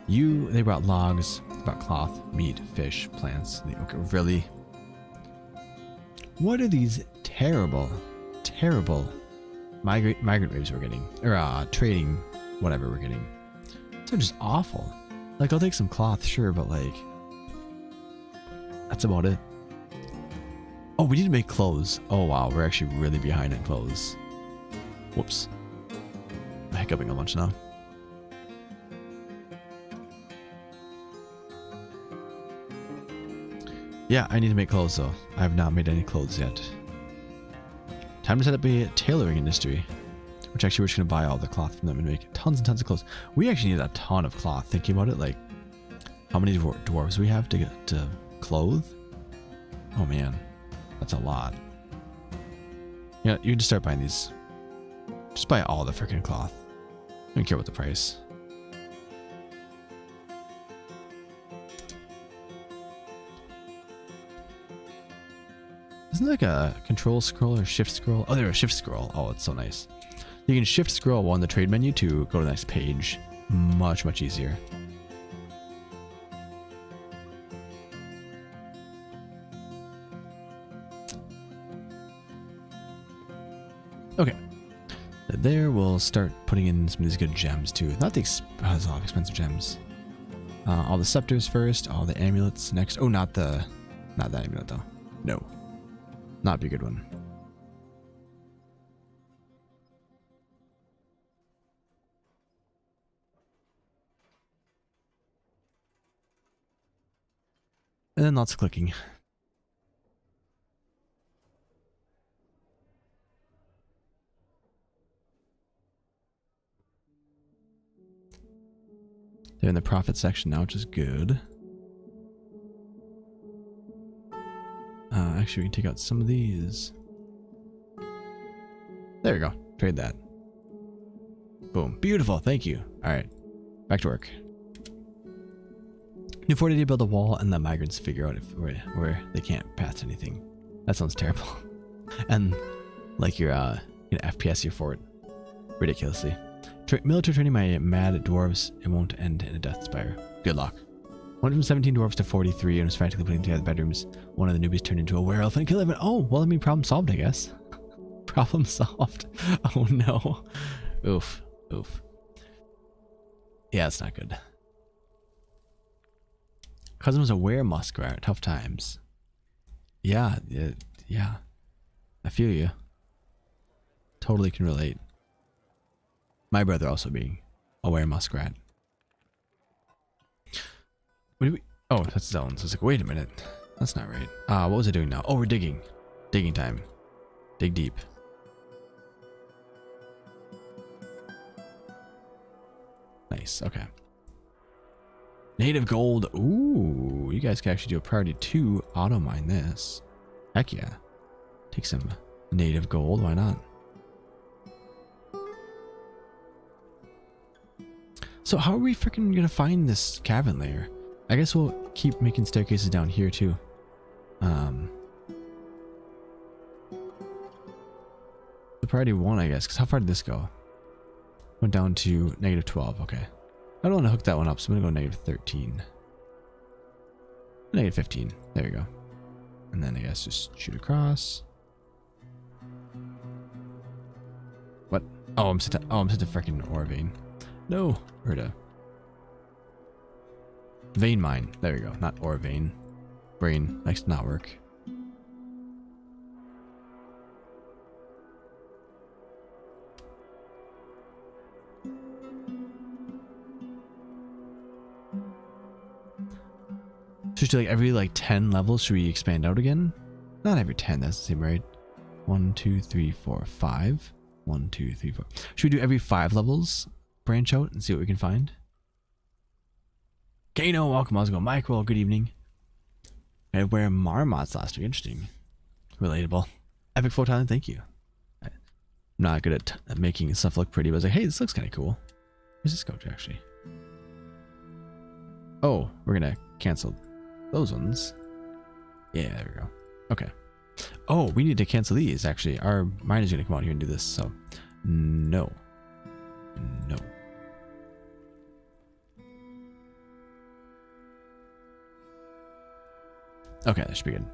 A: They brought logs, brought cloth, meat, fish, plants. Okay, really? What are these terrible migrant waves we're getting? Or trading whatever we're getting. They're just awful. Like, I'll take some cloth, sure, but like that's about it. Oh, we need to make clothes. Oh wow, we're actually really behind in clothes. Whoops. I'm hiccuping a bunch now. Yeah, I need to make clothes though. I have not made any clothes yet. Time to set up a tailoring industry. Which actually we're just going to buy all the cloth from them and make tons and tons of clothes. We actually need a ton of cloth. Thinking about it, like how many dwarves we have to get to clothe? Oh man, that's a lot. Yeah, you can just start buying these. Just buy all the freaking cloth. I don't care about the price. Isn't there like a control scroll or shift scroll? Oh, there's a shift scroll. Oh, it's so nice. You can shift scroll on the trade menu to go to the next page. Much, much easier. Okay. There we'll start putting in some of these good gems too. Not the expensive gems. All the scepters first, all the amulets next. Oh, not that amulet though. No. Not be a good one. And then lots of clicking. They're in the profit section now, which is good. Actually, we can take out some of these. There we go. Trade that. Boom. Beautiful. Thank you. All right. Back to work. New 40 to build a wall and the migrants figure out where they can't pass anything. That sounds terrible. And like you're gonna FPS your fort ridiculously. Military training my mad dwarves. It won't end in a death spire. Good luck. Went from 17 dwarves to 43 and was frantically putting together bedrooms. One of the newbies turned into a werewolf and killed everyone. Oh, well, I mean, problem solved, I guess. Problem solved. Oh no. Oof. Oof. Yeah, it's not good. Cousin was a were-muskrat. Tough times. Yeah. Yeah. I feel you. Totally can relate. My brother also being a were-muskrat. What do we... Oh, that's zones. I was like, wait a minute. That's not right. What was I doing now? Oh, we're digging. Digging time. Dig deep. Nice. Okay. Native gold. Ooh, you guys can actually do a priority 2 auto mine this. Heck yeah. Take some native gold. Why not? So how are we freaking gonna find this cavern layer? I guess we'll keep making staircases down here too. The priority 1, I guess, because how far did this go? Went down to -12. Okay. I don't want to hook that one up, so I'm gonna go -13. -15. There we go. And then I guess just shoot across. What? Oh, I'm set to freaking ore vein. No, or to vein mine. There we go. Not ore vein. Brain likes to not work. Should we do like every like 10 levels? Should we expand out again? Not every 10. That's the same, right? 1, 2, 3, 4, 5. 1, 2, 3, 4. Should we do every 5 levels? Branch out and see what we can find. Kano, welcome. How's it going? Michael, good evening. I had to wear marmots last week. Interesting. Relatable. Epic Photon, thank you. I'm not good at making stuff look pretty, but I was like, hey, this looks kind of cool. Where's this go to actually? Oh, we're going to cancel those ones. Yeah, there we go. Okay. Oh, we need to cancel these actually. Our mine is going to come out here and do this, so no. No. Okay, that should be good.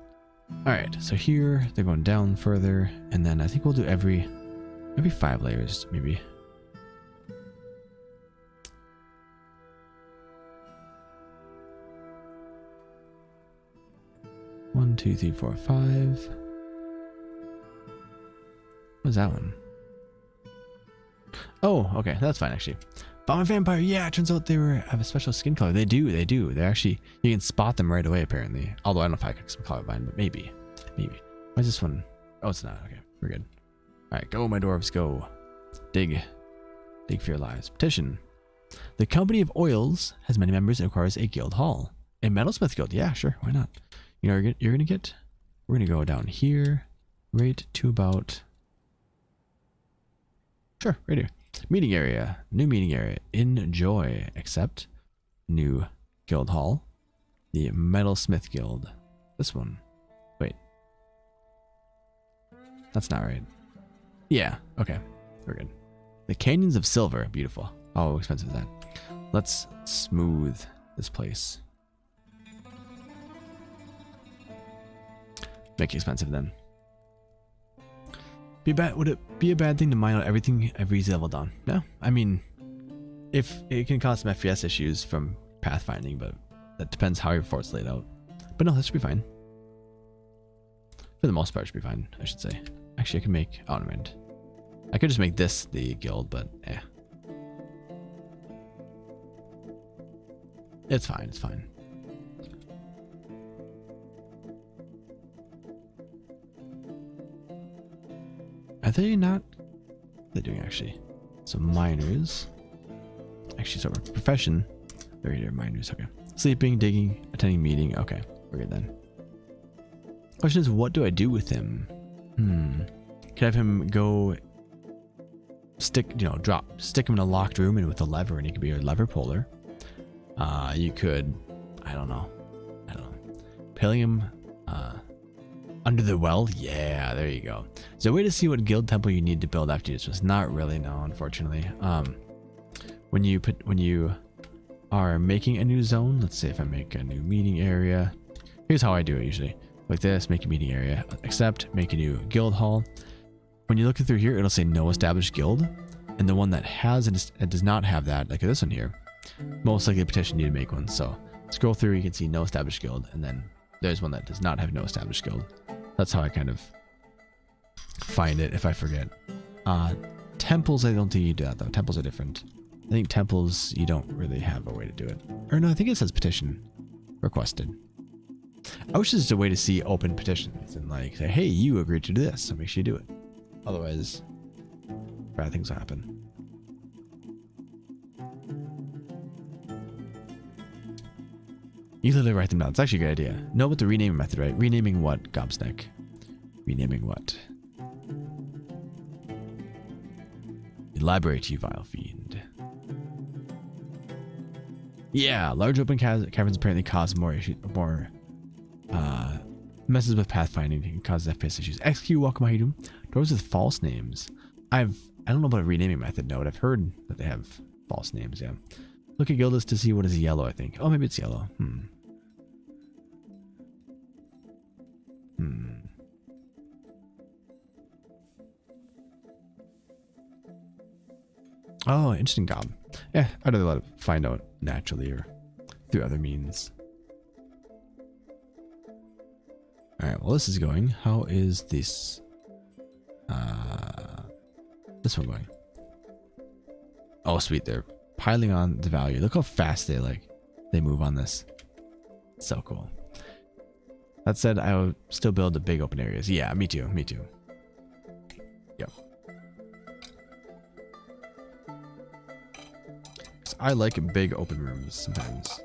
A: Alright, so here they're going down further, and then I think we'll do every 5 layers, maybe. One, two, three, four, 5. What is that one? Oh, okay, that's fine actually. Found a vampire. Yeah, it turns out they have a special skin color. They do. They're actually, you can spot them right away apparently. Although I don't know if I could some colorblind, but maybe. Why's this one? Oh, it's not. Okay, we're good. All right, go my dwarves, go. Dig for your lives. Petition. The Company of Oils has many members and requires a guild hall. A metalsmith guild. Yeah, sure. Why not? You know, we're gonna go down here, right to about. Sure, right here. Meeting area. New meeting area. Enjoy. Accept. New guild hall. The Metalsmith Guild. This one. Wait. That's not right. Yeah. Okay. We're good. The Canyons of Silver. Beautiful. How expensive is that? Let's smooth this place. Make it expensive then. Would it be a bad thing to mine out everything every easy level down? No. I mean, if it can cause some FPS issues from pathfinding, but that depends how your fort's laid out. But no, that should be fine. For the most part, it should be fine, I should say. Actually, I can make... Oh, never mind. I could just make this the guild, but eh. It's fine, it's fine. Are they not? What are they doing actually? So miners. Actually, so profession. They're here, miners. Okay. Sleeping, digging, attending meeting. Okay, we're good then. Question is, what do I do with him? Can I have him go stick him in a locked room and with a lever, and he could be a lever puller. You could, I don't know. Piling him under the well. Yeah, there you go. Is there a way to see what guild temple you need to build after you do this? Not really, no, unfortunately. When you are making a new zone, let's say if I make a new meeting area, here's how I do it usually. Like this, make a meeting area, accept, make a new guild hall. When you're looking through here, it'll say no established guild, and the one that has and does not have that, like this one here, most likely a petition you need to make one. So scroll through, you can see no established guild, and then there's one that does not have no established guild. That's how I kind of find it if I forget. Temples, I don't think you do that though. Temples are different. I think temples, you don't really have a way to do it. Or no, I think it says petition requested. I wish there's a way to see open petitions and like say, hey, you agreed to do this, so make sure you do it. Otherwise, bad things will happen. You literally write them down. It's actually a good idea. Know about the renaming method, right? Renaming what, Gobsneck? Renaming what? Elaborate, you vile fiend. Yeah, large open caverns apparently cause more messes with pathfinding and causes FPS issues. XQ, welcome, how you doing? Doors with false names. I don't know about a renaming method, no, but I've heard that they have false names, yeah. Look at guild list to see what is yellow, I think. Oh, maybe it's yellow. Oh, interesting gob. Yeah, I'd rather let it find out naturally or through other means. Alright, well this is going. How is this one going? Oh sweet, they're piling on the value. Look how fast they move on this. So cool. That said, I will still build the big open areas. Yeah, me too. Me too. Yep. I like big open rooms sometimes.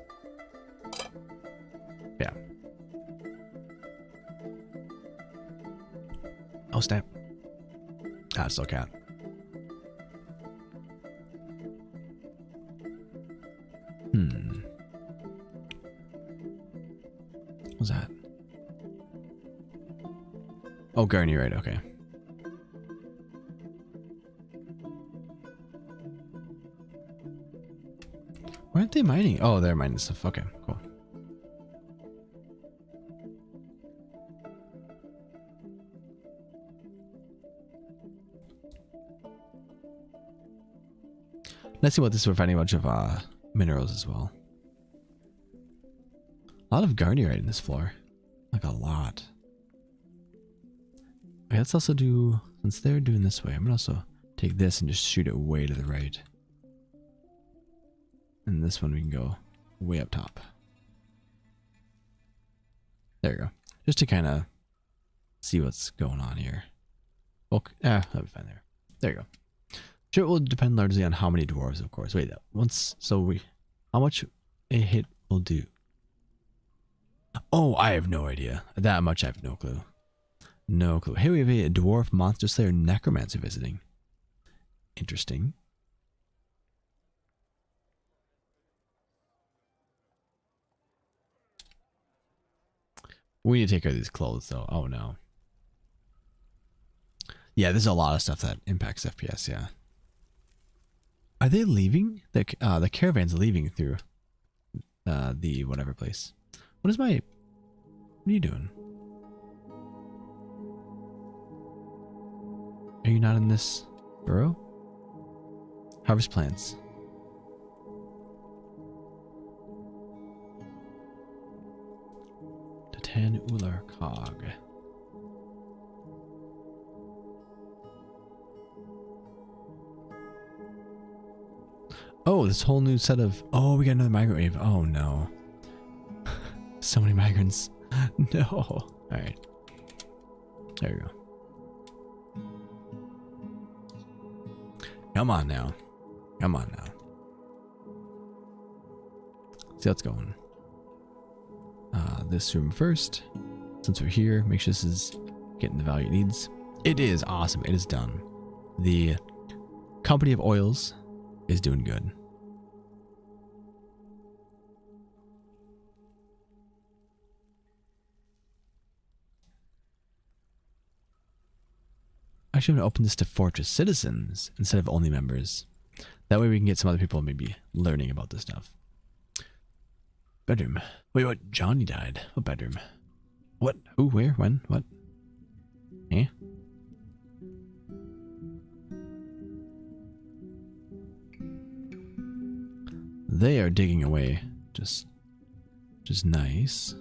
A: Yeah. Oh, snap. Ah, it's still a cat. What was that? Oh, Garni, right, okay. Why aren't they mining? Oh, they're mining stuff. Okay, cool. Let's see what this is. We're finding a bunch of minerals as well. A lot of garnierite in this floor. Like a lot. Okay, let's also do, since they're doing this way, I'm gonna also take this and just shoot it way to the right. And this one we can go way up top. There you go. Just to kind of see what's going on here. Okay, that'll be fine there. There you go. Sure, it will depend largely on how many dwarves, of course. Wait, how much a hit will do? Oh, I have no idea. That much I have no clue. No clue. Hey, we have a dwarf monster slayer necromancer visiting. Interesting. We need to take care of these clothes, though. Oh, no. Yeah, there's a lot of stuff that impacts FPS, yeah. Are they leaving? The caravan's leaving through the whatever place. What are you doing? Are you not in this burrow? Harvest plants. Tan Ular Cog. Oh, this whole new set of... Oh, we got another migrant wave. Oh, no. So many migrants. No. Alright. There you go. Come on now. Come on now. See how it's going. This room first. Since we're here, make sure this is getting the value it needs. It is awesome. It is done. The Company of Oils is doing good. Actually, I'm going to open this to Fortress citizens instead of only members. That way we can get some other people maybe learning about this stuff. Bedroom. Wait, what? Johnny died. What bedroom? What? Who? Where? When? What? Eh? They are digging away. Just nice.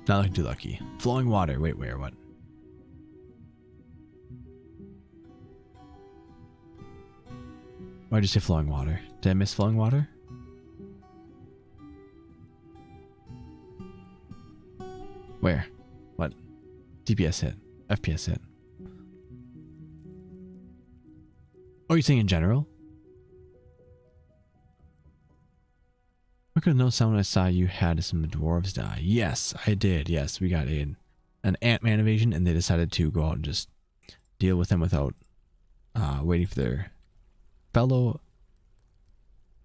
A: Not looking too lucky. Flowing water. Wait, where? What? Why'd you say flowing water? Did I miss flowing water? Where? What? DPS hit. FPS hit. Oh, you're saying in general? I could know someone I saw you had some dwarves die. Yes, I did. Yes, we got an Ant-Man invasion, and they decided to go out and just deal with them without waiting for their fellow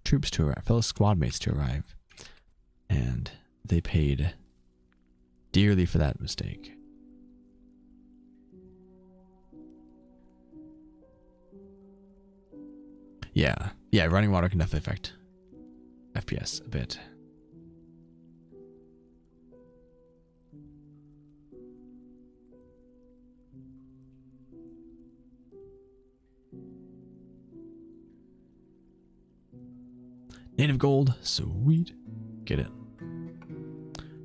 A: troops to arrive, fellow squad mates to arrive. And they paid dearly for that mistake. Yeah, running water can definitely affect FPS a bit. Native gold, sweet. Get it.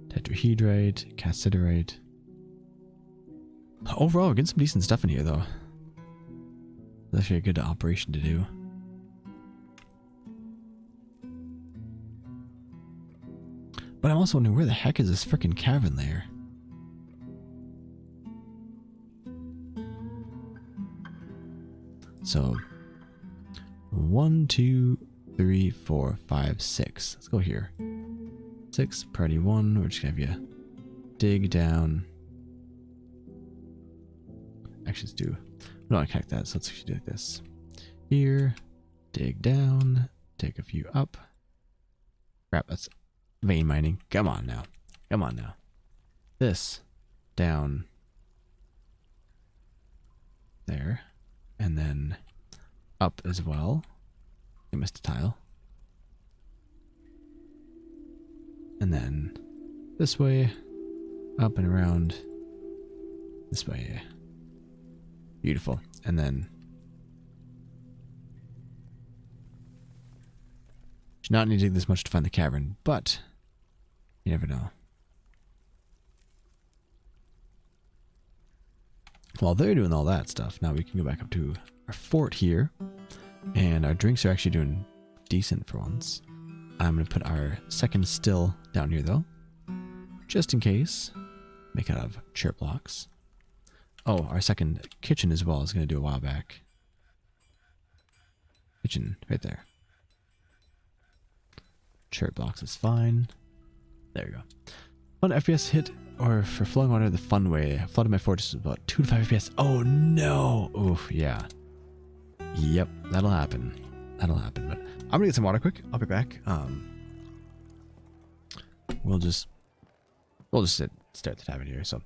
A: Tetrahedrite, cassiterite. Overall, we're getting some decent stuff in here, though. That's actually a good operation to do. But I'm also wondering, where the heck is this freaking cavern layer? So 1, 2, 3, 4, 5, 6. Let's go here. 6, priority 1. We're just gonna have you dig down. Actually, let's do. We don't want to connect that, so let's actually do like this. Here, dig down, take a few up. Crap, that's vein mining. Come on now. Come on now. This down there. And then up as well. I missed a tile. And then this way, up and around this way. Beautiful. And then should not need to dig this much to find the cavern, but you never know. While they're doing all that stuff, now we can go back up to our fort here. And our drinks are actually doing decent for once. I'm going to put our second still down here, though. Just in case. Make it out of chert blocks. Oh, our second kitchen as well is going to do a while back. Kitchen, right there. Chert blocks is fine. There we go. Fun FPS hit, or for flowing water the fun way. I flooded my fortress with about 2 to 5 FPS. Oh no! Oof, yeah. Yep, that'll happen. That'll happen. But I'm gonna get some water quick. I'll be back. We'll just stare at the tavern here. So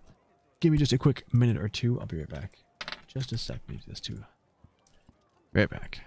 A: give me just a quick minute or two. I'll be right back. Just a sec. Need this too. Right back.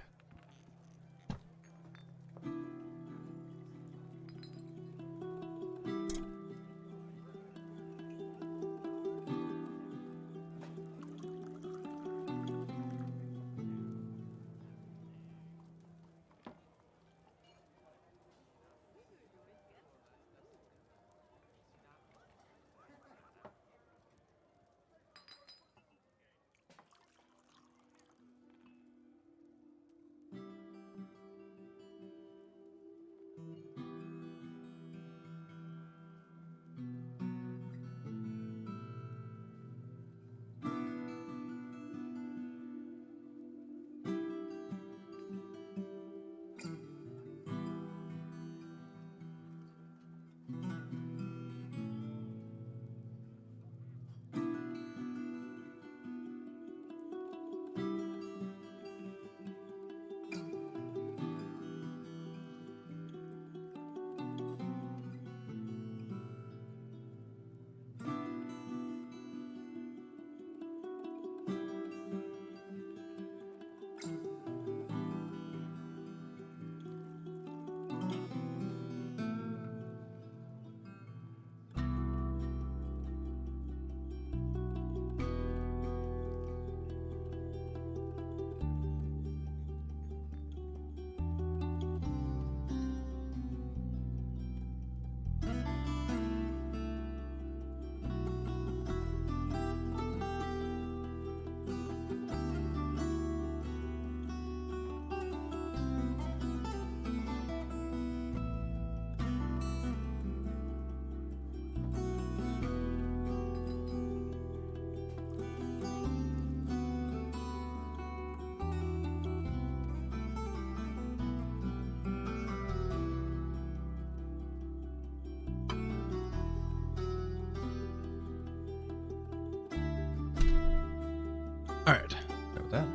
A: All right. Go with that.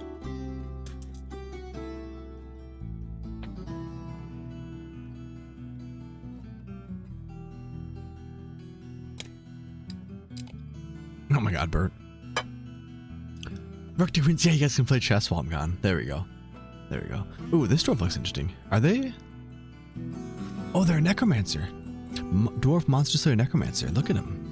A: Oh my god, Bert. Rook wins. Yeah, you guys can play chess while I'm gone. There we go. There we go. Ooh, this dwarf looks interesting. Are they? Oh, they're a necromancer. Dwarf monster slayer necromancer. Look at him.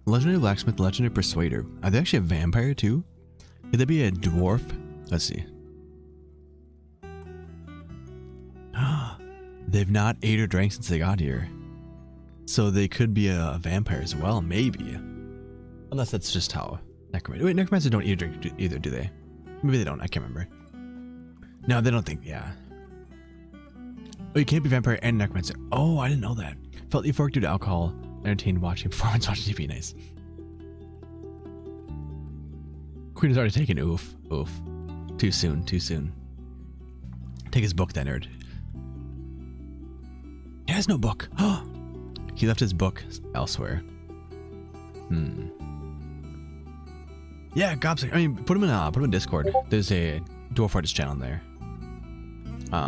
A: Legendary blacksmith, legendary persuader. Are they actually a vampire too? Could they be a dwarf? Let's see. They've not ate or drank since they got here. So they could be a vampire as well, maybe. Unless that's just how necromancer. Wait, necromancers don't drink either, do they? Maybe they don't. I can't remember. No, they don't think. Yeah. Oh, you can't be vampire and necromancer. Oh, I didn't know that. Felt euphoric due to alcohol. Entertained watching performance, watching TV. Nice. Queen has already taken. Oof. Oof. Too soon. Too soon. Take his book, that nerd. He has no book. He left his book elsewhere. Yeah, Gobs. I mean, put him in Discord. There's a Dwarf Artist channel in there.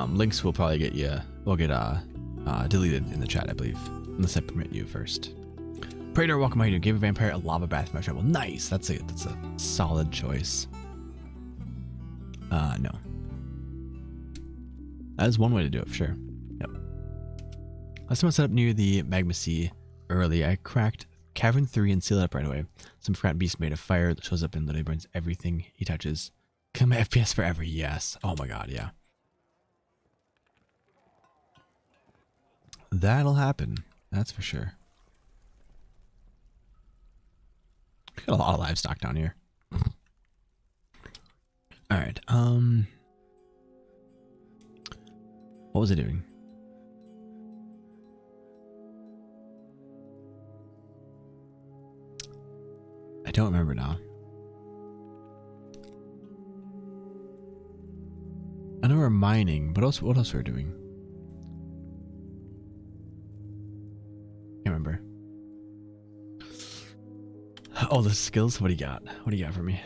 A: Links will probably get deleted in the chat, I believe, unless I permit you first. Praetor, welcome. How you doing? Gave a vampire a lava bath from my travel. Nice. That's a solid choice. No. That is one way to do it for sure. Yep. Last time I set up near the magma sea early, I cracked Cavern 3 and sealed it up right away. Some forgotten beast made of fire that shows up and literally burns everything he touches. Kill my FPS forever. Yes. Oh my god, yeah. That'll happen. That's for sure. Got a lot of livestock down here. Alright, what was I doing? I don't remember now. I know we're mining, but what else were we doing? Can't remember. Oh, the skills? What do you got? What do you got for me?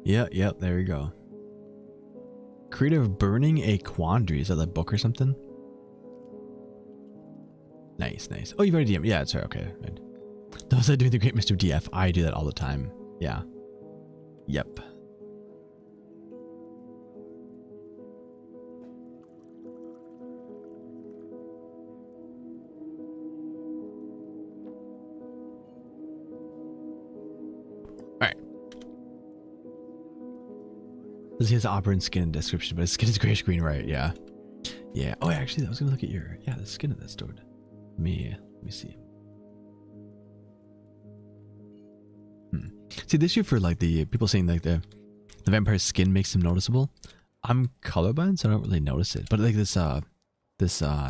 A: Yep, there we go. Creative Burning a Quandary. Is that like book or something? Nice. Oh, you've already DM'd. Yeah, it's right. Okay. Right. Those that do the Great Mr. DF, I do that all the time. Yeah. Yep. He has operant skin in description, but his skin is grayish green, right? Yeah. Yeah. Oh, actually, I was gonna look at the skin of this dude. Let me see. See, the issue for like the people saying like the vampire's skin makes him noticeable. I'm colorblind, so I don't really notice it. But like this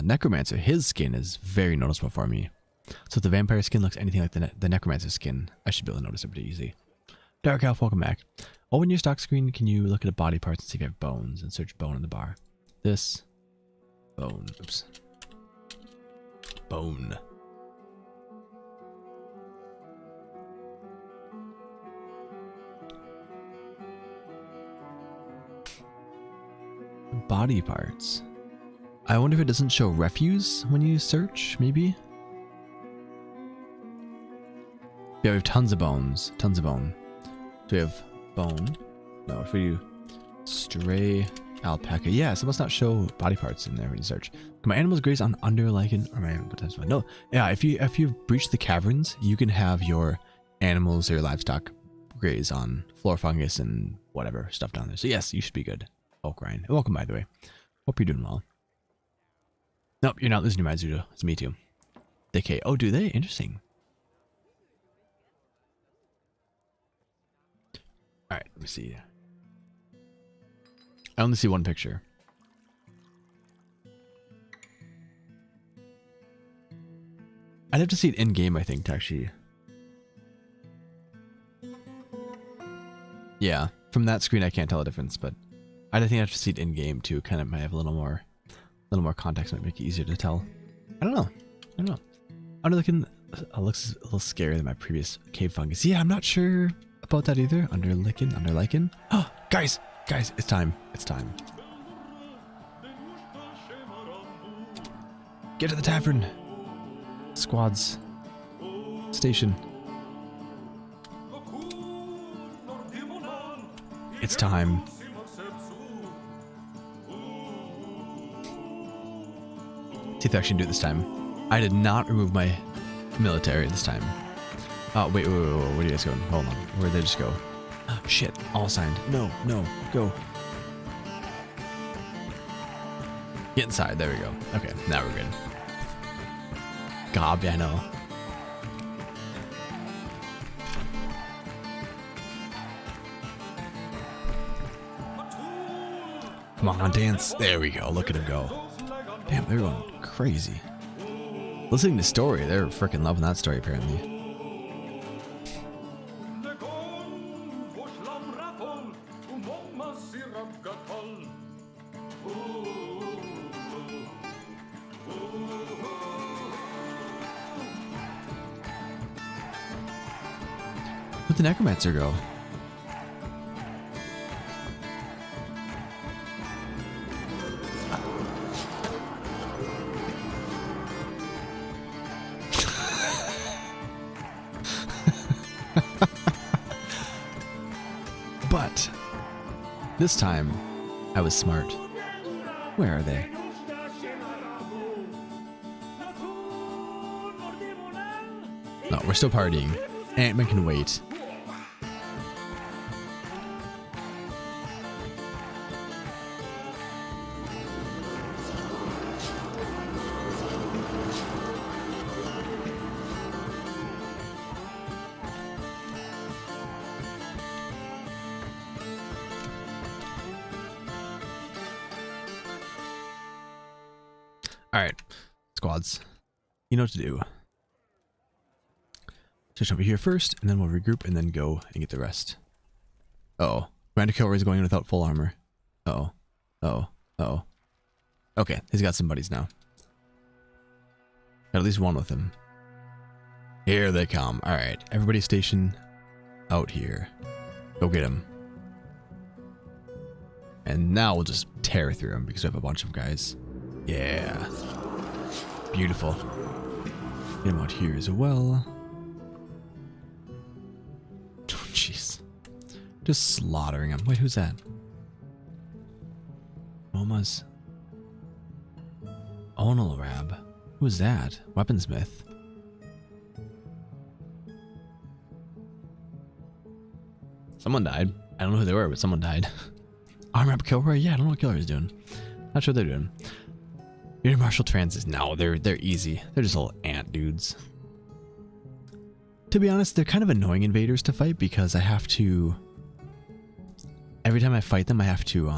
A: necromancer, his skin is very noticeable for me. So if the vampire skin looks anything like the necromancer skin, I should be able to notice it pretty easy. Dark Elf, welcome back. Oh, in your stock screen, can you look at the body parts and see if you have bones and search bone in the bar? This bone. Oops. Bone. Body parts. I wonder if it doesn't show refuse when you search, maybe? Yeah, we have tons of bones. Tons of bone. So we have bone. No, if we do stray alpaca. Yeah, so it must not show body parts in there when you search. Can my animals graze on under lichen or my potential? No. Yeah, if you've breached the caverns, you can have your animals or your livestock graze on floor fungus and whatever stuff down there. So yes, you should be good. Oak Ryan. Welcome, by the way. Hope you're doing well. Nope, you're not losing your mind, Zudo. It's me too. Decay. Oh, do they? Interesting. Alright, let me see. I only see one picture. I'd have to see it in-game, I think, to actually... Yeah, from that screen I can't tell a difference, but I think I have to see it in-game too. Kind of might have a little more context, might make it easier to tell. I don't know. Underlichen looks a little scarier than my previous cave fungus. Yeah, I'm not sure about that either. Underlichen. Oh, guys, it's time. Get to the tavern. Squads. Station. It's time. See if I actually do it this time. I did not remove my military this time. Oh, wait, where are you guys going? Hold on. Where'd they just go? Oh, shit. All signed. No, go. Get inside. There we go. Okay, now we're good. God, I know. Come on, dance. There we go. Look at him go. Damn, they're going crazy. Listening to story, they're freaking loving that story apparently. Where'd the necromancer go? But this time I was smart. Where are they? No, we're still partying. Ant-Man can wait. Alright, squads. You know what to do. Switch over here first, and then we'll regroup and then go and get the rest. Uh-oh. Commander Kilroy is going in without full armor. Uh-oh. Uh-oh. Uh-oh. Okay, he's got some buddies now. Got at least one with him. Here they come. Alright, everybody station out here. Go get him. And now we'll just tear through him because we have a bunch of guys. Yeah. Beautiful. Get him out here as well. Oh, jeez. Just slaughtering him. Wait, who's that? Moma's. Onalrab. Who's that? Weaponsmith. Someone died. I don't know who they were, but someone died. Armrab Kilroy? Yeah, I don't know what Kilroy's doing. Not sure what they're doing. Your martial trances. No, they're easy. They're just little ant dudes. To be honest, they're kind of annoying invaders to fight because I have to... Every time I fight them, I have to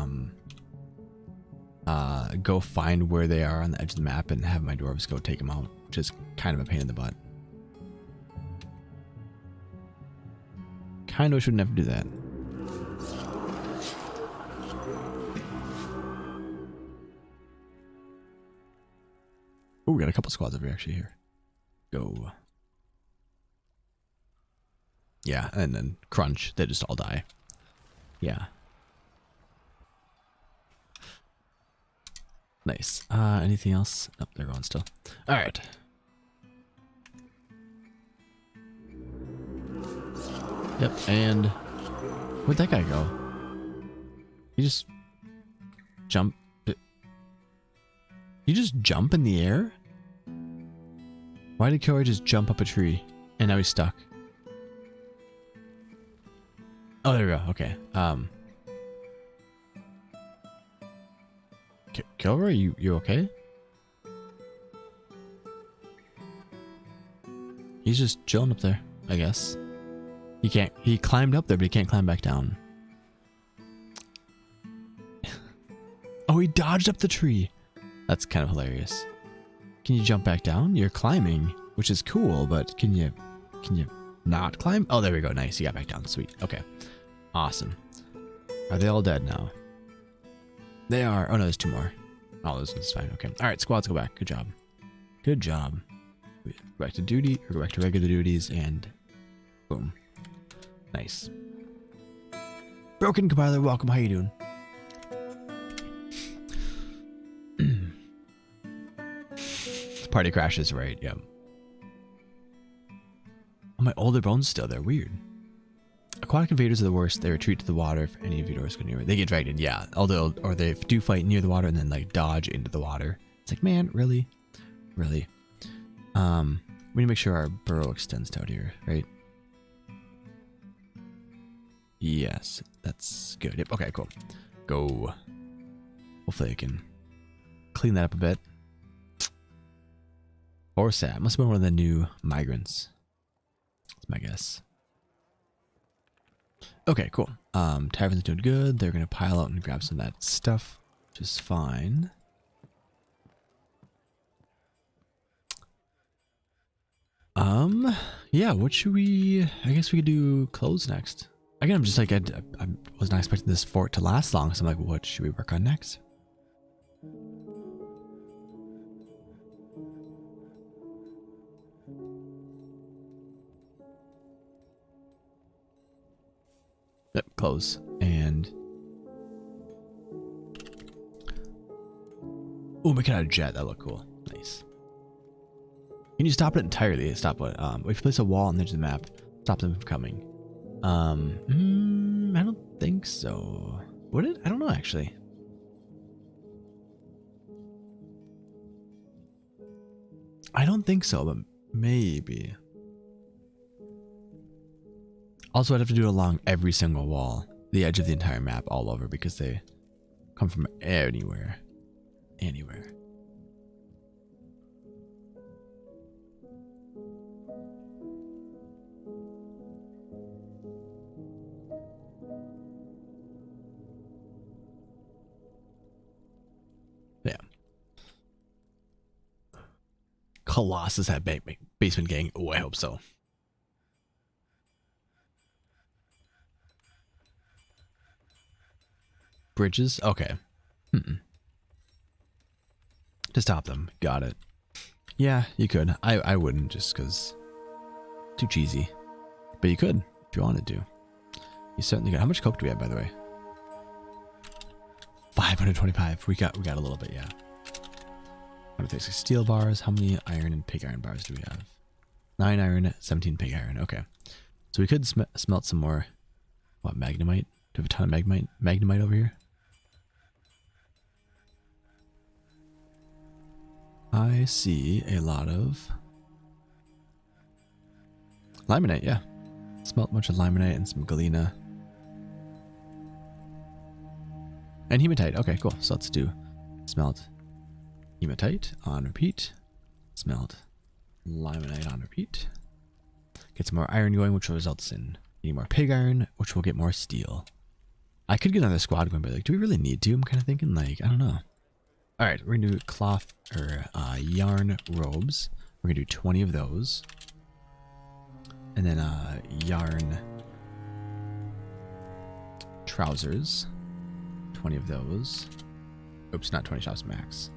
A: go find where they are on the edge of the map and have my dwarves go take them out, which is kind of a pain in the butt. Kind of wish we'd never do that. Oh, we got a couple squads over actually here. Go. Yeah, and then crunch, they just all die. Yeah. Nice. Anything else? Nope, they're going still. Alright. Yep, and where'd that guy go? He just jump. You just jump in the air? Why did Kilroy just jump up a tree? And now he's stuck. Oh, there we go. Okay. Kilroy, you okay? He's just chilling up there, I guess. He climbed up there, but he can't climb back down. Oh, he dodged up the tree. That's kind of hilarious. Can you jump back down? You're climbing, which is cool, but can you not climb? Oh, there we go. Nice. You got back down. Sweet. Okay. Awesome. Are they all dead now? They are. Oh, no, there's two more. Oh, this one's fine. Okay. All right, squads, go back. Good job. Good job. Go back to duty, or go back to regular duties, and boom. Nice. Broken compiler, welcome. How you doing? Party crashes, right? Yep. Oh, my older bone's still there. Weird. Aquatic invaders are the worst. They retreat to the water if any of your doors go near it. They get dragged in, yeah. Although, or they do fight near the water and then like dodge into the water. It's like, man, really? Really? We need to make sure our burrow extends out here, right? Yes, that's good. Yep. Okay, cool. Go. Hopefully I can clean that up a bit. Or sad. Must have been one of the new migrants. That's my guess. Okay, cool. Tavern's doing good. They're gonna pile out and grab some of that stuff, which is fine. Yeah, what should we... I guess we could do clothes next. Again, I'm just like, I was not expecting this fort to last long, so I'm like, what should we work on next? Yep, close. And... oh, we can add a jet. That look cool. Nice. Can you stop it entirely? Stop what? If you place a wall on the edge of the map, stop them from coming. I don't think so. Would it? I don't know, actually. I don't think so, but maybe. Also, I'd have to do it along every single wall, the edge of the entire map, all over, because they come from anywhere. Anywhere. Yeah. Colossus had basement gang. Oh, I hope so. Bridges? Okay. To stop them. Got it. Yeah, you could. I wouldn't, just because too cheesy. But you could if you wanted to. You certainly could. How much coke do we have, by the way? 525. We got a little bit, yeah. 136 steel bars. How many iron and pig iron bars do we have? 9 iron, 17 pig iron. Okay. So we could smelt some more. What, magnemite? Do we have a ton of magnemite over here? I see a lot of limonite, yeah. Smelt a bunch of limonite and some galena. And hematite. Okay, cool. So let's do smelt hematite on repeat. Smelt limonite on repeat. Get some more iron going, which will result in getting more pig iron, which will get more steel. I could get another squad going, but like, do we really need to? I'm kind of thinking, like, I don't know. All right, we're gonna do cloth or yarn robes. We're gonna do 20 of those, and then yarn trousers, 20 of those. Oops, not 20 shops max.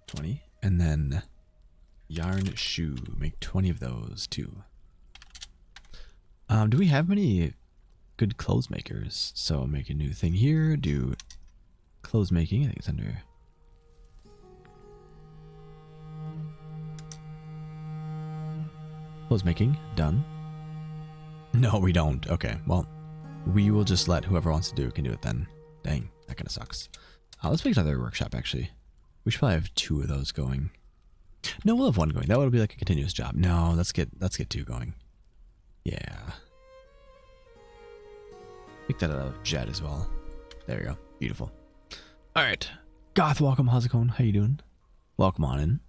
A: 20, and then yarn shoe. Make 20 of those too. Do we have many good clothes makers? So make a new thing here. Do clothes making. I think it's under clothes making. Done. No, we don't. Okay, well, we will just let whoever wants to do it can do it then. Dang, that kind of sucks. Let's make another workshop, actually. We should probably have 2 of those going. No, we'll have 1 going. That would be like a continuous job. No, let's get 2 going. Yeah. Make that a jet as well. There we go. Beautiful. All right. Goth, welcome. How's it going? How you doing? Welcome on in.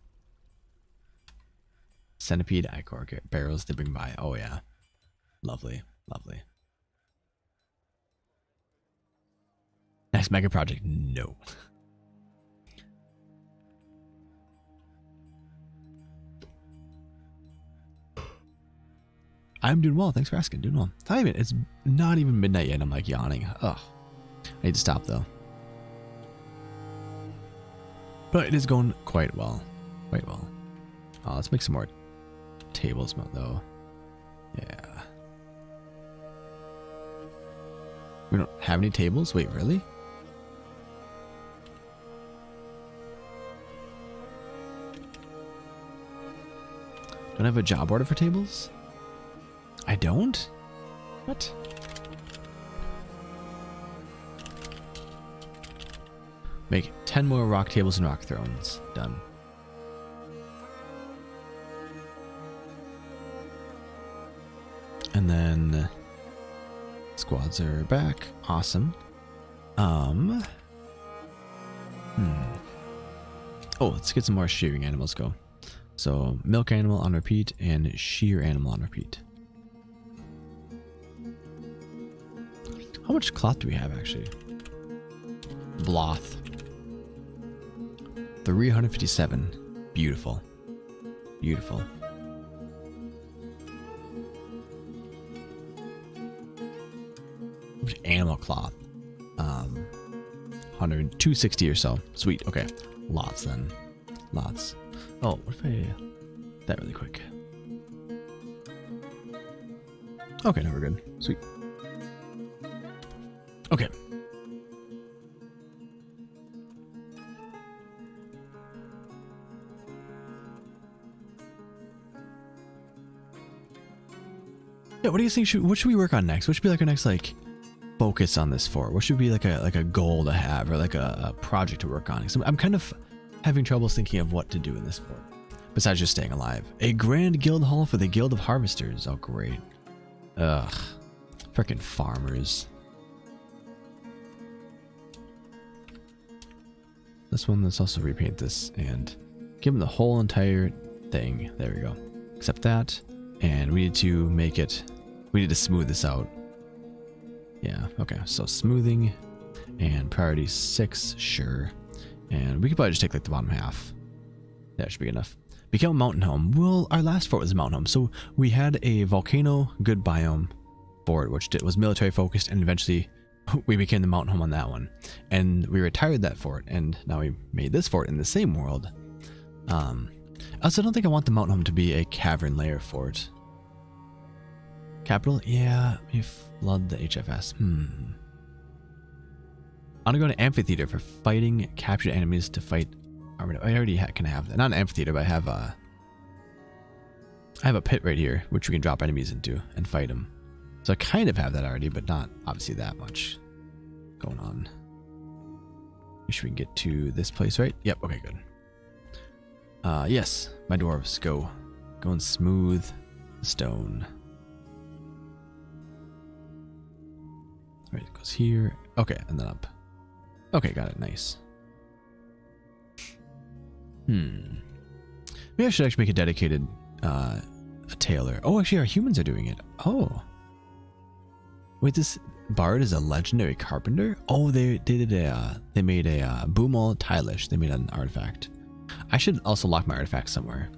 A: Centipede, Icor, barrels to bring by. Oh, yeah. Lovely. Lovely. Next mega project? No. I'm doing well. Thanks for asking. Doing well. It's not even midnight yet and I'm like yawning. Ugh. I need to stop though. But it is going quite well. Quite well. Let's make some more tables though. Yeah. We don't have any tables? Wait, really? Don't I have a job order for tables? I don't? What? Make 10 more rock tables and rock thrones. Done. And then squads are back. Awesome. Hmm. Oh, let's get some more shearing animals go. So milk animal on repeat and shear animal on repeat. How much cloth do we have actually? Bloth. 357. Beautiful. Beautiful. How much animal cloth? 260 or so. Sweet. Okay. Lots then. Lots. Oh, what if I... that really quick. Okay, now we're good. Sweet. Okay. Yeah, what do you think? What should we work on next? What should be like our next like focus on this fort? What should be like a goal to have, or like a project to work on? 'Cause I'm kind of having trouble thinking of what to do in this fort besides just staying alive. A grand guild hall for the Guild of Harvesters. Oh, great. Ugh, freaking farmers. This one. Let's also repaint this and give them the whole entire thing. There we go. Except that, and we need to make it. We need to smooth this out. Yeah, okay, so smoothing and priority 6, sure. And we could probably just take like the bottom half. That should be enough. Become a mountain home. Well, our last fort was a mountain home. So we had a volcano good biome fort, which was military focused, and eventually we became the mountain home on that one. And we retired that fort, and now we made this fort in the same world. I also don't think I want the mountain home to be a cavern layer fort. Capital? Yeah, let me flood the HFS. I'm gonna go to amphitheater for fighting captured enemies to fight armored. I already can have that. Not an amphitheater, but I have a pit right here, which we can drop enemies into and fight them. So I kind of have that already, but not obviously that much going on. Make sure we can get to this place, right? Yep, okay, good. Yes, my dwarves, go. Go and smooth the stone. Right, it goes here. Okay, and then up. Okay, got it. Nice. Maybe I should actually make a dedicated a tailor. Oh, actually, our humans are doing it. Oh. Wait, this bard is a legendary carpenter? Oh, they made a Boomal Tylish. They made an artifact. I should also lock my artifact somewhere,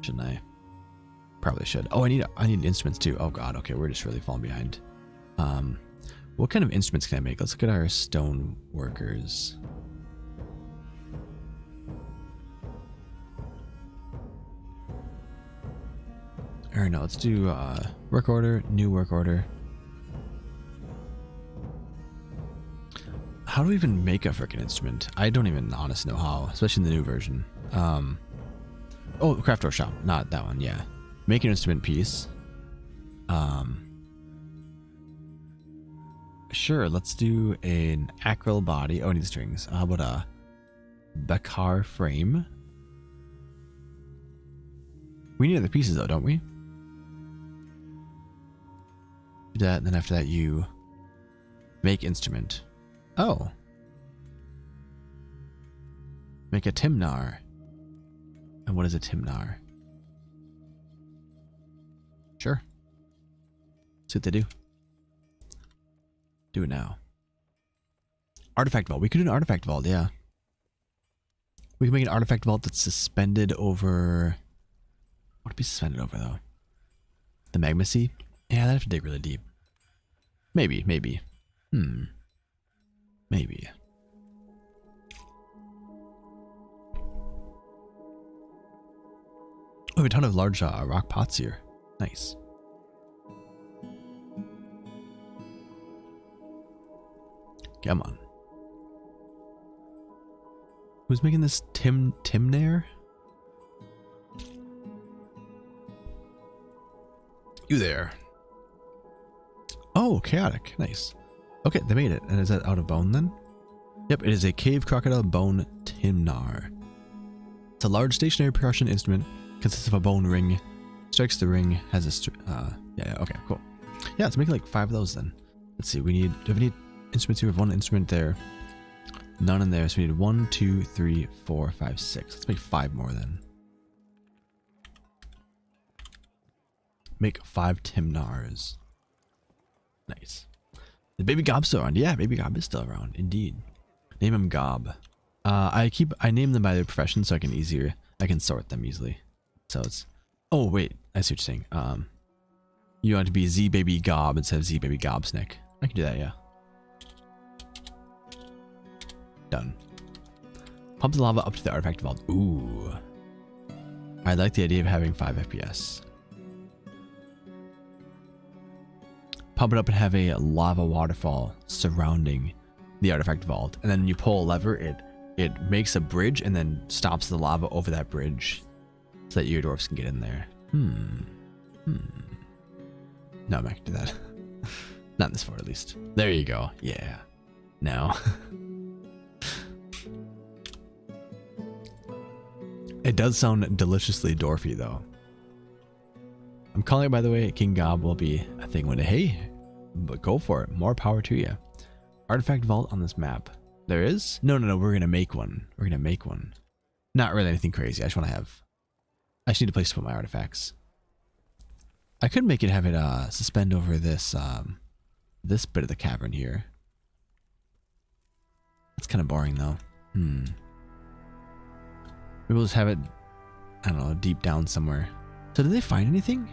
A: shouldn't I? Probably should. Oh, I need instruments too. Oh god, okay, we're just really falling behind. What kind of instruments can I make? Let's look at our stone workers. Or no, let's do work order, new work order. How do we even make a freaking instrument? I don't even honestly know how, especially in the new version. Oh, craft workshop, not that one. Yeah, make an instrument piece. Sure, let's do an acryl body. Oh, I need strings. How about a Bakar frame? We need other pieces though, don't we? Do that, and then after that you make instrument. Oh. Make a Timnar. And what is a Timnar? Sure. See what they do. Do it now. Artifact vault. We could do an artifact vault, yeah. We can make an artifact vault that's suspended over... What would be suspended over, though? The magma sea? Yeah, that'd have to dig really deep. Maybe. Maybe. Oh, we have a ton of large rock pots here. Nice. Come on. Who's making this Timnair? You there. Oh, chaotic. Nice. Okay, they made it. And is that out of bone then? Yep, it is a cave crocodile bone Timnar. It's a large stationary percussion instrument. Consists of a bone ring. Strikes the ring. Has a yeah, okay, cool. Yeah, let's make like 5 of those then. Let's see. We need. Do we need instruments here. We have one instrument there. None in there. So we need 1, 2, 3, 4, 5, 6. Let's make 5 more then. Make 5 Timnars. Nice. The baby Gob's still around. Yeah, baby Gob is still around. Indeed. Name him Gob. I name them by their profession so I can sort them easily. So it's, oh wait, I see what you're saying. You want it to be Z baby Gob instead of Z baby Gobsnick. I can do that, yeah. Done. Pump the lava up to the artifact vault. Ooh. I like the idea of having 5 FPS. Pump it up and have a lava waterfall surrounding the artifact vault. And then when you pull a lever, it makes a bridge and then stops the lava over that bridge so that your dwarfs can get in there. No, I'm not gonna do that. Not this far, at least. There you go. Yeah. Now. It does sound deliciously dwarfy, though. I'm calling it, by the way. King Gob will be a thing one day. Hey, but go for it. More power to you. Artifact vault on this map. There is? No. We're gonna make one. We're gonna make one. Not really anything crazy. I just need a place to put my artifacts. I could make it have it suspend over this this bit of the cavern here. It's kind of boring though. Maybe we'll just have it, I don't know, deep down somewhere. So did they find anything?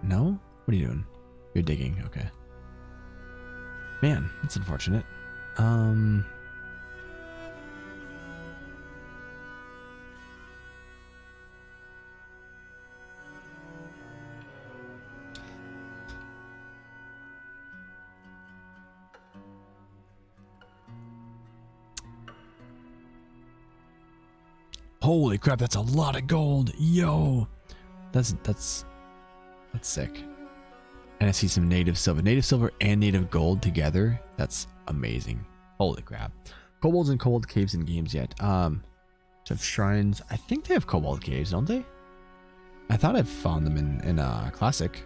A: No? What are you doing? You're digging, okay. Man, that's unfortunate. Holy crap, that's a lot of gold. Yo. That's sick. And I see some native silver. Native silver and native gold together. That's amazing. Holy crap. Kobolds and kobold caves in games yet. So have shrines. I think they have kobold caves, don't they? I thought I found them in classic.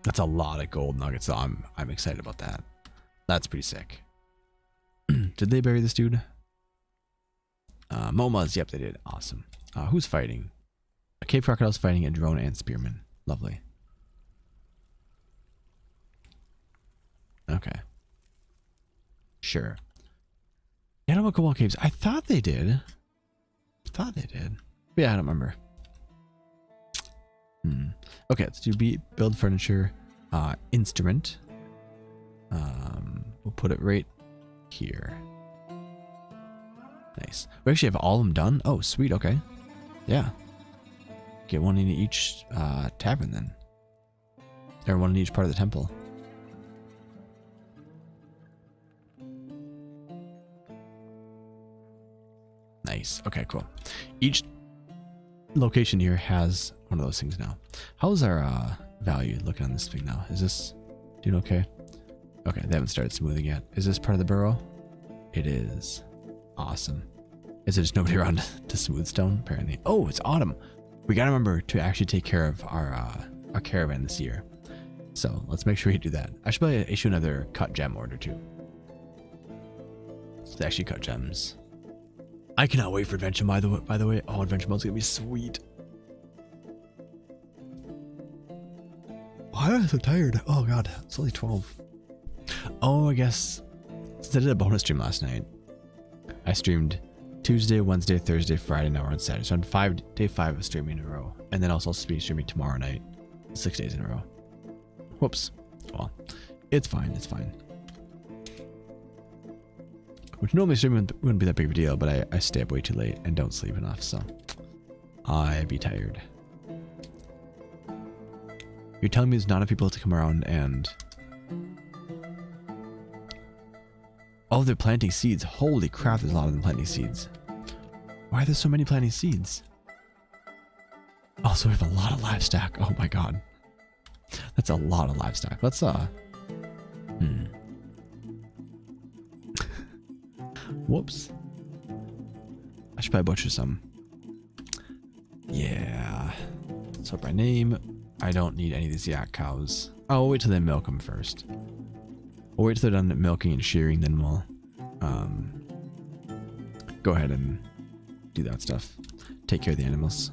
A: That's a lot of gold nuggets, so I'm excited about that. That's pretty sick. Did they bury this dude? MOMAs, yep, they did. Awesome. Who's fighting? A cave crocodile's fighting a drone and spearman. Lovely. Okay. Sure. Yeah, I don't know about Cobalt Caves. I thought they did. But yeah, I don't remember. Okay, let's do build furniture. Instrument. We'll put it right here. Nice. We actually have all of them done. Oh, sweet. Okay. Yeah. Get one in each tavern then. Or one in each part of the temple. Nice. Okay, cool. Each location here has one of those things now. How's our value looking on this thing now? Is this doing okay? Okay, they haven't started smoothing yet. Is this part of the burrow? It is. Awesome. Is there just nobody around to smooth stone? Apparently. Oh, it's autumn. We gotta remember to actually take care of our caravan this year. So let's make sure we do that. I should probably issue another cut gem order too. Let's actually cut gems. I cannot wait for Adventure by the way. Oh, Adventure mode's gonna be sweet. Why am I so tired? Oh god, it's only 12. Oh, I guess since I did a bonus stream last night. I streamed Tuesday, Wednesday, Thursday, Friday, now we're on Saturday. So on day 5 of streaming in a row. And then also streaming tomorrow night. 6 days in a row. Whoops. Well, it's fine, it's fine. Which normally streaming wouldn't be that big of a deal, but I stay up way too late and don't sleep enough, so I'd be tired. You're telling me there's not enough people to come around and... Oh, they're planting seeds. Holy crap, there's a lot of them planting seeds. Why are there so many planting seeds? Also, we have a lot of livestock. Oh my god. That's a lot of livestock. Let's, Whoops. I should probably butcher some. Yeah. So by name, I don't need any of these yak cows. Oh, we'll wait till they milk them first. We'll wait till they're done milking and shearing, then we'll go ahead and do that stuff. Take care of the animals.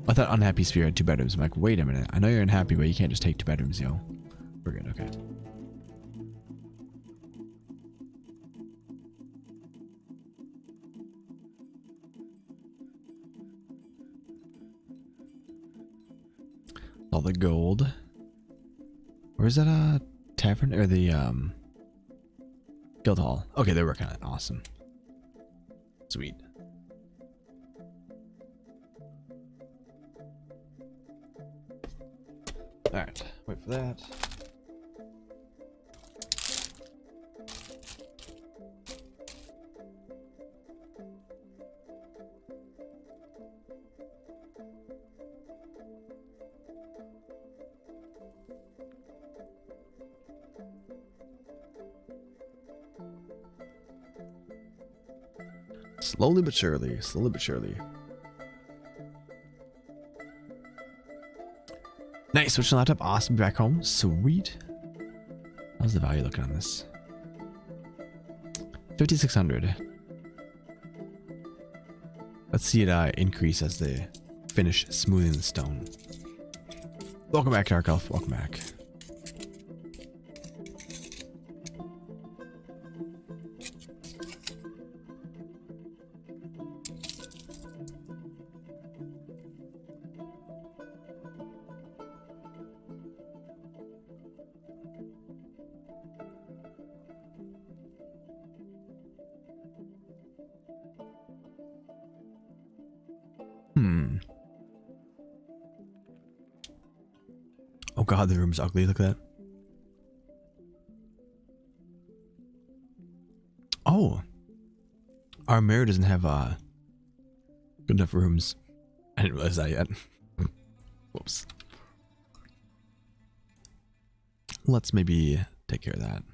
A: I thought Unhappy Spirit had 2 bedrooms. I'm like, wait a minute. I know you're unhappy, but you can't just take 2 bedrooms, yo. We're good, okay. All the gold. Where's that tavern or the guild hall? Okay, they're working on it. Awesome. Sweet. Alright, wait for that. Slowly but surely, slowly but surely. Nice, switching laptop, awesome, back home, sweet. How's the value looking on this? 5,600. Let's see it increase as they finish smoothing the stone. Welcome back, Dark Elf, welcome back. Oh god, the room's ugly, look at that. Oh! Our mirror doesn't have good enough rooms. I didn't realize that yet. Whoops. Let's maybe take care of that.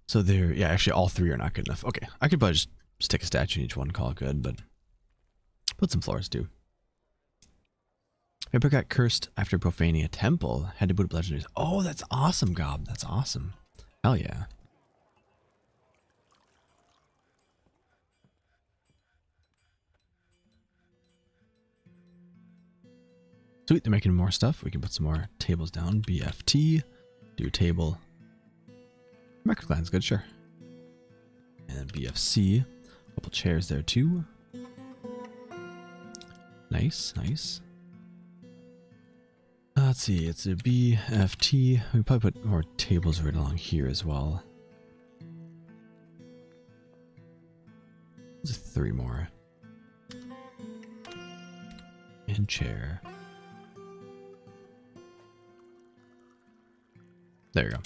A: So there, yeah, actually all 3 are not good enough. Okay, I could probably just stick a statue in each one, call it good, but put some floors too. Vampire got cursed after profaning a temple. Had to boot up legendaries. Oh, that's awesome, Gob. That's awesome. Hell yeah. Sweet, they're making more stuff. We can put some more tables down. BFT, do table. Microcline's good, sure. And then BFC, a couple chairs there too. Nice, nice. Let's see, it's a BFT. We probably put more tables right along here as well. There's 3 more. And chair. There you go.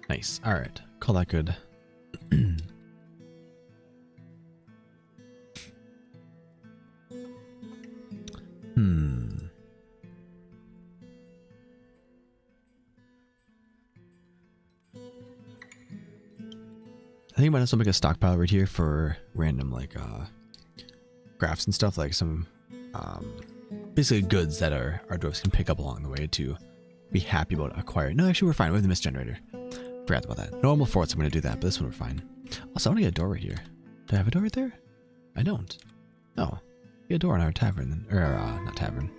A: Nice. All right. Call that good. I think I might also make a stockpile right here for random like crafts and stuff, like some basically goods that our dwarves can pick up along the way to be happy about acquiring. No, actually we're fine. We have the mist generator. Forgot about that. Normal forts, I'm going to do that, but this one we're fine. Also, I want to get a door right here. Do I have a door right there? I don't. Oh. Get a door in our tavern then. Or, not tavern.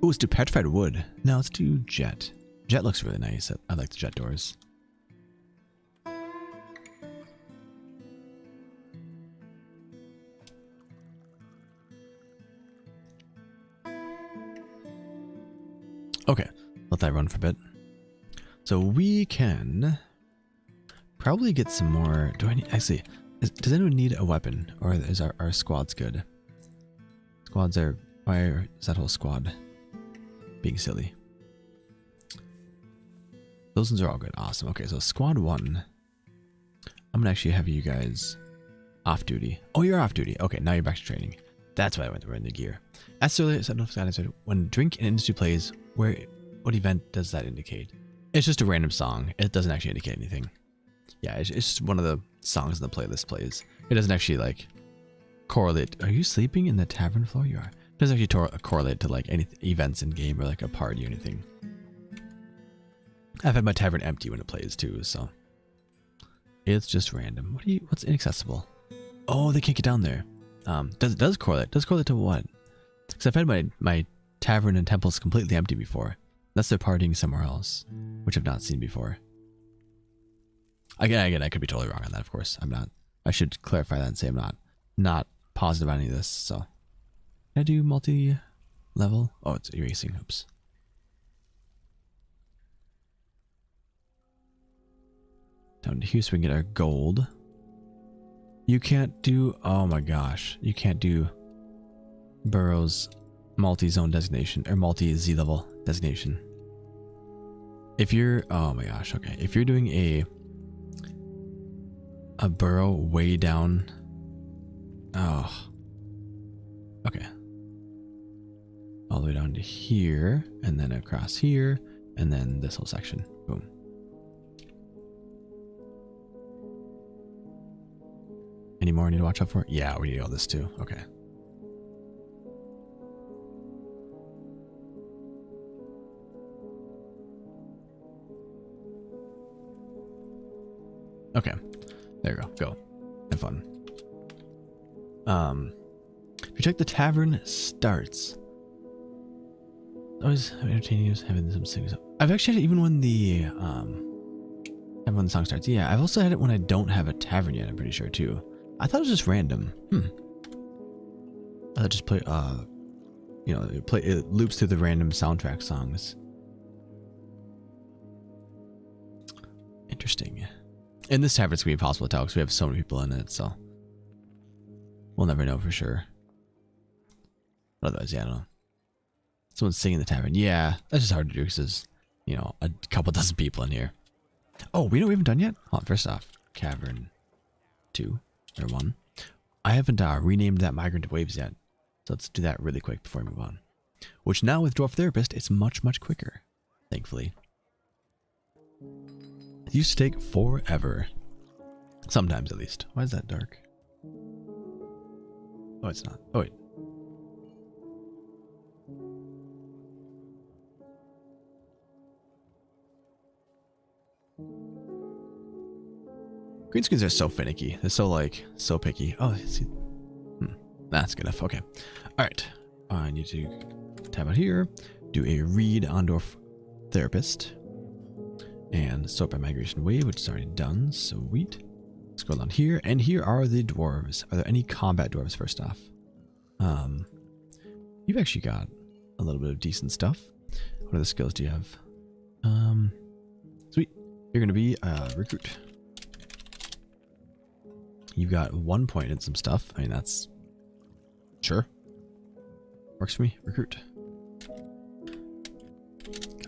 A: Ooh, let's do petrified wood. No, let's do jet. Jet looks really nice. I like the jet doors. Okay. Let that run for a bit. So we can probably get some more. Do I need, actually, does anyone need a weapon, or is our squads good? Squads are, why is that whole squad being silly? Those ones are all good. Awesome. Okay, so squad 1. I'm gonna actually have you guys Off duty. Oh, you're off duty. Okay, now you're back to training. That's why I went to wear the gear. As earlier, when drink in industry plays, what event does that indicate? It's just a random song. It doesn't actually indicate anything. Yeah, it's just one of the songs in the playlist plays. It doesn't actually like correlate. Are you sleeping in the tavern floor? You are. It doesn't actually correlate to like any events in game or like a party or anything. I've had my tavern empty when it plays too, so it's just random. What's inaccessible? Oh, they can't get down there. Does correlate. Does correlate to what? Because I've had my tavern and temples completely empty before. Unless they're partying somewhere else, which I've not seen before. Again, I could be totally wrong on that, of course. I'm not. I should clarify that and say I'm not positive on any of this, so. Can I do multi-level? Oh, it's erasing. Oops. Down to here so we can get our gold. You can't do, oh my gosh. You can't do Burrow's multi-zone designation or multi-Z level designation. If you're, oh my gosh, okay. If you're doing a burrow way down, oh, okay. All the way down to here, and then across here, and then this whole section. Boom. Any more I need to watch out for? Yeah, we need all this too. Okay. Okay, there you go. Go. Have fun. If you check the tavern starts. Always entertaining news, having some things up. I've actually had it even when the song starts. Yeah, I've also had it when I don't have a tavern yet, I'm pretty sure too. I thought it was just random. I thought just play it loops through the random soundtrack songs. Interesting. In this tavern, it's going to be impossible to tell because we have so many people in it, so we'll never know for sure. But otherwise, yeah, I don't know. Someone's singing in the tavern. Yeah, that's just hard to do because there's, a couple dozen people in here. Oh, we haven't done yet? Hold on, first off, Cavern 2 or 1. I haven't renamed that Migrant Waves yet, so let's do that really quick before we move on. Which now with Dwarf Therapist, it's much, much quicker, thankfully. It used to take forever. Sometimes, at least. Why is that dark? Oh, it's not. Oh, wait. Green screens are so finicky. They're so picky. Oh, see. That's good enough. Okay. All right. I need to tab out here. Do a read on Dwarf Therapist. And sort by migration wave, which is already done. Sweet. Scroll down here, and here are the dwarves. Are there any combat dwarves first off? You've actually got a little bit of decent stuff. What other skills do you have? Sweet. You're gonna be recruit. You've got 1 point in some stuff. I mean, that's sure. Works for me. Recruit.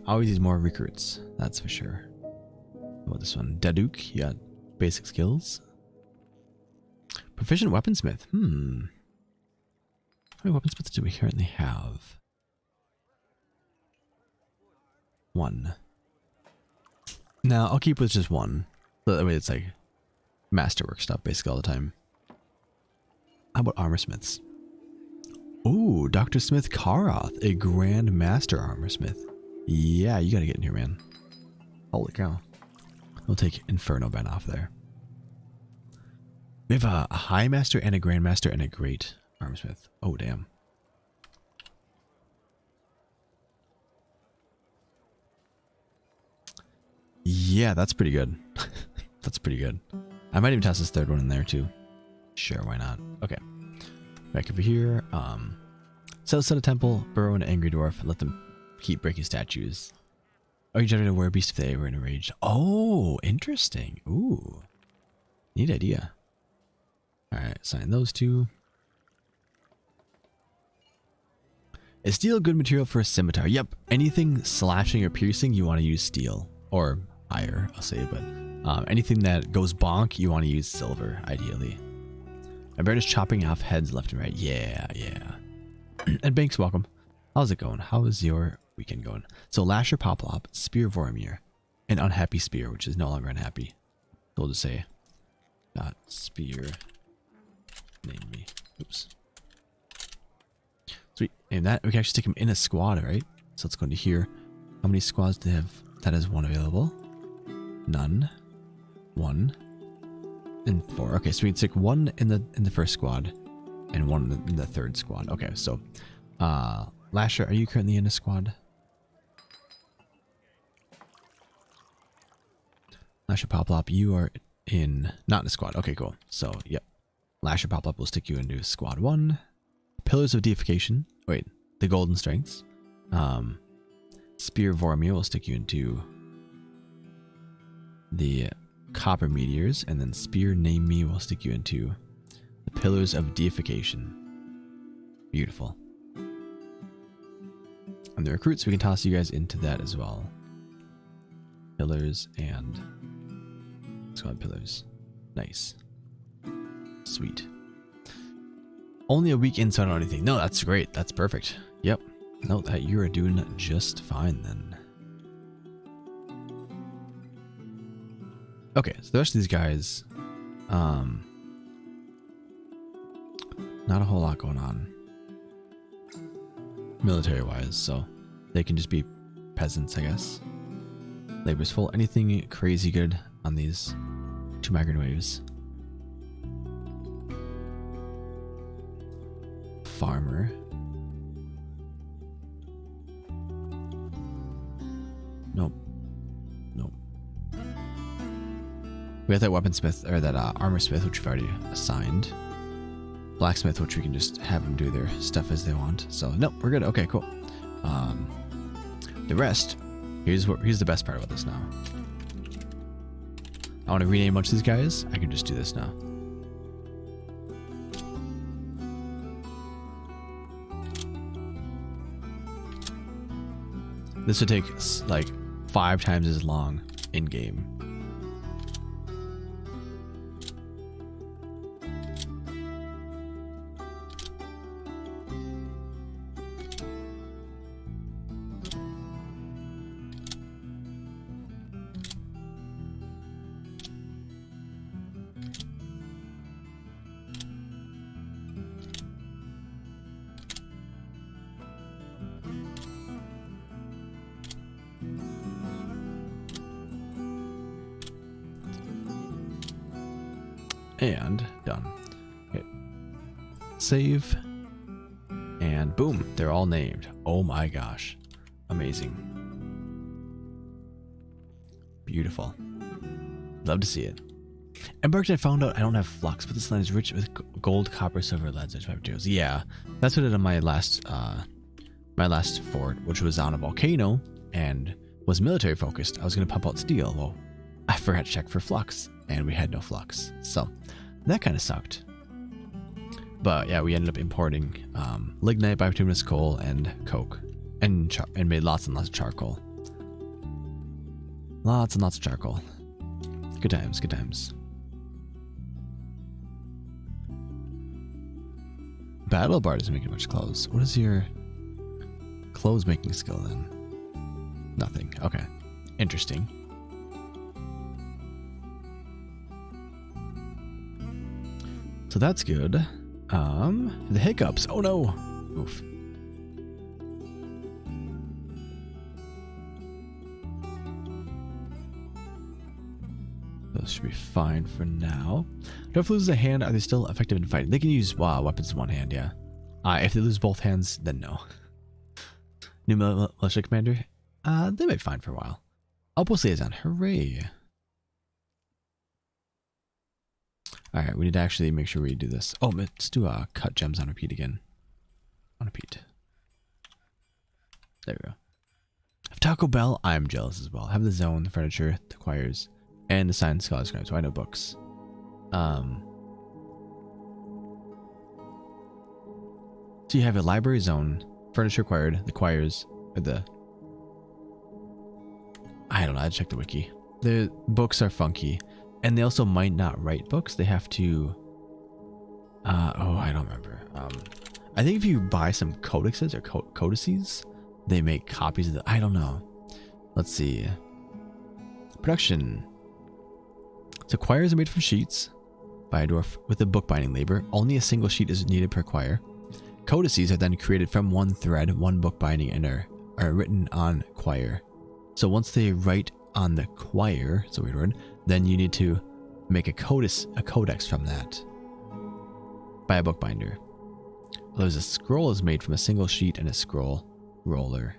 A: Always need more recruits. That's for sure. How about this one? Daduk, you got basic skills. Proficient weaponsmith. How many weaponsmiths do we currently have? 1. Now, I'll keep with just 1. So that way it's like masterwork stuff basically all the time. How about armorsmiths? Ooh, Dr. Smith Karoth, a Grand Master armorsmith. Yeah, you gotta get in here, man. Holy cow. We'll take Inferno Ben off there. We have a High Master and a Grand Master and a Great Armorsmith. Oh, damn. Yeah, that's pretty good. That's pretty good. I might even toss this third one in there, too. Sure, why not? Okay. Back over here. Set a temple, burrow an angry dwarf, and let them keep breaking statues. Oh, you generate a werebeast if they were in a rage. Oh, interesting. Ooh. Neat idea. Alright, sign those two. Is steel a good material for a scimitar? Yep. Anything slashing or piercing, you want to use steel. Or higher, I'll say, but anything that goes bonk, you want to use silver, ideally. My bird is chopping off heads left and right. Yeah, yeah. And Banks, welcome. How's it going? How is your weekend going? So Lasher Poplop, Spear Vormir, and Unhappy Spear, which is no longer unhappy. So we'll just say dot spear name me. Oops. Sweet. And that we can actually stick him in a squad, right? So let's go into here. How many squads do they have? That is 1 available. None. 1. And 4. Okay, so we can stick 1 in the first squad and 1 in the third squad. Okay, so Lasher, are you currently in a squad? Lasher Poplop, you are not in a squad. Okay, cool. So, yep. Lasher Poplop will stick you into squad 1. Pillars of Deification. Wait, the Golden Strengths. Spear Vormir will stick you into the Copper Meteors, and then Spear Name Me will stick you into the Pillars of Deification. Beautiful. And the recruits, we can toss you guys into that as well. Pillars and squad pillars. Nice. Sweet. Only a week in, so I don't know anything. No, that's great. That's perfect. Yep. No, that you are doing just fine then. Okay, so the rest of these guys, not a whole lot going on military-wise, so they can just be peasants, I guess. Labor's full. Anything crazy good on these 2 migrant waves? Farmer. Nope. Nope. We got that weaponsmith, or that armorsmith, which we've already assigned. Blacksmith, which we can just have them do their stuff as they want. So, nope, we're good. Okay, cool. The rest, here's the best part about this now. I want to rename a bunch of these guys. I can just do this now. This would take like 5 times as long in game. And done. Okay. Save. And boom, they're all named. Oh my gosh. Amazing. Beautiful. Love to see it. Embarked, I found out I don't have flux, but this land is rich with gold, copper, silver, lead, such materials. Yeah, that's what I did on my last fort, which was on a volcano and was military focused. I was gonna pump out steel. Well, I forgot to check for flux, and we had no flux, so that kind of sucked. But yeah, we ended up importing lignite, bituminous coal, and coke, and made lots and lots of charcoal. Lots and lots of charcoal. Good times, good times. Battle Bard isn't making much clothes. What is your clothes making skill then? Nothing. Okay. Interesting. So that's good. The hiccups. Oh no. Oof. Those should be fine for now. If they lose a hand, are they still effective in fighting? They can use weapons in one hand, yeah. If they lose both hands, then no. New militia commander? They might be fine for a while. Outpost liaison. Hooray. Alright, we need to actually make sure we do this. Oh, let's do cut gems on repeat again. On repeat. There we go. Of Taco Bell, I'm jealous as well. Have the zone, the furniture, the choirs, and the science scholars scribes, so I know books. So you have a library zone, furniture required, the choirs, or the... I don't know, I'd check the wiki. The books are funky. And they also might not write books. They have to Oh, I don't remember. I think if you buy some codexes or codices, they make copies of the. I don't know. Let's see. Production. So quires are made from sheets by a dwarf with a bookbinding labor. Only a single sheet is needed per quire. Codices are then created from one thread, one bookbinding, and are written on quire. So once they write on the quire, it's a weird word, then you need to make a codex from that by a bookbinder. There's a scroll is made from a single sheet and a scroll roller,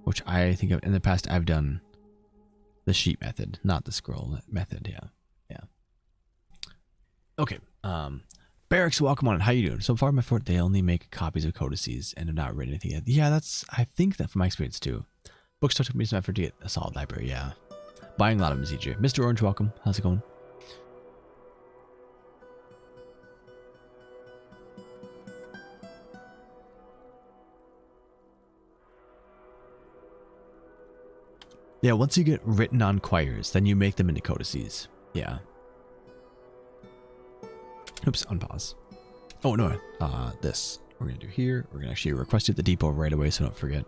A: which I think in the past I've done the sheet method, not the scroll method. Yeah. Okay. Barracks, welcome on. How you doing? So far, my fort, they only make copies of codices and have not written anything yet. Yeah, I think that from my experience too. Bookstore took me some effort to get a solid library. Yeah. Buying a lot of them is easier. Mr. Orange, welcome. How's it going? Yeah, once you get written on quires, then you make them into codices. Yeah. Oops, unpause. Oh, no. This. We're going to do here. We're going to actually request it at the depot right away so don't forget.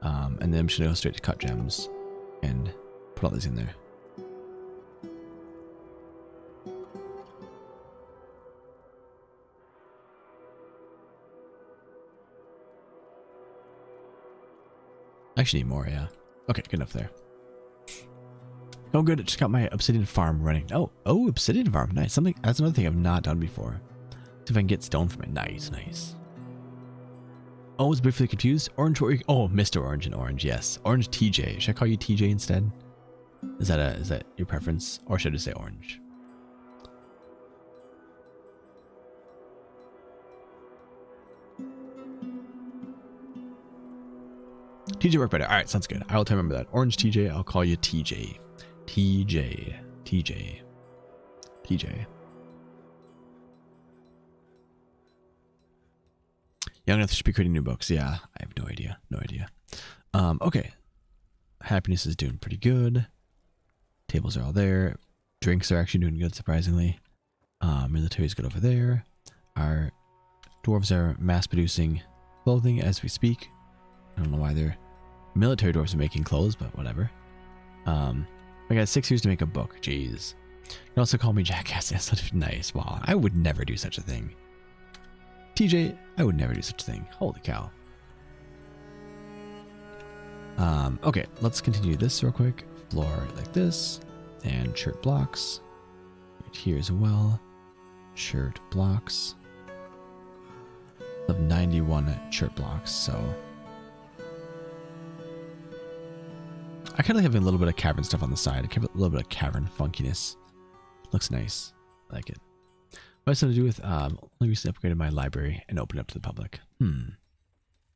A: And then I'm just going to go straight to cut gems and put all these in there. Actually need more, yeah. Okay, good enough there. Oh, good. I just got my obsidian farm running. Oh, obsidian farm. Nice. That's another thing I've not done before. See if I can get stone from it. Nice. Oh, I was briefly confused. Orange, oh, Mr. Orange and Orange, yes. Orange TJ. Should I call you TJ instead? Is that your preference? Or should I just say Orange? TJ work better. All right, sounds good. I will try to remember that. Orange TJ, I'll call you TJ. TJ. Young enough to be creating new books. Yeah, I have no idea. Okay. Happiness is doing pretty good. Tables are all there. Drinks are actually doing good, surprisingly. Military is good over there. Our dwarves are mass producing clothing as we speak. I don't know why they're military dwarves are making clothes, but whatever. I got 6 years to make a book. Jeez. You can also call me Jackass. That's such nice. Wow. I would never do such a thing. TJ, I would never do such a thing. Holy cow. Okay, let's continue this real quick. Floor like this. And shirt blocks. Right here as well. Shirt blocks. Of 91 shirt blocks, so I kind of like having a little bit of cavern stuff on the side. I give it a little bit of cavern funkiness. Looks nice. I like it. What has something to do with only recently upgraded my library and opened it up to the public? Yeah,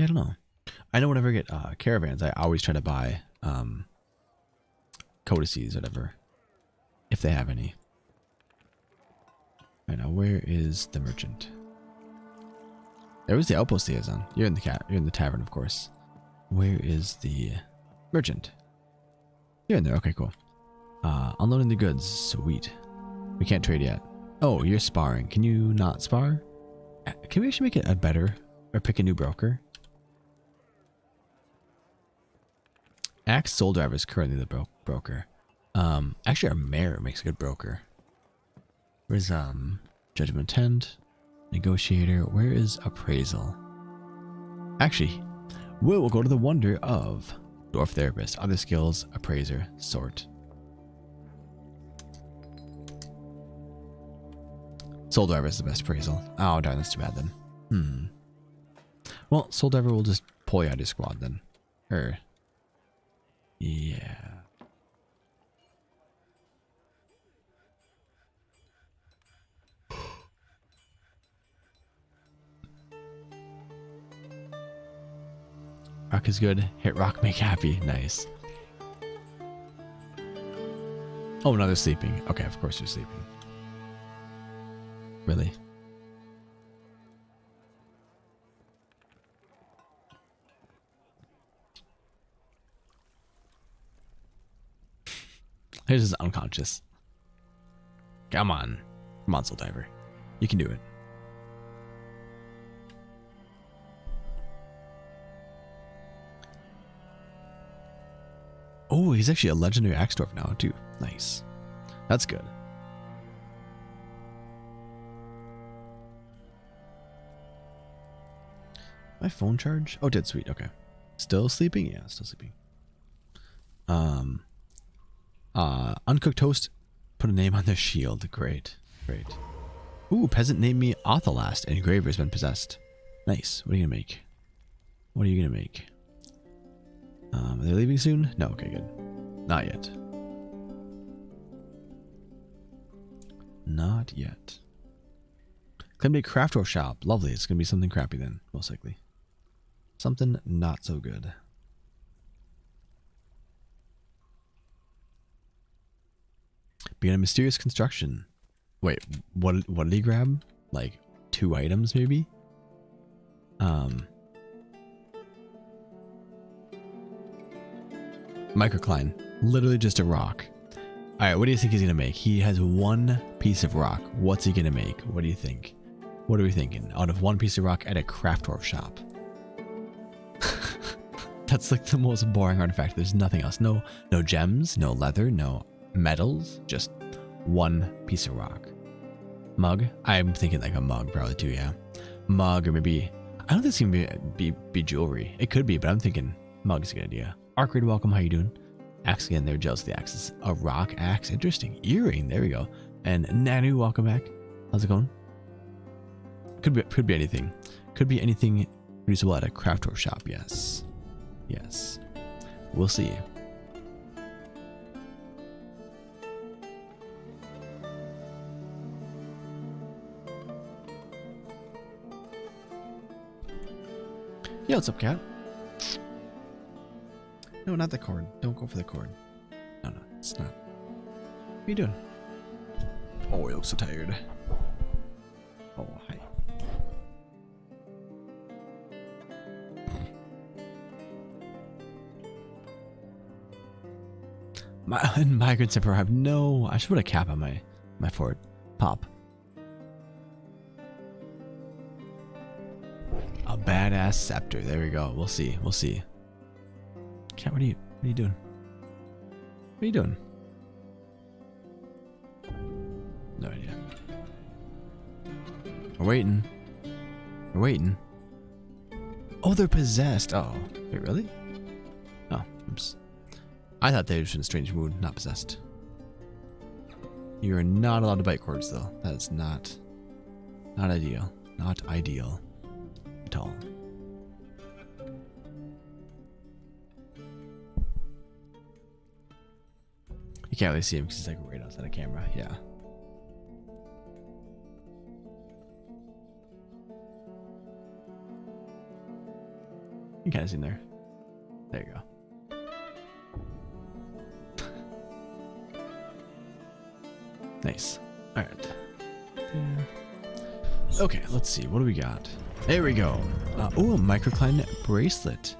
A: I don't know. I know whenever I get caravans, I always try to buy codices, whatever, if they have any. Right now, where is the merchant? There was the outpost liaison. You're in the tavern, of course. Where is the merchant? You're in there. Okay, cool. Unloading the goods. Sweet. We can't trade yet. Oh, you're sparring. Can you not spar? Can we actually make it a better or pick a new broker? Axe Soul Driver is currently the broker. Actually, our mayor makes a good broker. Where's Judgment Tent? Negotiator. Where is Appraisal? Actually, we'll go to the wonder of Dwarf Therapist. Other skills, Appraiser, Sort. Soul Driver is the best appraisal. Oh, darn, that's too bad then. Well, Soul Driver will just pull you out of your squad then. Yeah. Rock is good. Hit rock, make happy. Nice. Oh, no, they're sleeping. Okay, of course they're sleeping. Really? Here's his unconscious. Come on. Come on, Soul Diver. You can do it. he's actually a legendary axe dwarf now too. Nice. That's good. My phone charge? Oh, dead sweet. Okay. Still sleeping? Yeah, still sleeping. Uncooked toast. Put a name on their shield. Great. Great. Ooh, peasant named me Othelast. Engraver's been possessed. Nice. What are you gonna make? What are you gonna make? Are they leaving soon? No, okay, good. Not yet. Not yet. Claim a craft or shop. Lovely. It's gonna be something crappy then, most likely. Something not so good. Begin a mysterious construction. Wait, what did he grab? Like 2 items maybe? Microcline. Literally just a rock. Alright, what do you think he's gonna make? He has 1 piece of rock. What's he gonna make? What do you think? What are we thinking? Out of 1 piece of rock at a craft dwarf shop. That's like the most boring artifact. There's nothing else. No gems, no leather, no metals. Just 1 piece of rock. Mug? I'm thinking like a mug probably too, yeah. Mug or maybe... I don't think it's gonna be jewelry. It could be, but I'm thinking mug's a good idea. Arcade, welcome. How you doing? Axe again. They're jealous of the axes. A rock axe. Interesting. Earring. There we go. And Nanu, welcome back. How's it going? Could be anything. Could be anything usable at a craft or shop. Yes. Yes. We'll see. Yeah, what's up, cat? No, not the cord. Don't go for the cord. No, it's not. What are you doing? Oh, you look so tired. Oh, hi. Migrants have arrived. No, I should put a cap on my fort. Pop. A badass scepter. There we go. We'll see. We'll see. Cat, what are you doing? What are you doing? No idea. We're waiting. We're waiting. Oh, they're possessed. Oh, wait, really? Oh, oops. I thought they were in a strange mood, not possessed. You are not allowed to bite cords, though. That is not ideal. Not ideal at all. You can't really see him because he's like right outside the camera. Yeah. You can kind of see him there. There you go. Nice. All right. Okay, let's see. What do we got? There we go. Oh, a microcline bracelet.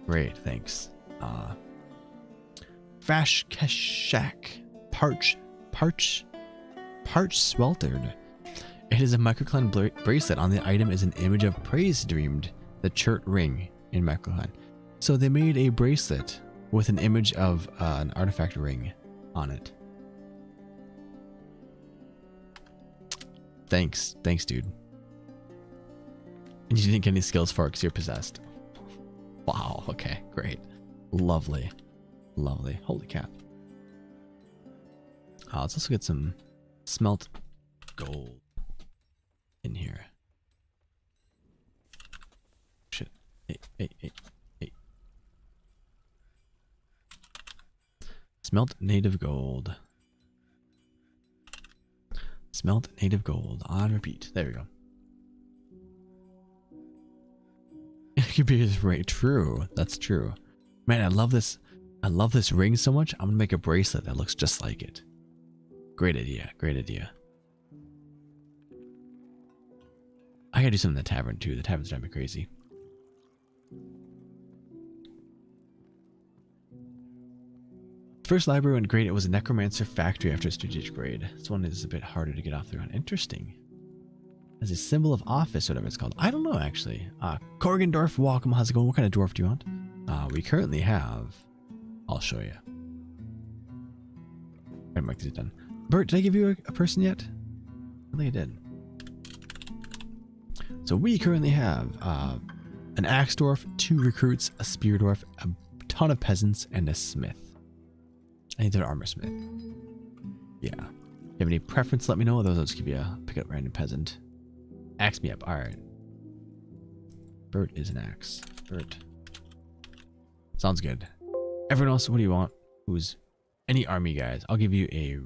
A: Great, thanks. Fash Kashak. Parch sweltered. It is a microcline bracelet. On the item is an image of praise dreamed, the chert ring in microcline. So they made a bracelet with an image of an artifact ring on it. Thanks, dude. And you didn't get any skills for it because you're possessed. Wow, okay, great. Lovely. Lovely. Holy cat. Let's also get some smelt gold in here. Shit. Hey. Smelt native gold. Smelt native gold. On repeat. There we go. Computer's right. True. That's true. Man, I love this ring so much. I'm gonna make a bracelet that looks just like it. Great idea. Great idea. I gotta do something in the tavern too. The tavern's driving me crazy. First library went great. It was a necromancer factory after a strategic grade. This one is a bit harder to get off the ground. Interesting. As a symbol of office, whatever it's called. I don't know actually. Dwarf, welcome. How's it going? What kind of dwarf do you want? We currently have I'll show you. I'll mark these done. Bert, did I give you a person yet? I think I did. So we currently have an axe dwarf, 2 recruits, a spear dwarf, a ton of peasants, and a smith. I need an armor smith. Yeah. If you have any preference, let me know. Otherwise, I'll just give you a pick up random peasant. Axe me up. All right. Bert is an axe. Bert. Sounds good. Everyone else, what do you want? Who's any army guys? I'll give you a.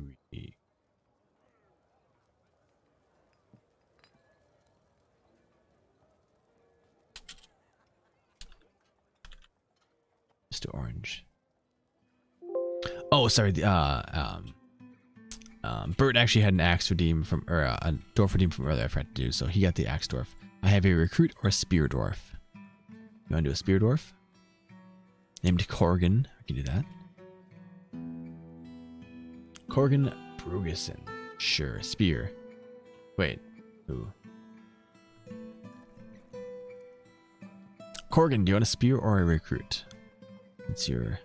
A: Mr. Orange. Oh, sorry. Bert actually had an axe redeem from, or a dwarf redeem from earlier. I forgot to do, so he got the axe dwarf. I have a recruit or a spear dwarf. You want to do a spear dwarf? Named Corrigan. I can do that. Corrigan Brugeson. Sure. Spear. Wait. Ooh. Corrigan, do you want a spear or a recruit? It's your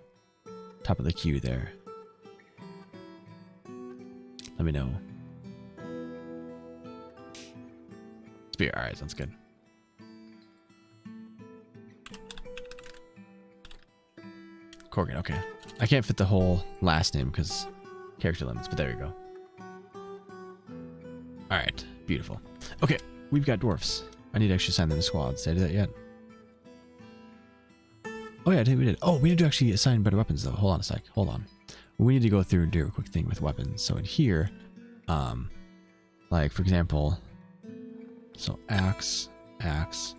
A: top of the queue there. Let me know. Spear. Alright, sounds good. Corrigan, okay. I can't fit the whole last name because character limits, but there you go. Alright, beautiful. Okay, we've got dwarfs. I need to actually assign them to squads. Did I do that yet? Oh yeah, we did. Oh, we need to actually assign better weapons though. Hold on a sec. Hold on. We need to go through and do a quick thing with weapons. So in here, like for example, so axe, axe,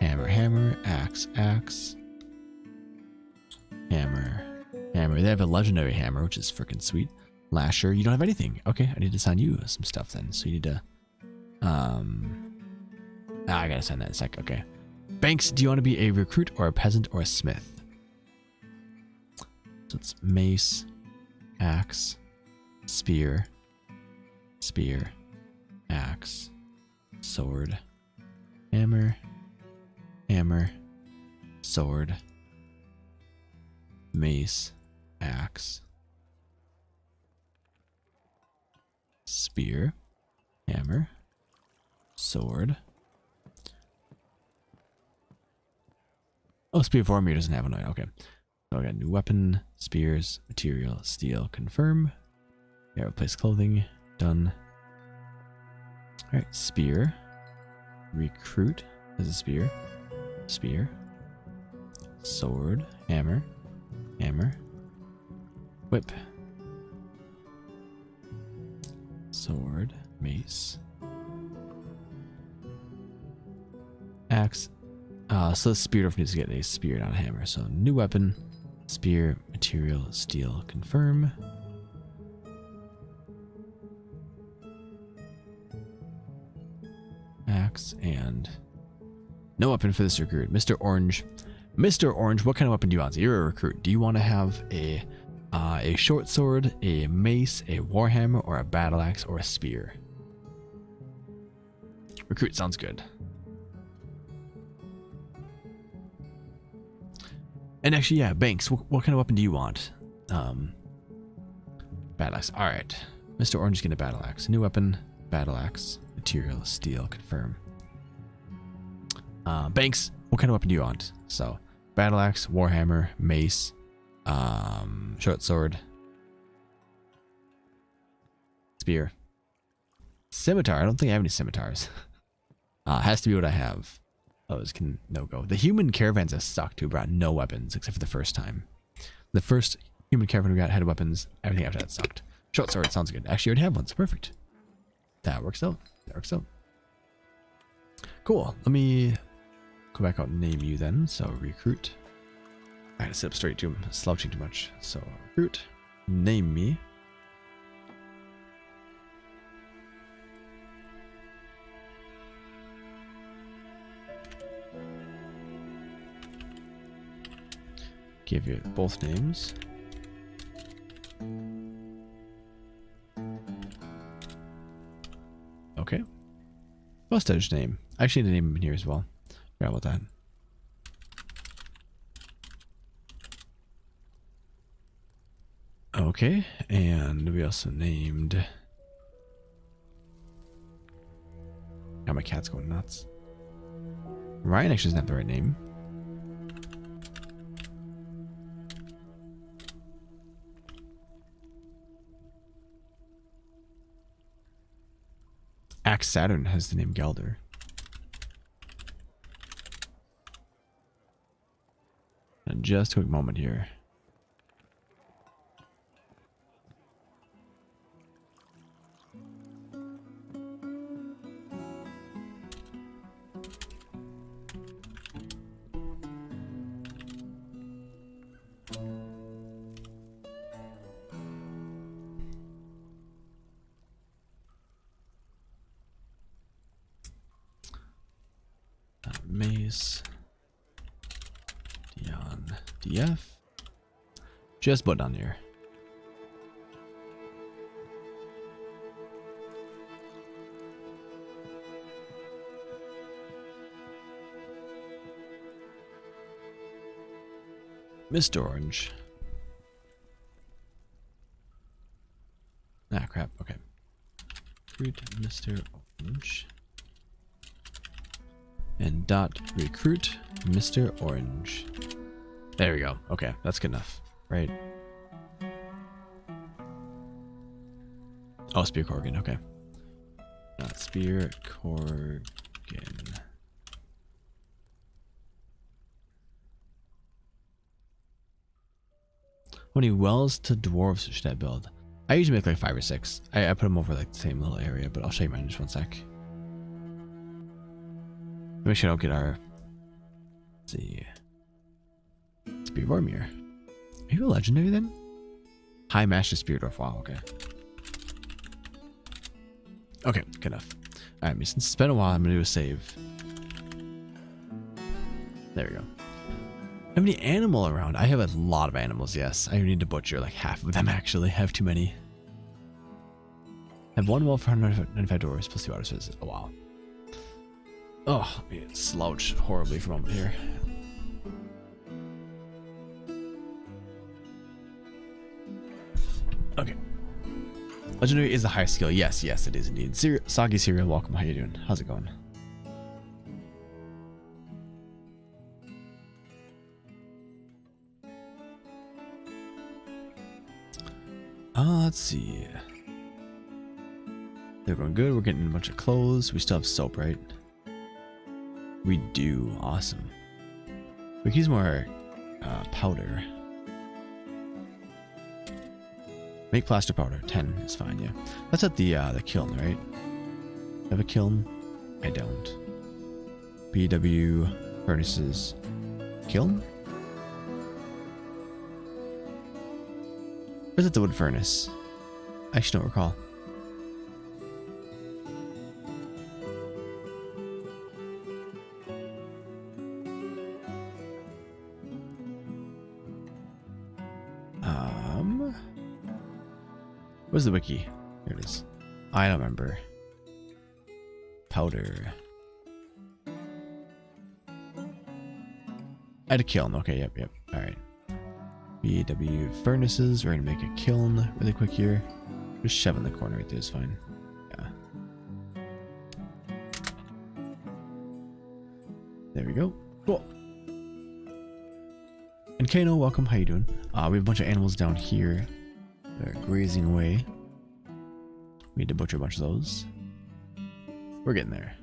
A: hammer, hammer, axe, axe, hammer, hammer. They have a legendary hammer, which is freaking sweet. Lasher, you don't have anything. Okay, I need to assign you some stuff then. So you need to, I gotta assign that in a sec. Okay. Banks, do you want to be a recruit or a peasant or a smith? So it's mace, axe, spear, spear, axe, sword, hammer, hammer, sword, mace, axe, spear, hammer, sword. Oh, spear for me doesn't have a knight. Okay. So I got new weapon, spears, material, steel, confirm. Yeah, replace clothing. Done. Alright, spear. Recruit as a spear. Spear. Sword. Hammer. Hammer. Whip. Sword. Mace. Axe. So the spear needs to get a spear, not a hammer. So new weapon, spear, material, steel, confirm. Axe and no weapon for this recruit. Mr. Orange. Mr. Orange, what kind of weapon do you want? So you're a recruit. Do you want to have a short sword, a mace, a warhammer, or a battle axe, or a spear? Recruit sounds good. And actually, yeah, Banks, what kind of weapon do you want? Battle axe. All right. Mr. Orange is getting a battle axe. New weapon, battle axe, material, steel, confirm. Banks, what kind of weapon do you want? So, battle axe, warhammer, mace, short sword, spear, scimitar. I don't think I have any scimitars. Has to be what I have. Those can no-go. The human caravans have sucked who brought no weapons except for the first time. The first human caravan we got had weapons. Everything after that sucked. Short sword sounds good. Actually, I already have one. So perfect. That works out. That works out. Cool. Let me go back out and name you then. So recruit. I gotta sit up straight too. I'm slouching too much. So recruit. Name me. Give you both names. Okay. Mustache name. I actually need to name him in here as well. Forgot about that. Okay, and we also named... God, my cat's going nuts. Ryan actually doesn't have the right name. Axe Saturn has the name Gelder. And just a quick moment here. Mace. Dion. DF. Just put down here. Mr. Orange. Ah, crap. Okay. Recruit Mr. Orange. And dot recruit Mr. Orange. There we go. Okay, that's good enough, right? Oh, Spear Corgan. Okay. Dot Spear Corgan. How many wells to dwarves should I build? I usually make like 5 or 6. I put them over like the same little area, but I'll show you mine in just one sec. Make sure I don't get our... Let's see. Spear Vormir. Are you a legendary then? High Master Spirit Dwarf. Wow, okay. Okay, good enough. Alright, since it's been a while, I'm gonna do a save. There we go. Have any animal around? I have a lot of animals, yes. I need to butcher like half of them actually. I have too many. I have 1 wall for 195 doors plus 2 outer spaces. Oh wow. Oh, we slouch horribly for a moment here. Okay. Legendary is the highest skill. Yes, yes, it is indeed. Soggy Cereal, welcome. How you doing? How's it going? Let's see. They're going good. We're getting a bunch of clothes. We still have soap, right? We do. Awesome. We can use more powder. Make plaster powder. 10 is fine, yeah. That's at the kiln, right? Have a kiln? I don't. BW furnaces. Kiln? Or is it the wood furnace? I actually don't recall. Where's the wiki? Here it is. I don't remember. Powder. Add a kiln. Okay, yep. Alright. BW furnaces. We're gonna make a kiln really quick here. Just shove in the corner right there is fine. Yeah. There we go. Cool. And Kano, welcome. How you doing? We have a bunch of animals down here. They're grazing away. We need to butcher a bunch of those. We're getting there.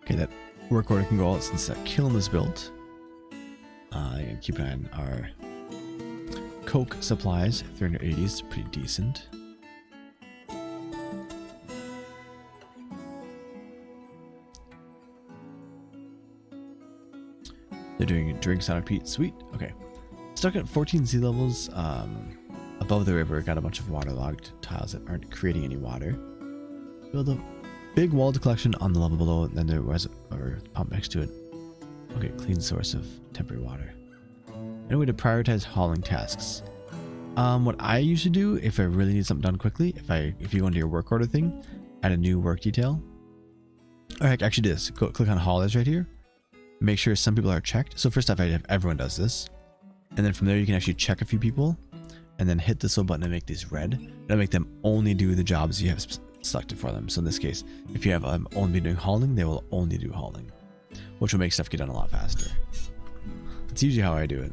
A: Okay, that work order can go out since that kiln is built. And keep an eye on our coke supplies. 380 is pretty decent. They're doing drinks out of peat. Sweet. Okay. Stuck at 14 sea levels. Above the river, got a bunch of waterlogged tiles that aren't creating any water. Build a big walled collection on the level below, and then there was a pump next to it. Okay, clean source of temporary water. and a way to prioritize hauling tasks. What I usually do if I really need something done quickly, if you go into your work order thing, add a new work detail. Or heck, actually do this. Click on haulers right here. Make sure some people are checked. So first off, I have everyone does this. And then from there, you can actually check a few people and then hit this little button and make these red. That'll make them only do the jobs you have selected for them. So in this case, if you have only doing hauling, they will only do hauling, which will make stuff get done a lot faster. That's usually how I do it.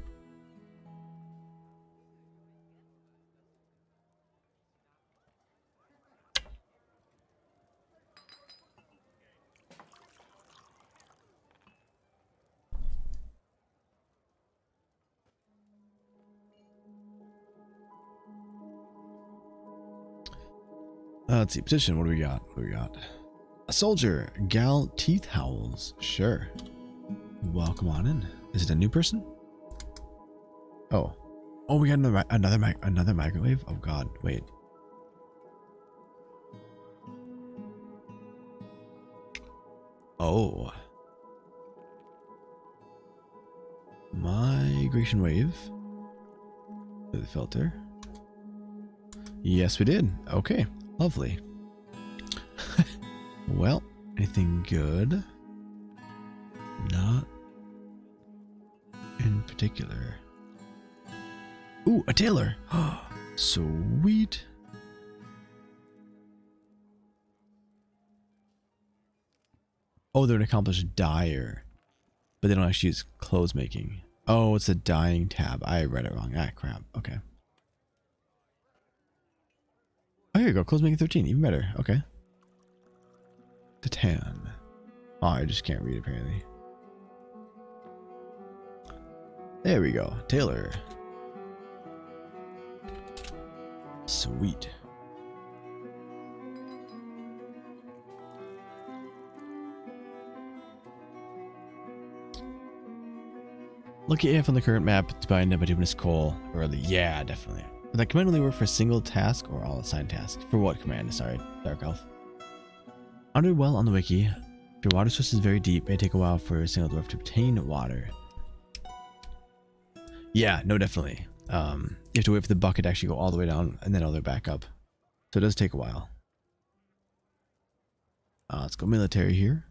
A: Let's see, petition, what do we got? What do we got? A soldier, gal teeth howls. Sure. Welcome on in. Is it a new person? Oh. Oh, we got another microwave? Oh god, wait. Oh. Migration wave. Through the filter. Yes, we did. Okay. Lovely. Well, anything good? Not in particular. Ooh, a tailor. Sweet. Oh, they're an accomplished dyer, but they don't actually use clothes making. Oh, it's a dyeing tab. I read it wrong. Ah, crap. Okay. Oh, here you go. Clothes making 13. Even better. Okay. Catan. Oh, I just can't read apparently. There we go. Tailor. Sweet. Look at AF on the current map to buy Nebuchadnezzar's coal early. Yeah, definitely. But that command only work for a single task or all assigned tasks? For what command? Sorry, Dark Elf. I did well on the wiki. If your water source is very deep, it may take a while for a single dwarf to obtain water. Yeah, no, definitely. You have to wait for the bucket to actually go all the way down and then all the way back up. So it does take a while. Let's go military here.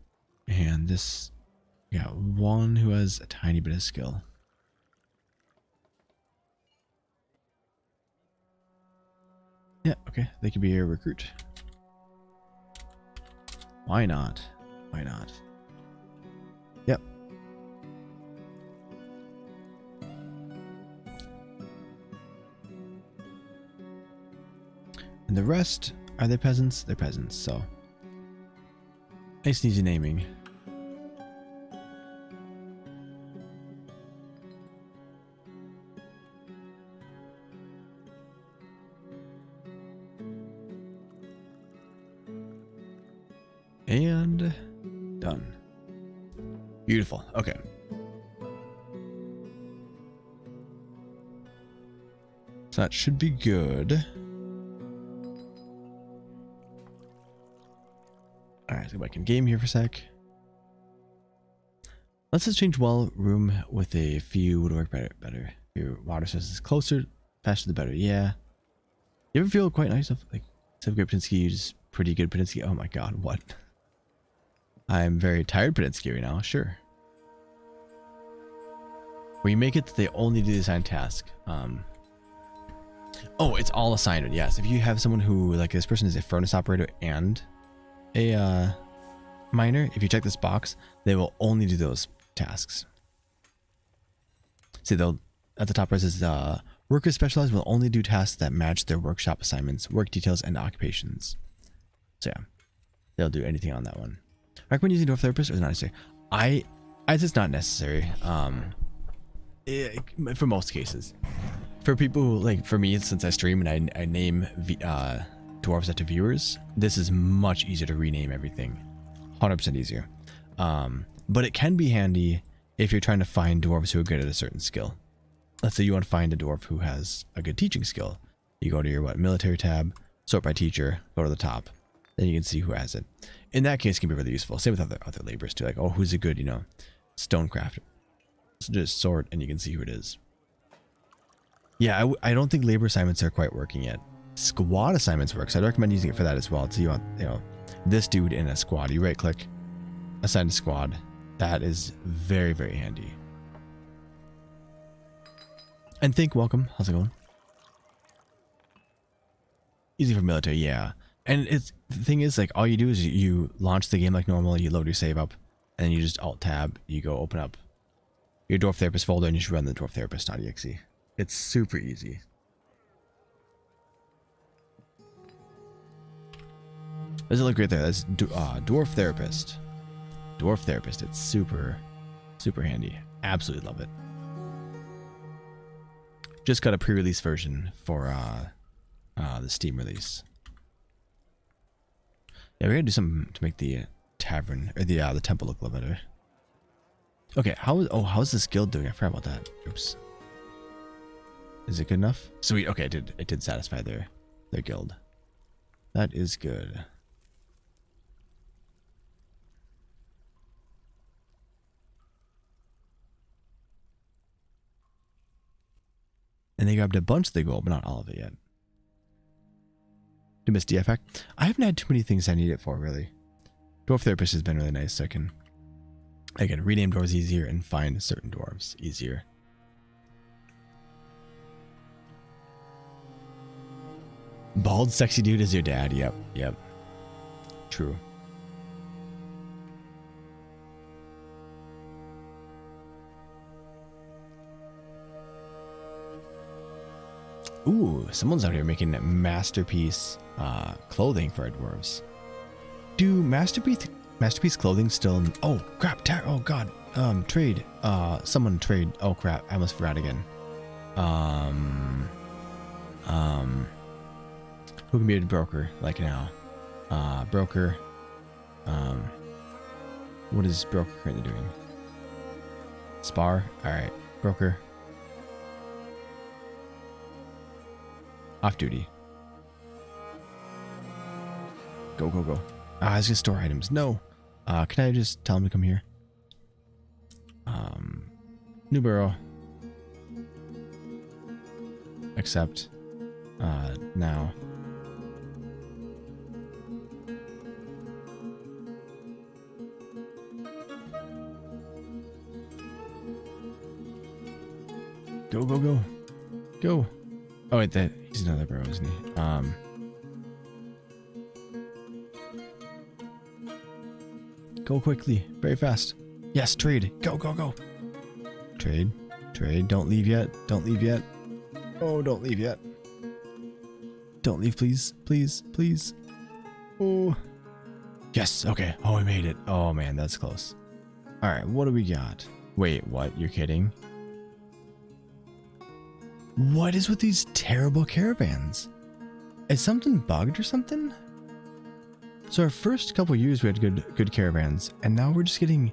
A: And this, yeah, one who has a tiny bit of skill. Yeah, okay. They could be a recruit. Why not? Why not? Yep. And the rest, are they peasants? They're peasants, so. Nice and easy naming. And done. Beautiful. Okay. So that should be good. Alright, let's go back in game here for a sec. Let's just change well room with a few would work better. Your water source is closer, faster the better. Yeah. You ever feel quite nice of like some great Putinsky, just pretty good Putinsky? Oh my god, what? I'm very tired Putinsky right now, sure. When you make it, they only do the assigned task. Oh, it's all assigned, yes. If you have someone who, like this person is a furnace operator and a miner, if you check this box, they will only do those tasks. See, they'll, at the top it says, workers specialized will only do tasks that match their workshop assignments, work details, and occupations. So yeah, they'll do anything on that one. Recommend using Dwarf Therapist or is it not necessary? It's not necessary. For most cases. For people who, like for me, since I stream and I name dwarves to viewers, this is much easier to rename everything. 100% easier. But it can be handy if you're trying to find dwarves who are good at a certain skill. Let's say you want to find a dwarf who has a good teaching skill. You go to your military tab, sort by teacher, go to the top. Then you can see who has it. In that case, it can be really useful. Same with other laborers too. Like, oh, who's a good, stonecrafter? So just sort and you can see who it is. Yeah, I don't think labor assignments are quite working yet. Squad assignments work, so I'd recommend using it for that as well. So you want, you know, this dude in a squad. You right click, assign to squad. That is very, very handy. And Think, welcome. How's it going? Easy for military, yeah. And it's the thing is, like, all you do is you launch the game like normal, you load your save up, and then you just alt tab, you go open up your Dwarf Therapist folder, and you just run the Dwarf Therapist.exe. It's super easy. Does it look great there? That's Dwarf Therapist. Dwarf Therapist. It's super, super handy. Absolutely love it. Just got a pre-release version for the Steam release. Yeah, we're gonna do something to make the tavern or the temple look a little better. Okay, how's this guild doing? I forgot about that. Oops. Is it good enough? Sweet. Okay, it did satisfy their guild. That is good. And they grabbed a bunch of the gold, but not all of it yet. To miss DFX. I haven't had too many things I need it for, really. Dwarf Therapist has been really nice, so I can rename dwarves easier and find certain dwarves easier. Bald sexy dude is your dad. Yep. True. Ooh, someone's out here making masterpiece clothing for our dwarves. Do masterpiece clothing still? Oh crap! Oh god! Trade. Someone trade. Oh crap! I almost forgot again. Who can be a broker like now? Broker. What is broker currently doing? Spar. All right, broker. Off duty. Go. I was gonna store items. No. Can I just tell him to come here? New burrow. Accept. Now. Go. Oh wait, he's another bro, isn't he? Go quickly, very fast. Yes, trade. Go. Trade. Don't leave yet. Oh, don't leave yet. Don't leave, please. Oh. Yes. Okay. Oh, we made it. Oh man, that's close. All right, what do we got? Wait, what? You're kidding? What is with these terrible caravans? Is something bugged or something? So our first couple years we had good caravans, and now we're just getting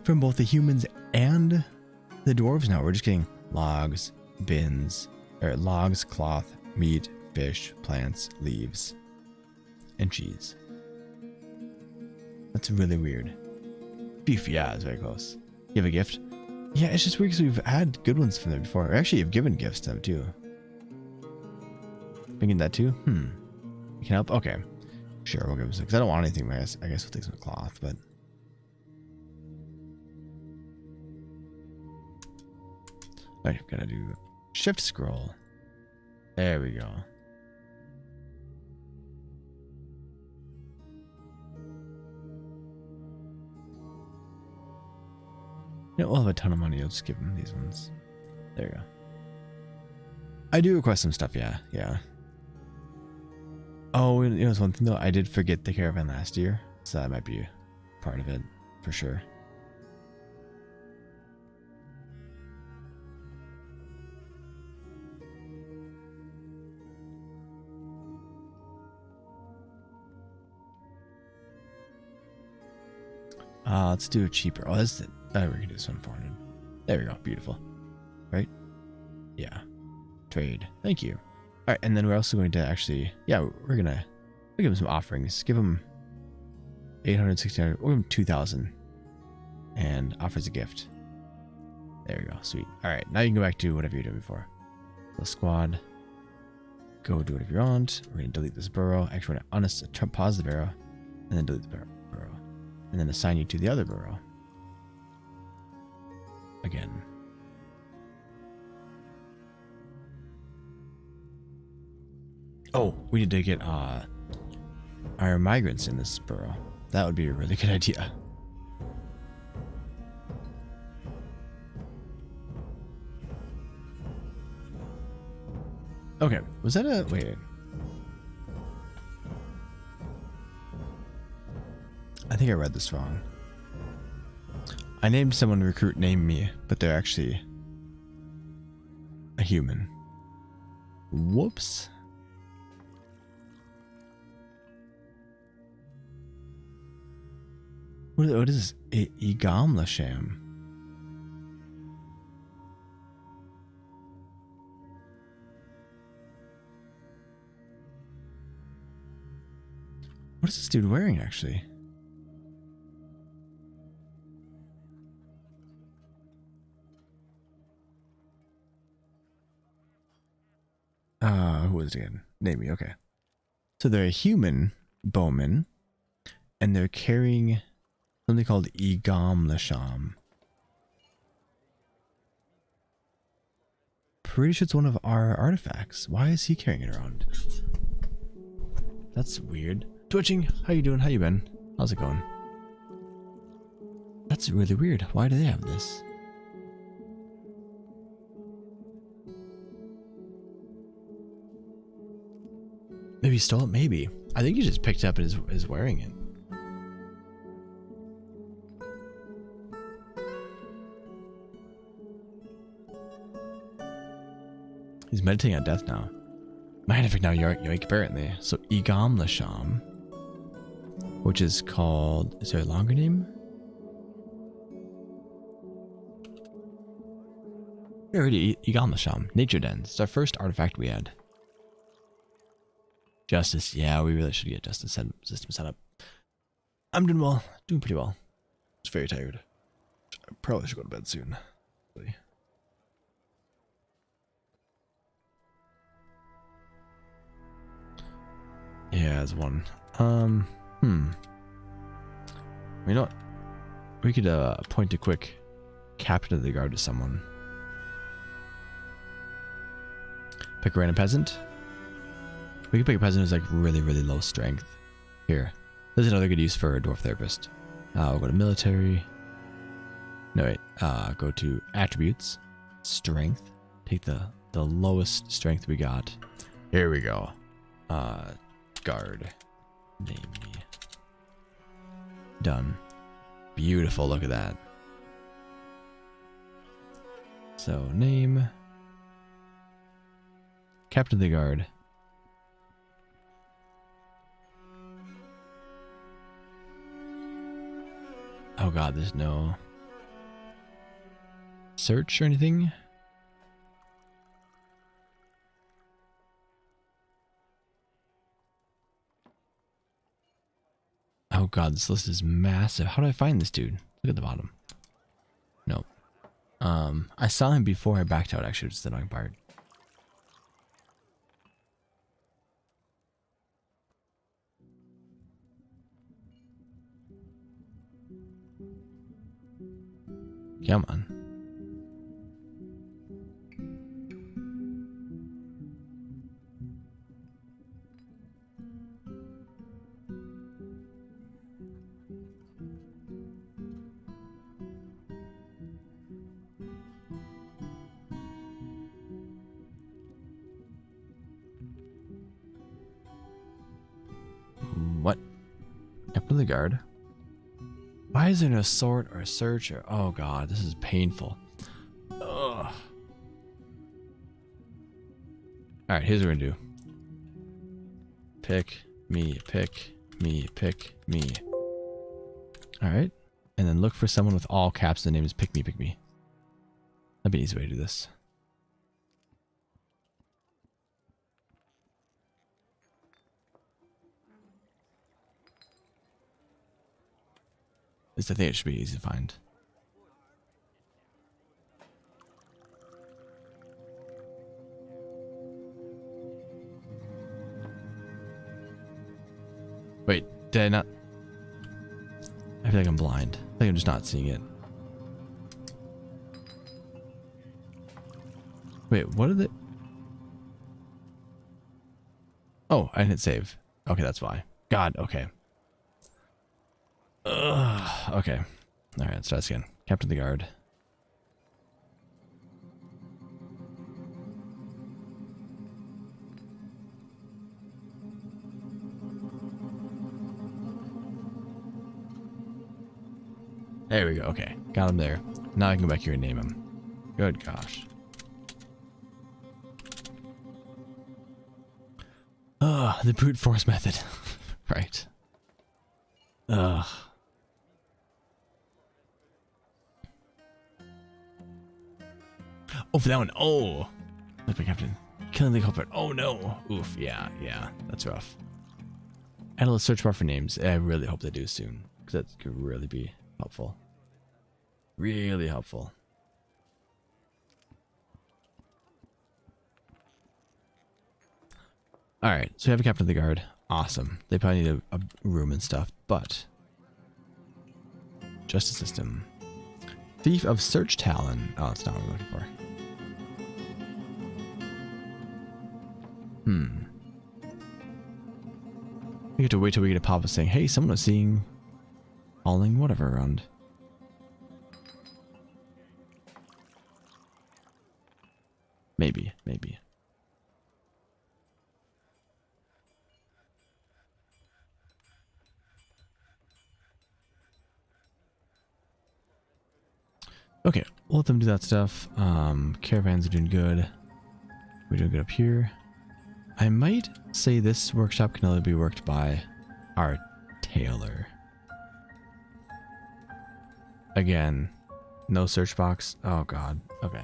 A: from both the humans and the dwarves. Now we're just getting logs, logs, cloth, meat, fish, plants, leaves, and cheese. That's really weird. Beef, yeah, it's very close. You have a gift? Yeah, it's just weird because we've had good ones from them before. Actually, you've given gifts to them too. Thinking that too? You can help? Okay. Sure, we'll give them some. Because I don't want anything, I guess we'll take some cloth, but... Alright, gotta do shift scroll. There we go. Yeah, we'll have a ton of money. I'll just give them these ones. There you go. I do request some stuff, yeah. Oh, you know, one thing though, I did forget the caravan last year, so that might be part of it, for sure. Let's do a cheaper. Oh, that's it. We can do this one 400. There we go. Beautiful. Right? Yeah. Trade. Thank you. All right, and then we're also going to actually, we'll give him some offerings. Give him 800, 1600. We'll give him 2,000, and offers a gift. There we go. Sweet. All right, now you can go back to whatever you did before. The squad. Go do whatever you want. We're going to delete this burrow. Actually, we're going to pause the burrow. And then delete the burrow. And then assign you to the other burrow. Again. Oh, we need to get our migrants in this burrow. That would be a really good idea. Okay, was that a... wait. I think I read this wrong. I named someone recruit named me, but they're actually a human. Whoops. What is this? Igamlasham. What is this dude wearing, actually? Who was it again? Name me, okay. So they're a human bowman, and they're carrying something called Igamlasham. Pretty sure it's one of our artifacts. Why is he carrying it around? That's weird. Twitching, how you doing? How you been? How's it going? That's really weird. Why do they have this? Maybe he stole it? Maybe. I think he just picked it up and is wearing it. He's meditating on death now. Magnific now, yoink apparently. So Igamlasham, which is called... is there a longer name? We already Igamlasham. Nature Dens. It's our first artifact we had. Justice. Yeah, we really should get justice system set up. I'm doing well. Doing pretty well. Just very tired. I probably should go to bed soon. Really. Yeah, it's one. You know what? We could appoint a quick captain of the guard to someone. Pick a random peasant. We could pick a peasant who's like really, really low strength. Here. There's another good use for a dwarf therapist. We'll go to military. No, wait. Go to attributes. Strength. Take the lowest strength we got. Here we go. Guard. Name me. Done. Beautiful. Look at that. So, name. Captain of the guard. Oh god, there's no search or anything. Oh god, this list is massive. How do I find this dude? Look at the bottom. Nope. I saw him before I backed out, actually, which is the annoying part. Come on. What? Captain of the guard. Why is there no sort or search or... oh god, this is painful. Ugh. Alright, here's what we're gonna do. Pick me, pick me, pick me. Alright. And then look for someone with all caps. The name is pick me, pick me. That'd be an easy way to do this. I think it should be easy to find. Wait, did I not? I feel like I'm blind. I think I'm just not seeing it. Wait, what are they? Oh, I didn't save. Okay, that's why. God, okay. Ugh, okay. Alright, let's try this again. Captain the guard. There we go. Okay. Got him there. Now I can go back here and name him. Good gosh. Ugh, the brute force method. Right. Ugh. Oh, for that one. Oh. Look, my captain. Killing the culprit. Oh no. Oof. Yeah, yeah. That's rough. Add a little search bar for names. I really hope they do soon. Because that could really be helpful. Really helpful. Alright, so we have a captain of the guard. Awesome. They probably need a room and stuff, but... Justice system. Thief of Search Talon. Oh, that's not what we're looking for. We have to wait till we get a pop-up saying, hey, someone was seeing... hauling whatever around. Maybe, maybe. Okay, we'll let them do that stuff. Caravans are doing good. We're doing good up here. I might say this workshop can only be worked by our tailor. Again, no search box. Oh god. Okay.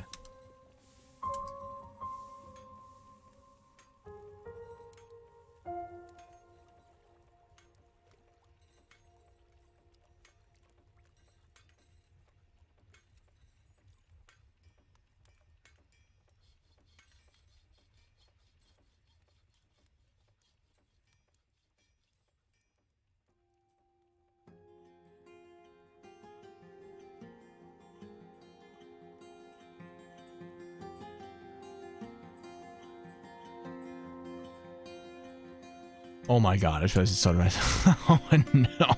A: Oh my god, I just realized it's sort of oh no.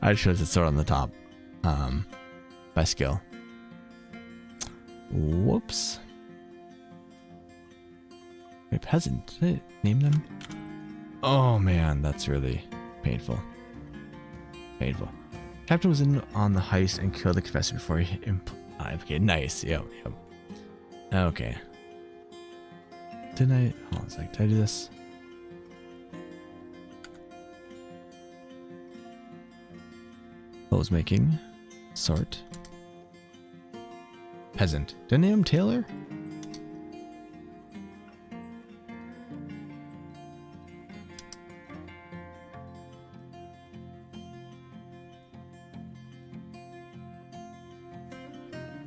A: I just realized it's sort of on the top. By skill. Whoops. Wait, peasant. Did I name them? Oh man, that's really painful. Painful. Captain was in on the heist and killed the confessor before he okay, nice. Yep, yep. Okay. Didn't I? Hold on a sec. Did I do this? Clothes making. Sort. Peasant. Did I name him Taylor?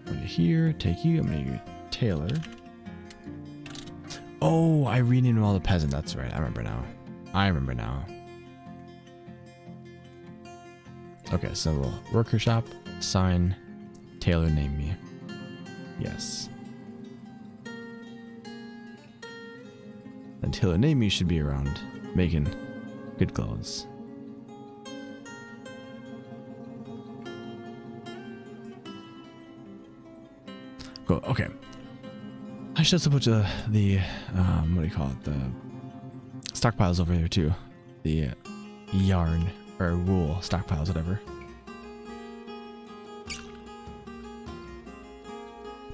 A: I'm gonna here, take you, I'm gonna use Taylor. Oh, I renamed him all the peasant, that's right, I remember now. I remember now. Okay, so we'll worker shop, sign, Taylor name me. Yes. And Taylor name me should be around making good clothes. Cool, okay. I should also put the what do you call it? The stockpiles over there too. The yarn or wool stockpiles, whatever.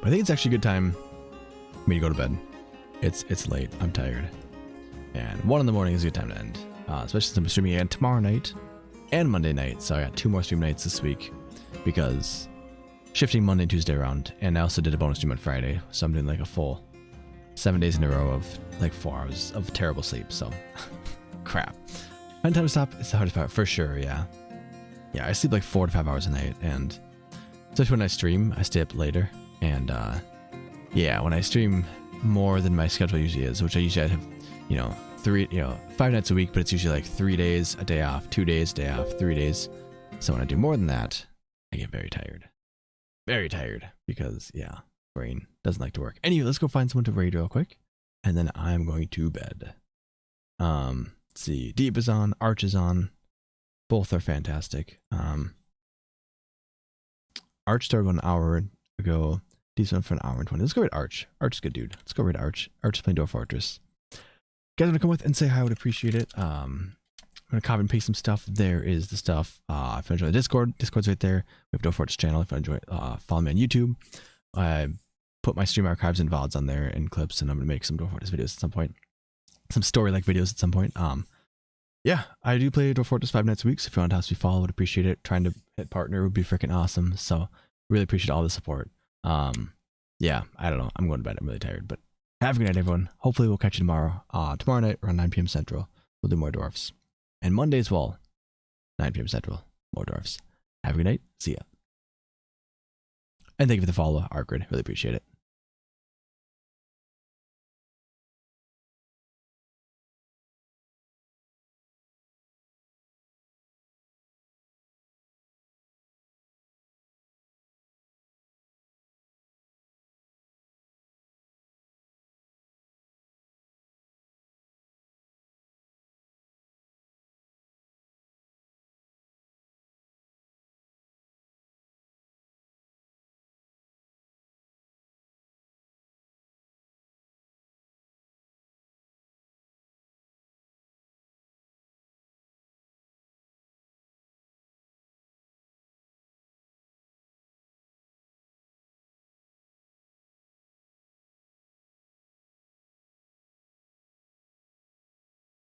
A: But I think it's actually a good time for me to go to bed. It's late. I'm tired. And 1 in the morning is a good time to end. Especially since I'm streaming again tomorrow night and Monday night. So I got 2 more stream nights this week because shifting Monday and Tuesday around. And I also did a bonus stream on Friday. So I'm doing like a full 7 days in a row of like 4 hours of terrible sleep. So crap. Find time to stop. It's the hardest part for sure. Yeah. Yeah. I sleep like 4 to 5 hours a night. And especially when I stream, I stay up later. And yeah, when I stream more than my schedule usually is, which I usually have, you know, 3, 5 nights a week, but it's usually like 3 days, a day off, 2 days, day off, 3 days. So when I do more than that, I get very tired. Very tired because, yeah, brain doesn't like to work. Anyway, let's go find someone to raid real quick. And then I'm going to bed. Let's see. Deep is on. Arch is on. Both are fantastic. Arch started about an hour ago. Deep's on for an hour and 20. Let's go raid Arch. Arch is good, dude. Let's go raid Arch. Arch is playing Dwarf Fortress. Guys want to come with and say hi, I would appreciate it. I'm going to copy and paste some stuff. There is the stuff. If you enjoy the Discord's right there. We have Dwarf Fortress channel. If you enjoy follow me on YouTube. I put my stream archives and VODs on there and clips, and I'm going to make some Dwarf Fortress videos at some point. Some story-like videos at some point. Yeah, I do play Dwarf Fortress 5 nights a week, so if you want to have me follow, would appreciate it. Trying to hit partner would be freaking awesome, so really appreciate all the support. Yeah, I don't know. I'm going to bed. I'm really tired, but have a good night, everyone. Hopefully we'll catch you tomorrow. Tomorrow night around 9 p.m. Central, we'll do more Dwarfs. And Monday as well, 9 p.m. Central, more Dwarfs. Have a good night. See ya. And thank you for the follow, Arcrid. Really appreciate it.